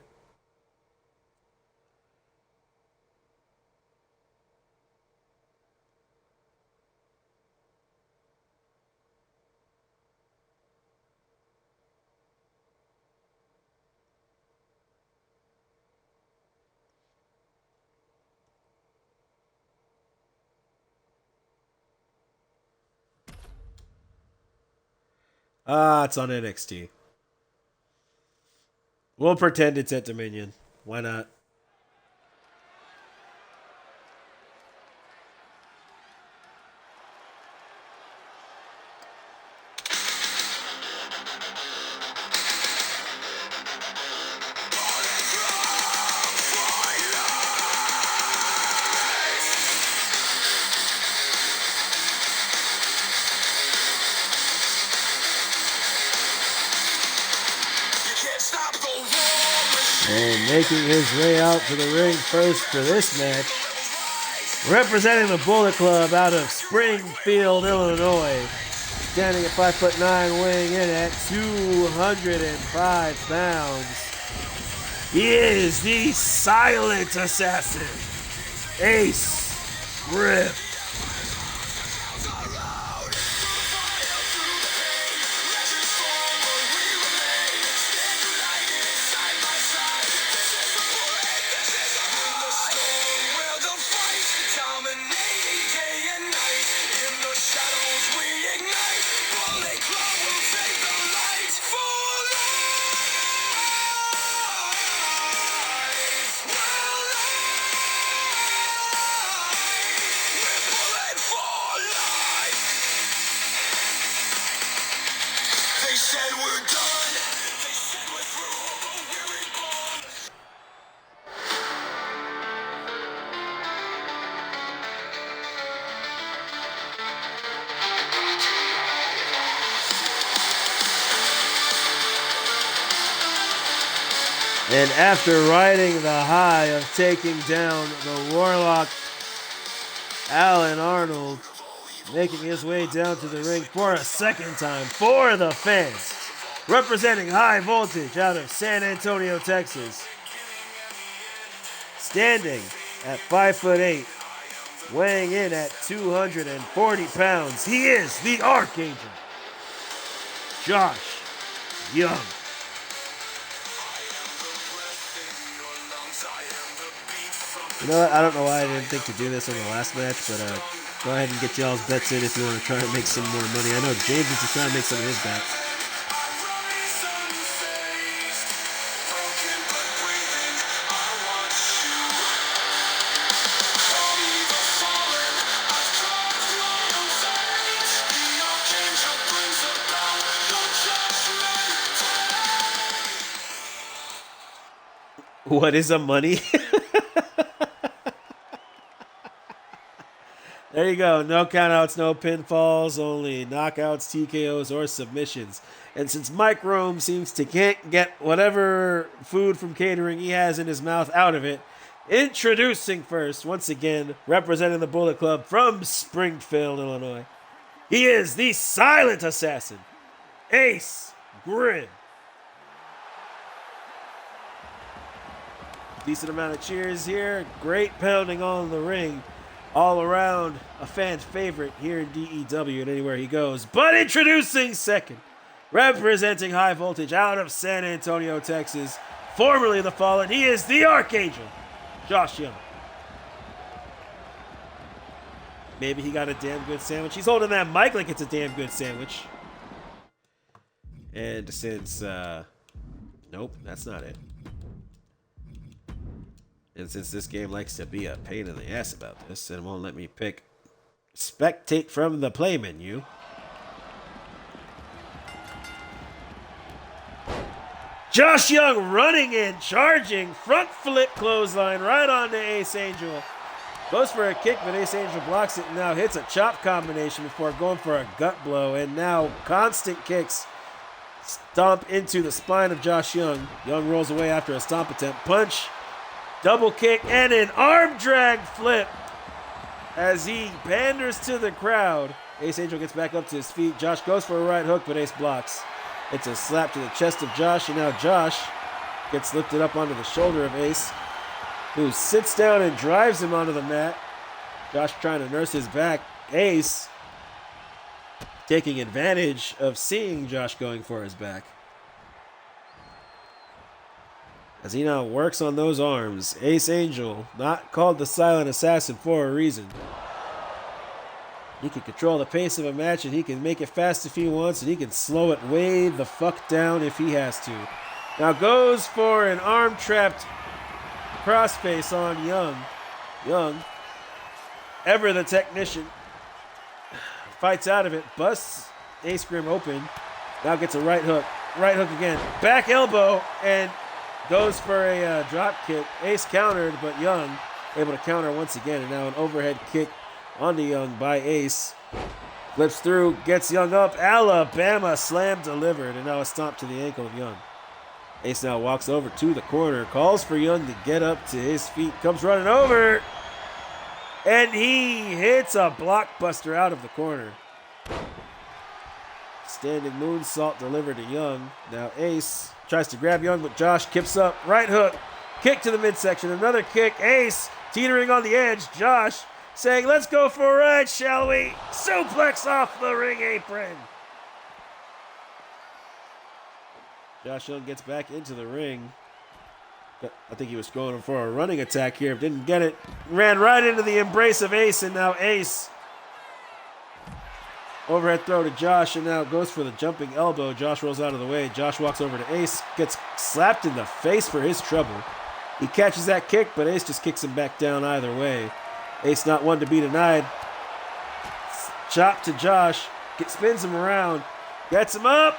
It's on NXT. We'll pretend it's at Dominion. Why not? And making his way out to the ring first for this match, representing the Bullet Club out of Springfield, Illinois, standing at 5'9", weighing in at 205 pounds. He is the Silent Assassin, Ace Griff. And after riding the high of taking down the Warlock, Alan Arnold, making his way down to the ring for a second time for the fans, representing High Voltage out of San Antonio, Texas, standing at 5'8", weighing in at 240 pounds. He is the Archangel, Josh Young. You know what? I don't know why I didn't think to do this on the last match, but go ahead and get y'all's bets in if you want to try and make some more money. I know James is just trying to make some of his bets. What is a money? There you go. No countouts, no pinfalls, only knockouts, TKOs, or submissions. And since Mike Rome seems to can't get whatever food from catering he has in his mouth out of it, introducing first, once again, representing the Bullet Club from Springfield, Illinois, he is the silent assassin, Ace Grin. Decent amount of cheers here. Great pounding on the ring. All around a fan favorite here in DEW and anywhere he goes. But introducing second, representing High Voltage out of San Antonio, Texas, formerly the Fallen, he is the Archangel, Josh Young. Maybe he got a damn good sandwich. He's holding that mic like it's a damn good sandwich. And since, nope, that's not it. And since this game likes to be a pain in the ass about this and won't let me pick spectate from the play menu, Josh Young running in, charging, front flip clothesline right onto Ace Angel. Goes for a kick, but Ace Angel blocks it and now hits a chop combination before going for a gut blow. And now constant kicks stomp into the spine of Josh Young. Young rolls away after a stomp attempt. Punch. Double kick and an arm drag flip as he panders to the crowd. Ace Angel gets back up to his feet. Josh goes for a right hook, but Ace blocks. It's a slap to the chest of Josh, and now Josh gets lifted up onto the shoulder of Ace, who sits down and drives him onto the mat. Josh trying to nurse his back. Ace taking advantage of seeing Josh going for his back, as he now works on those arms. Ace Angel, not called the Silent Assassin for a reason. He can control the pace of a match, and he can make it fast if he wants, and he can slow it way the fuck down if he has to. Now goes for an arm-trapped crossface on Young. Young, ever the technician, fights out of it, busts Ace Grim open, now gets a right hook again, back elbow, and goes for a drop kick. Ace countered, but Young able to counter once again. And now an overhead kick onto Young by Ace. Flips through, gets Young up. Alabama slam delivered. And now a stomp to the ankle of Young. Ace now walks over to the corner. Calls for Young to get up to his feet. Comes running over. And he hits a blockbuster out of the corner. Standing moonsault delivered to Young. Now Ace tries to grab Young, but Josh kips up. Right hook. Kick to the midsection. Another kick. Ace teetering on the edge. Josh saying, let's go for a ride, shall we? Suplex off the ring apron. Josh Young gets back into the ring. I think he was going for a running attack here. Didn't get it. Ran right into the embrace of Ace, and now Ace. Overhead throw to Josh, and now goes for the jumping elbow. Josh rolls out of the way. Josh walks over to Ace, gets slapped in the face for his trouble. He catches that kick, but Ace just kicks him back down either way. Ace not one to be denied. Chop to Josh, spins him around, gets him up.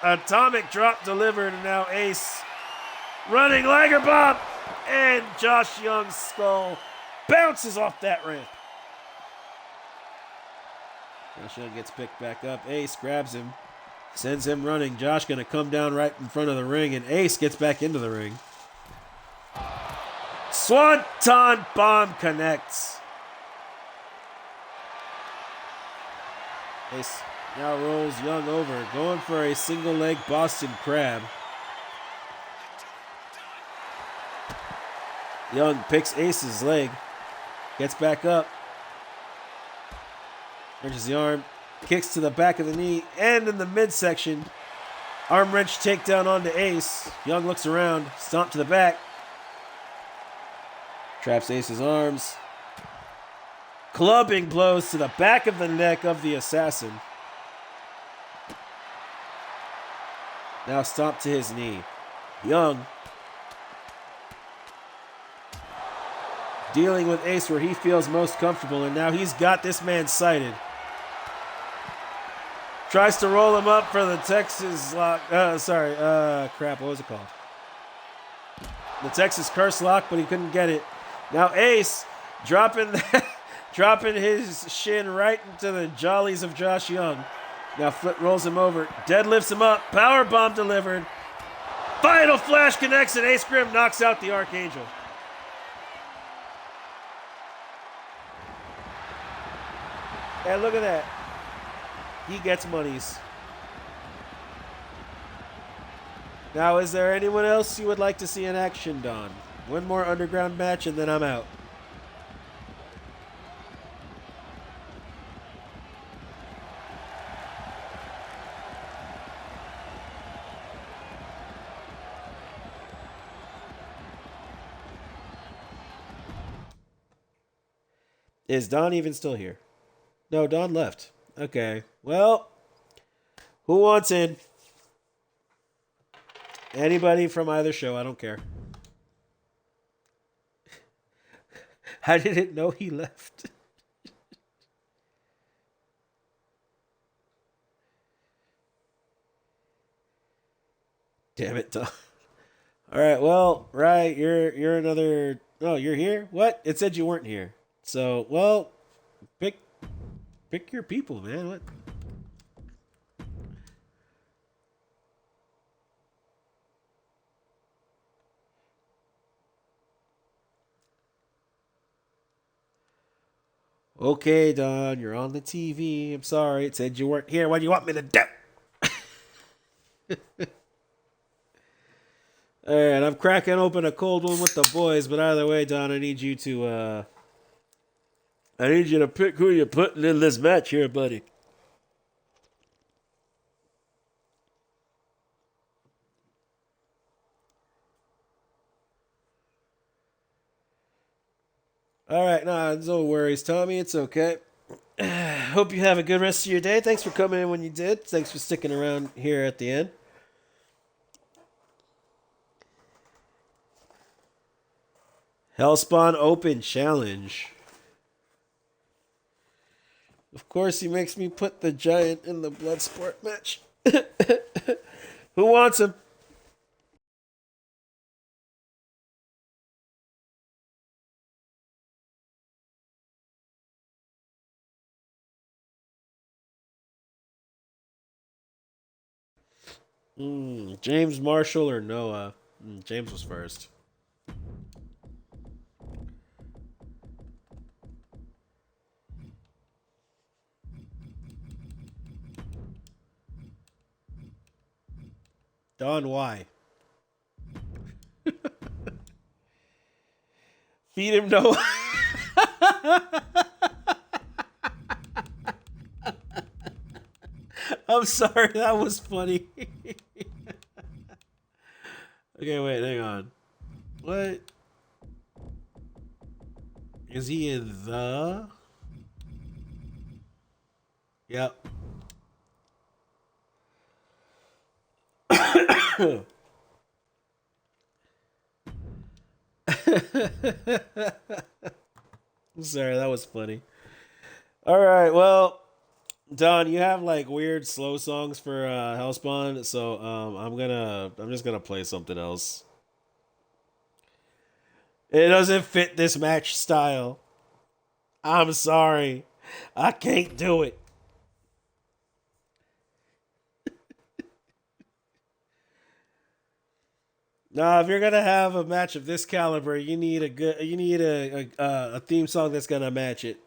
Atomic drop delivered, and now Ace running Liger Bomb, and Josh Young's skull bounces off that ramp. Josh Young gets picked back up. Ace grabs him, sends him running. Josh going to come down right in front of the ring, and Ace gets back into the ring. Swanton Bomb connects. Ace now rolls Young over, going for a single leg Boston Crab. Young picks Ace's leg, gets back up. Wrenches the arm, kicks to the back of the knee, and in the midsection, arm wrench takedown onto Ace. Young looks around, stomp to the back. Traps Ace's arms. Clubbing blows to the back of the neck of the assassin. Now stomp to his knee. Young dealing with Ace where he feels most comfortable, and now he's got this man sighted. Tries to roll him up for the Texas lock. Crap, what was it called? the Texas curse lock, but he couldn't get it. Now Ace dropping dropping his shin right into the jollies of Josh Young. Now Flip rolls him over, deadlifts him up, power bomb delivered. Final Flash connects and Ace Grim knocks out the Archangel. And look at that. He gets monies. Now, is there anyone else you would like to see in action, Don? One more underground match and then I'm out. Is Don even still here? No, Don left. Okay. Well, who wants in? Anybody from either show, I don't care. I didn't know he left. Damn it, Don. All right, well, right, you're another. Oh, you're here? What? It said you weren't here. So, well, pick your people, man. What? Okay, Don, you're on the TV. I'm sorry. It said you weren't here. What do you want me to do? All right, I'm cracking open a cold one with the boys, but either way, Don, I need you to pick who you're putting in this match here, buddy. All right, nah, no worries, Tommy. It's okay. Hope you have a good rest of your day. Thanks for coming in when you did. Thanks for sticking around here at the end. Hellspawn Open Challenge. Of course, he makes me put the Giant in the Bloodsport match. Who wants him? James Marshall or Noah? James was first. Don, why? Feed him Noah. I'm sorry, that was funny. Okay, wait, hang on. What? Is he in the? Yep. I'm sorry, that was funny. All right, well, Don, you have like weird slow songs for Hellspawn, so I'm just gonna play something else. It doesn't fit this match style. I'm sorry, I can't do it. Nah, if you're gonna have a match of this caliber, you need a theme song that's gonna match it.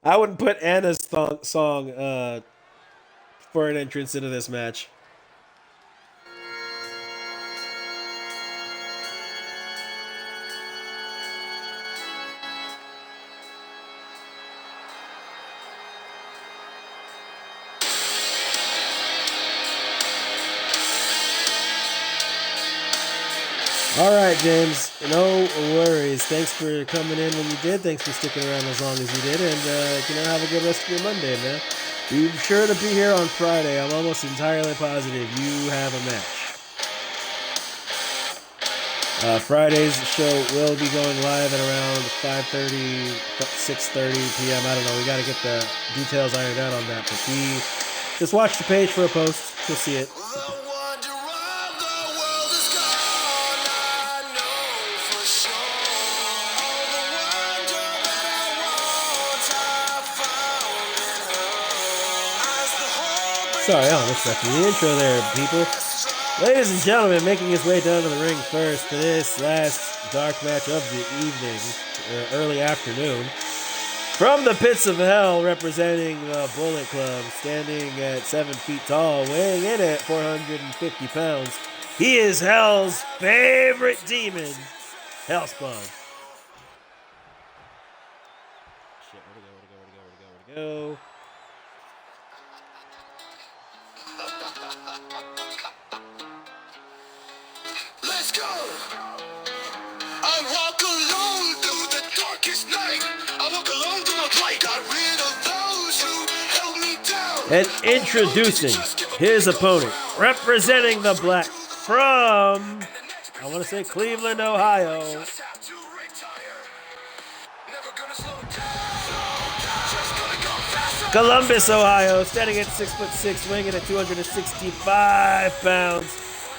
I wouldn't put Anna's song for an entrance into this match. All right, James. No worries. Thanks for coming in when you did. Thanks for sticking around as long as you did. And, have a good rest of your Monday, man. Be sure to be here on Friday. I'm almost entirely positive you have a match. Friday's show will be going live at around 5:30, 6:30 p.m. I don't know. We got to get the details ironed out on that. But just watch the page for a post. You'll see it. Sorry, I almost left you the intro there, people. Ladies and gentlemen, making his way down to the ring first for this last dark match of the evening, or early afternoon. From the pits of hell, representing the Bullet Club, standing at 7 feet tall, weighing in at 450 pounds, he is Hell's favorite demon, Hellspawn. Shit, where'd it go? Let's go! I walk alone through the darkest night. I walk alone through my plight. Got rid of those who held me down. And introducing his opponent, representing the Black from, I want to say Cleveland, Ohio. Columbus, Ohio, standing at 6'6", weighing in at 265 pounds.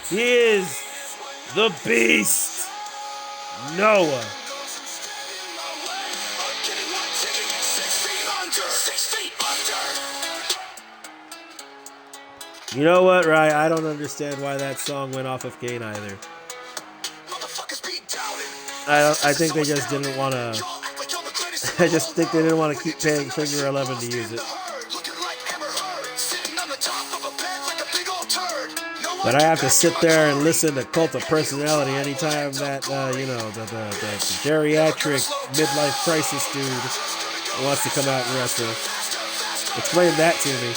He is the Beast, Noah. You know what, Rye? I don't understand why that song went off of Kane either. I think they just didn't want to. I just think they didn't want to keep paying Finger 11 to use it. But I have to sit there and listen to Cult of Personality anytime that, the geriatric midlife crisis dude wants to come out and wrestle. Explain that to me.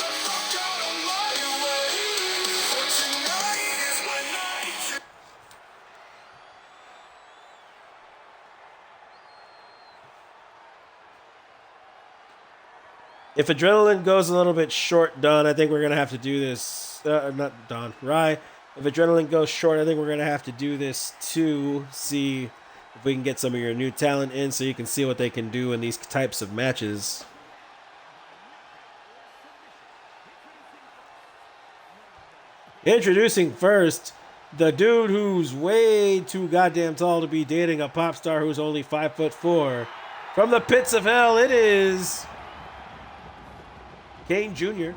If Adrenaline goes a little bit short, Don, I think we're going to have to do this. Not Don, Rye. If Adrenaline goes short, I think we're going to have to do this to see if we can get some of your new talent in so you can see what they can do in these types of matches. Introducing first, the dude who's way too goddamn tall to be dating a pop star who's only 5'4". From the pits of hell, it is Kane Jr.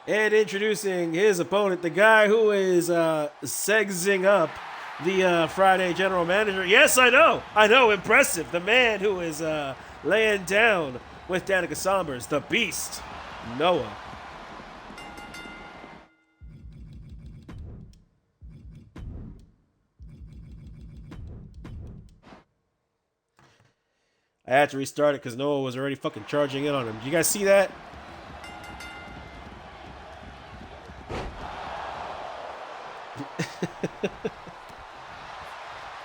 And introducing his opponent, the guy who is segsing up the Friday general manager. Yes, I know, impressive. The man who is laying down with Danica Sombers, the Beast, Noah. I had to restart it because Noah was already fucking charging in on him. Did you guys see that?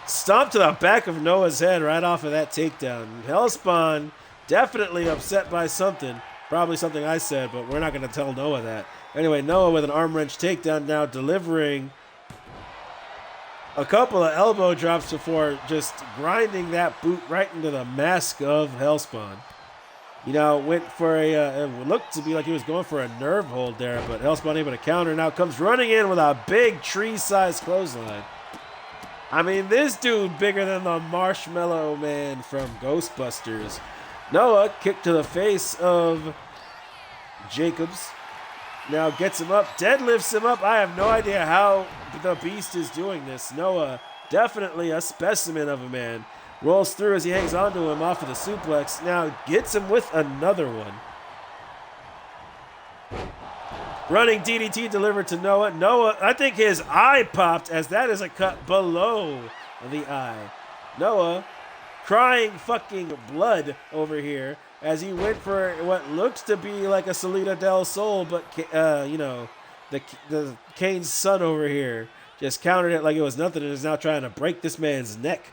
Stomp to the back of Noah's head right off of that takedown. Hellspawn definitely upset by something. Probably something I said, but we're not going to tell Noah that. Anyway, Noah with an arm wrench takedown now, delivering a couple of elbow drops before just grinding that boot right into the mask of Hellspawn. You know, went for it looked to be like he was going for a nerve hold there, but Hellspawn able to counter. Now comes running in with a big tree-sized clothesline. I mean, this dude bigger than the Marshmallow Man from Ghostbusters. Noah kicked to the face of Jacobs. Now gets him up, deadlifts him up. I have no idea how the Beast is doing this. Noah, definitely a specimen of a man. Rolls through as he hangs onto him off of the suplex. Now gets him with another one. Running DDT delivered to Noah. Noah, I think his eye popped as that is a cut below the eye. Noah crying fucking blood over here as he went for what looks to be like a Salida del Sol, but, the Kane's son over here just countered it like it was nothing and is now trying to break this man's neck.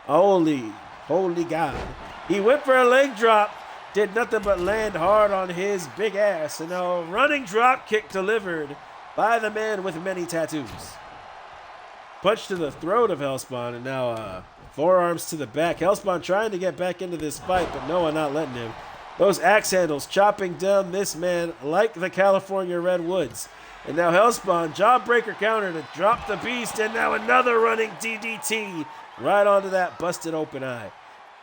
Holy God. He went for a leg drop, did nothing but land hard on his big ass, and now a running drop kick delivered by the man with many tattoos. Punch to the throat of Hellspawn, and now forearms to the back. Hellspawn trying to get back into this fight, but Noah not letting him. Those axe handles chopping down this man like the California Redwoods. And now Hellspawn, jawbreaker counter to drop the Beast, and now another running DDT right onto that busted open eye.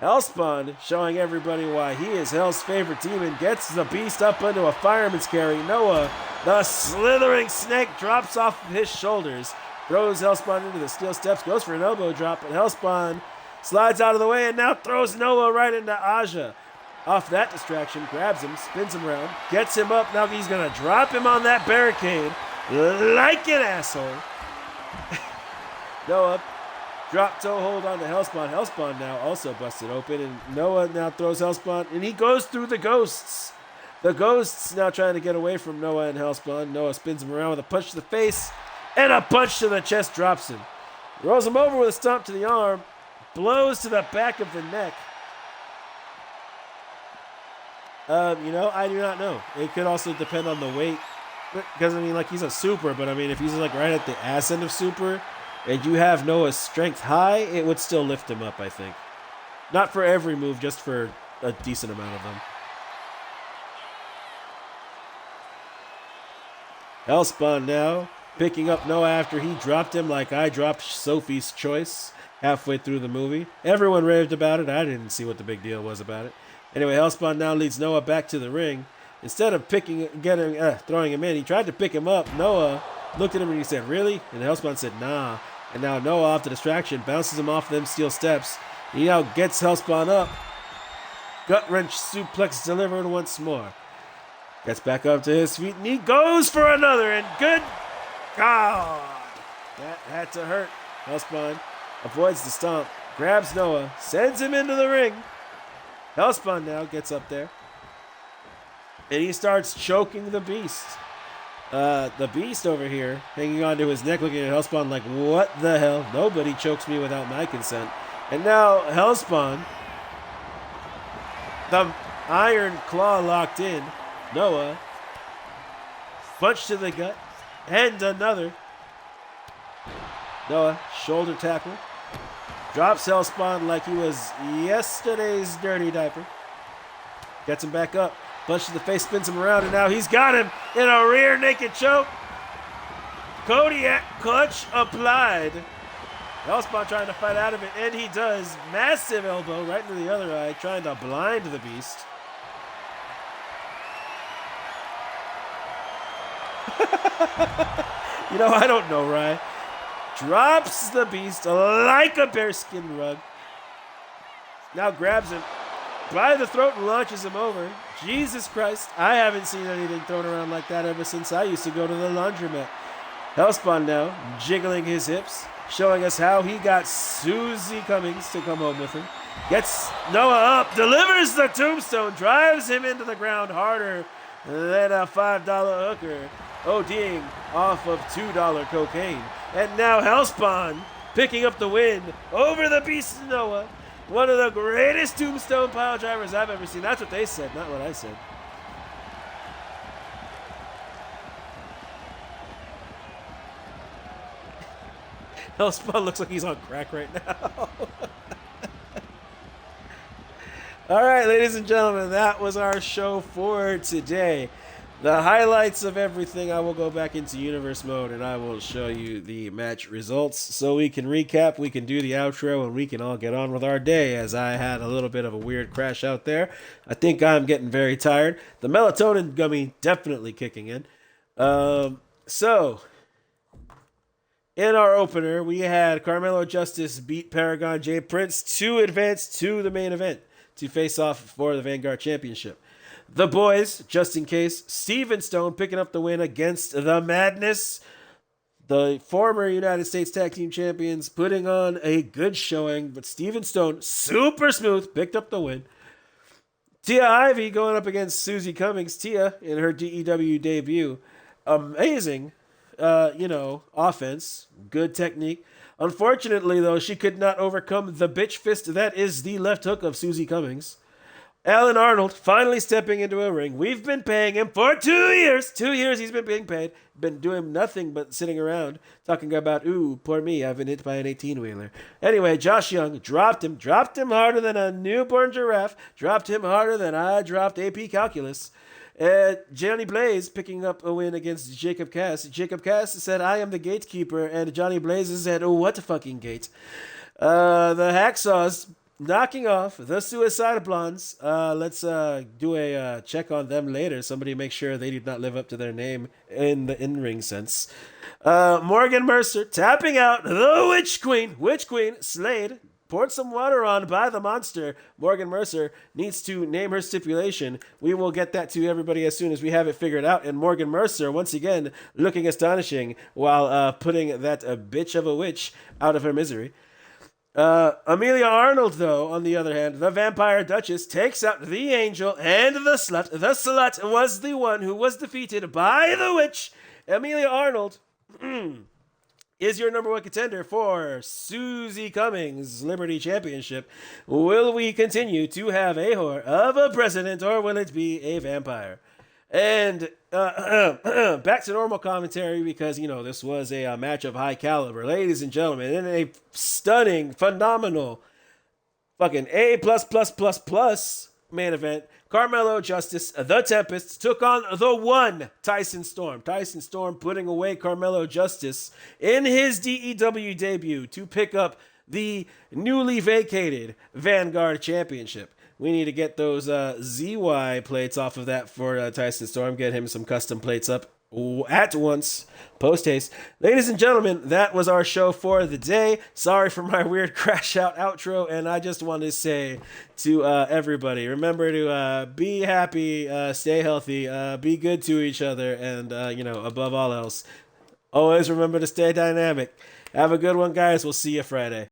Hellspawn, showing everybody why he is Hell's favorite demon, gets the beast up into a fireman's carry. Noah, the slithering snake, drops off of his shoulders, throws Hellspawn into the steel steps, goes for an elbow drop, but Hellspawn slides out of the way and now throws Noah right into Aja. Off that distraction, grabs him, spins him around, gets him up. Now he's going to drop him on that barricade like an asshole. Noah, drop toe hold on to Hellspawn. Hellspawn now also busted open, and Noah now throws Hellspawn, and he goes through the ghosts. The ghosts now trying to get away from Noah and Hellspawn. Noah spins him around with a punch to the face, and a punch to the chest drops him. Rolls him over with a stomp to the arm, blows to the back of the neck. I do not know. It could also depend on the weight. Because, he's a super, but, if he's, right at the ass end of super, and you have Noah's strength high, it would still lift him up, I think. Not for every move, just for a decent amount of them. Hellspawn now, picking up Noah after he dropped him like I dropped Sophie's Choice halfway through the movie. Everyone raved about it. I didn't see what the big deal was about it. Anyway, Hellspawn now leads Noah back to the ring. Instead of throwing him in, he tried to pick him up. Noah looked at him and he said, "Really?" And Hellspawn said, "Nah." And now Noah, off the distraction, bounces him off them steel steps. He now gets Hellspawn up. Gut wrench suplex delivered once more. Gets back up to his feet and he goes for another. And good God, that had to hurt. Hellspawn avoids the stomp, grabs Noah, sends him into the ring. Hellspawn now gets up there, and he starts choking the beast. The beast over here, hanging onto his neck, looking at Hellspawn like, what the hell? Nobody chokes me without my consent. And now Hellspawn, the iron claw locked in. Noah, punch to the gut, and another. Noah, shoulder tackle. Drops Hellspawn like he was yesterday's dirty diaper. Gets him back up. Punch to the face, spins him around, and now he's got him in a rear naked choke. Kodiak clutch applied. Hellspawn trying to fight out of it, and he does. Massive elbow right into the other eye, trying to blind the beast. I don't know, Rye. Drops the beast like a bearskin rug. Now grabs him by the throat and launches him over. Jesus Christ, I haven't seen anything thrown around like that ever since I used to go to the laundromat. Hellspawn now jiggling his hips, showing us how he got Susie Cummings to come home with him. Gets Noah up, delivers the tombstone, drives him into the ground harder than a $5 hooker, ODing off of $2 cocaine. And now Hellspawn picking up the win over the beast Noah. One of the greatest tombstone pile drivers I've ever seen. That's what they said, not what I said. Hellspawn looks like he's on crack right now. All right, ladies and gentlemen, that was our show for today. The highlights of everything, I will go back into universe mode and I will show you the match results so we can recap, we can do the outro, and we can all get on with our day, as I had a little bit of a weird crash out there. I think I'm getting very tired. The melatonin gummy definitely kicking in. So, in our opener, we had Carmelo Justice beat Paragon J Prince to advance to the main event to face off for the Vanguard Championship. The boys, just in case, Steven Stone picking up the win against the Madness. The former United States Tag Team Champions putting on a good showing, but Steven Stone, super smooth, picked up the win. Tia Ivy going up against Susie Cummings. Tia in her DEW debut. Amazing, offense, good technique. Unfortunately, though, she could not overcome the bitch fist that is the left hook of Susie Cummings. Alan Arnold finally stepping into a ring. We've been paying him for 2 years. 2 years he's been being paid. Been doing nothing but sitting around talking about, ooh, poor me, I've been hit by an 18-wheeler. Anyway, Josh Young dropped him harder than a newborn giraffe, dropped him harder than I dropped AP Calculus. Johnny Blaze picking up a win against Jacob Cass. Jacob Cass said, I am the gatekeeper, and Johnny Blaze said, oh, what the fucking gate. The Hacksaws knocking off the Suicide Blondes. Let's do a check on them later. Somebody make sure they did not live up to their name in the in-ring sense. Morgan Mercer tapping out the Witch Queen. Witch Queen, Slade, poured some water on by the monster. Morgan Mercer needs to name her stipulation. We will get that to everybody as soon as we have it figured out. And Morgan Mercer, once again, looking astonishing while putting that bitch of a witch out of her misery. Amelia Arnold, though, on the other hand, the Vampire Duchess, takes out the Angel and the Slut. The Slut was the one who was defeated by the Witch. Amelia Arnold is your number one contender for Susie Cummings Liberty Championship. Will we continue to have a whore of a president, or will it be a vampire? And back to normal commentary, because, you know, this was a match of high caliber. Ladies and gentlemen, in a stunning, phenomenal, fucking A++++ main event, Carmelo Justice, the Tempest, took on the one Tyson Storm. Tyson Storm putting away Carmelo Justice in his DEW debut to pick up the newly vacated Vanguard Championship. We need to get those ZY plates off of that for Tyson Storm. Get him some custom plates up at once, post haste. Ladies and gentlemen, that was our show for the day. Sorry for my weird crash out outro, and I just want to say to everybody, remember to be happy, stay healthy, be good to each other, and above all else, always remember to stay dynamic. Have a good one, guys. We'll see you Friday.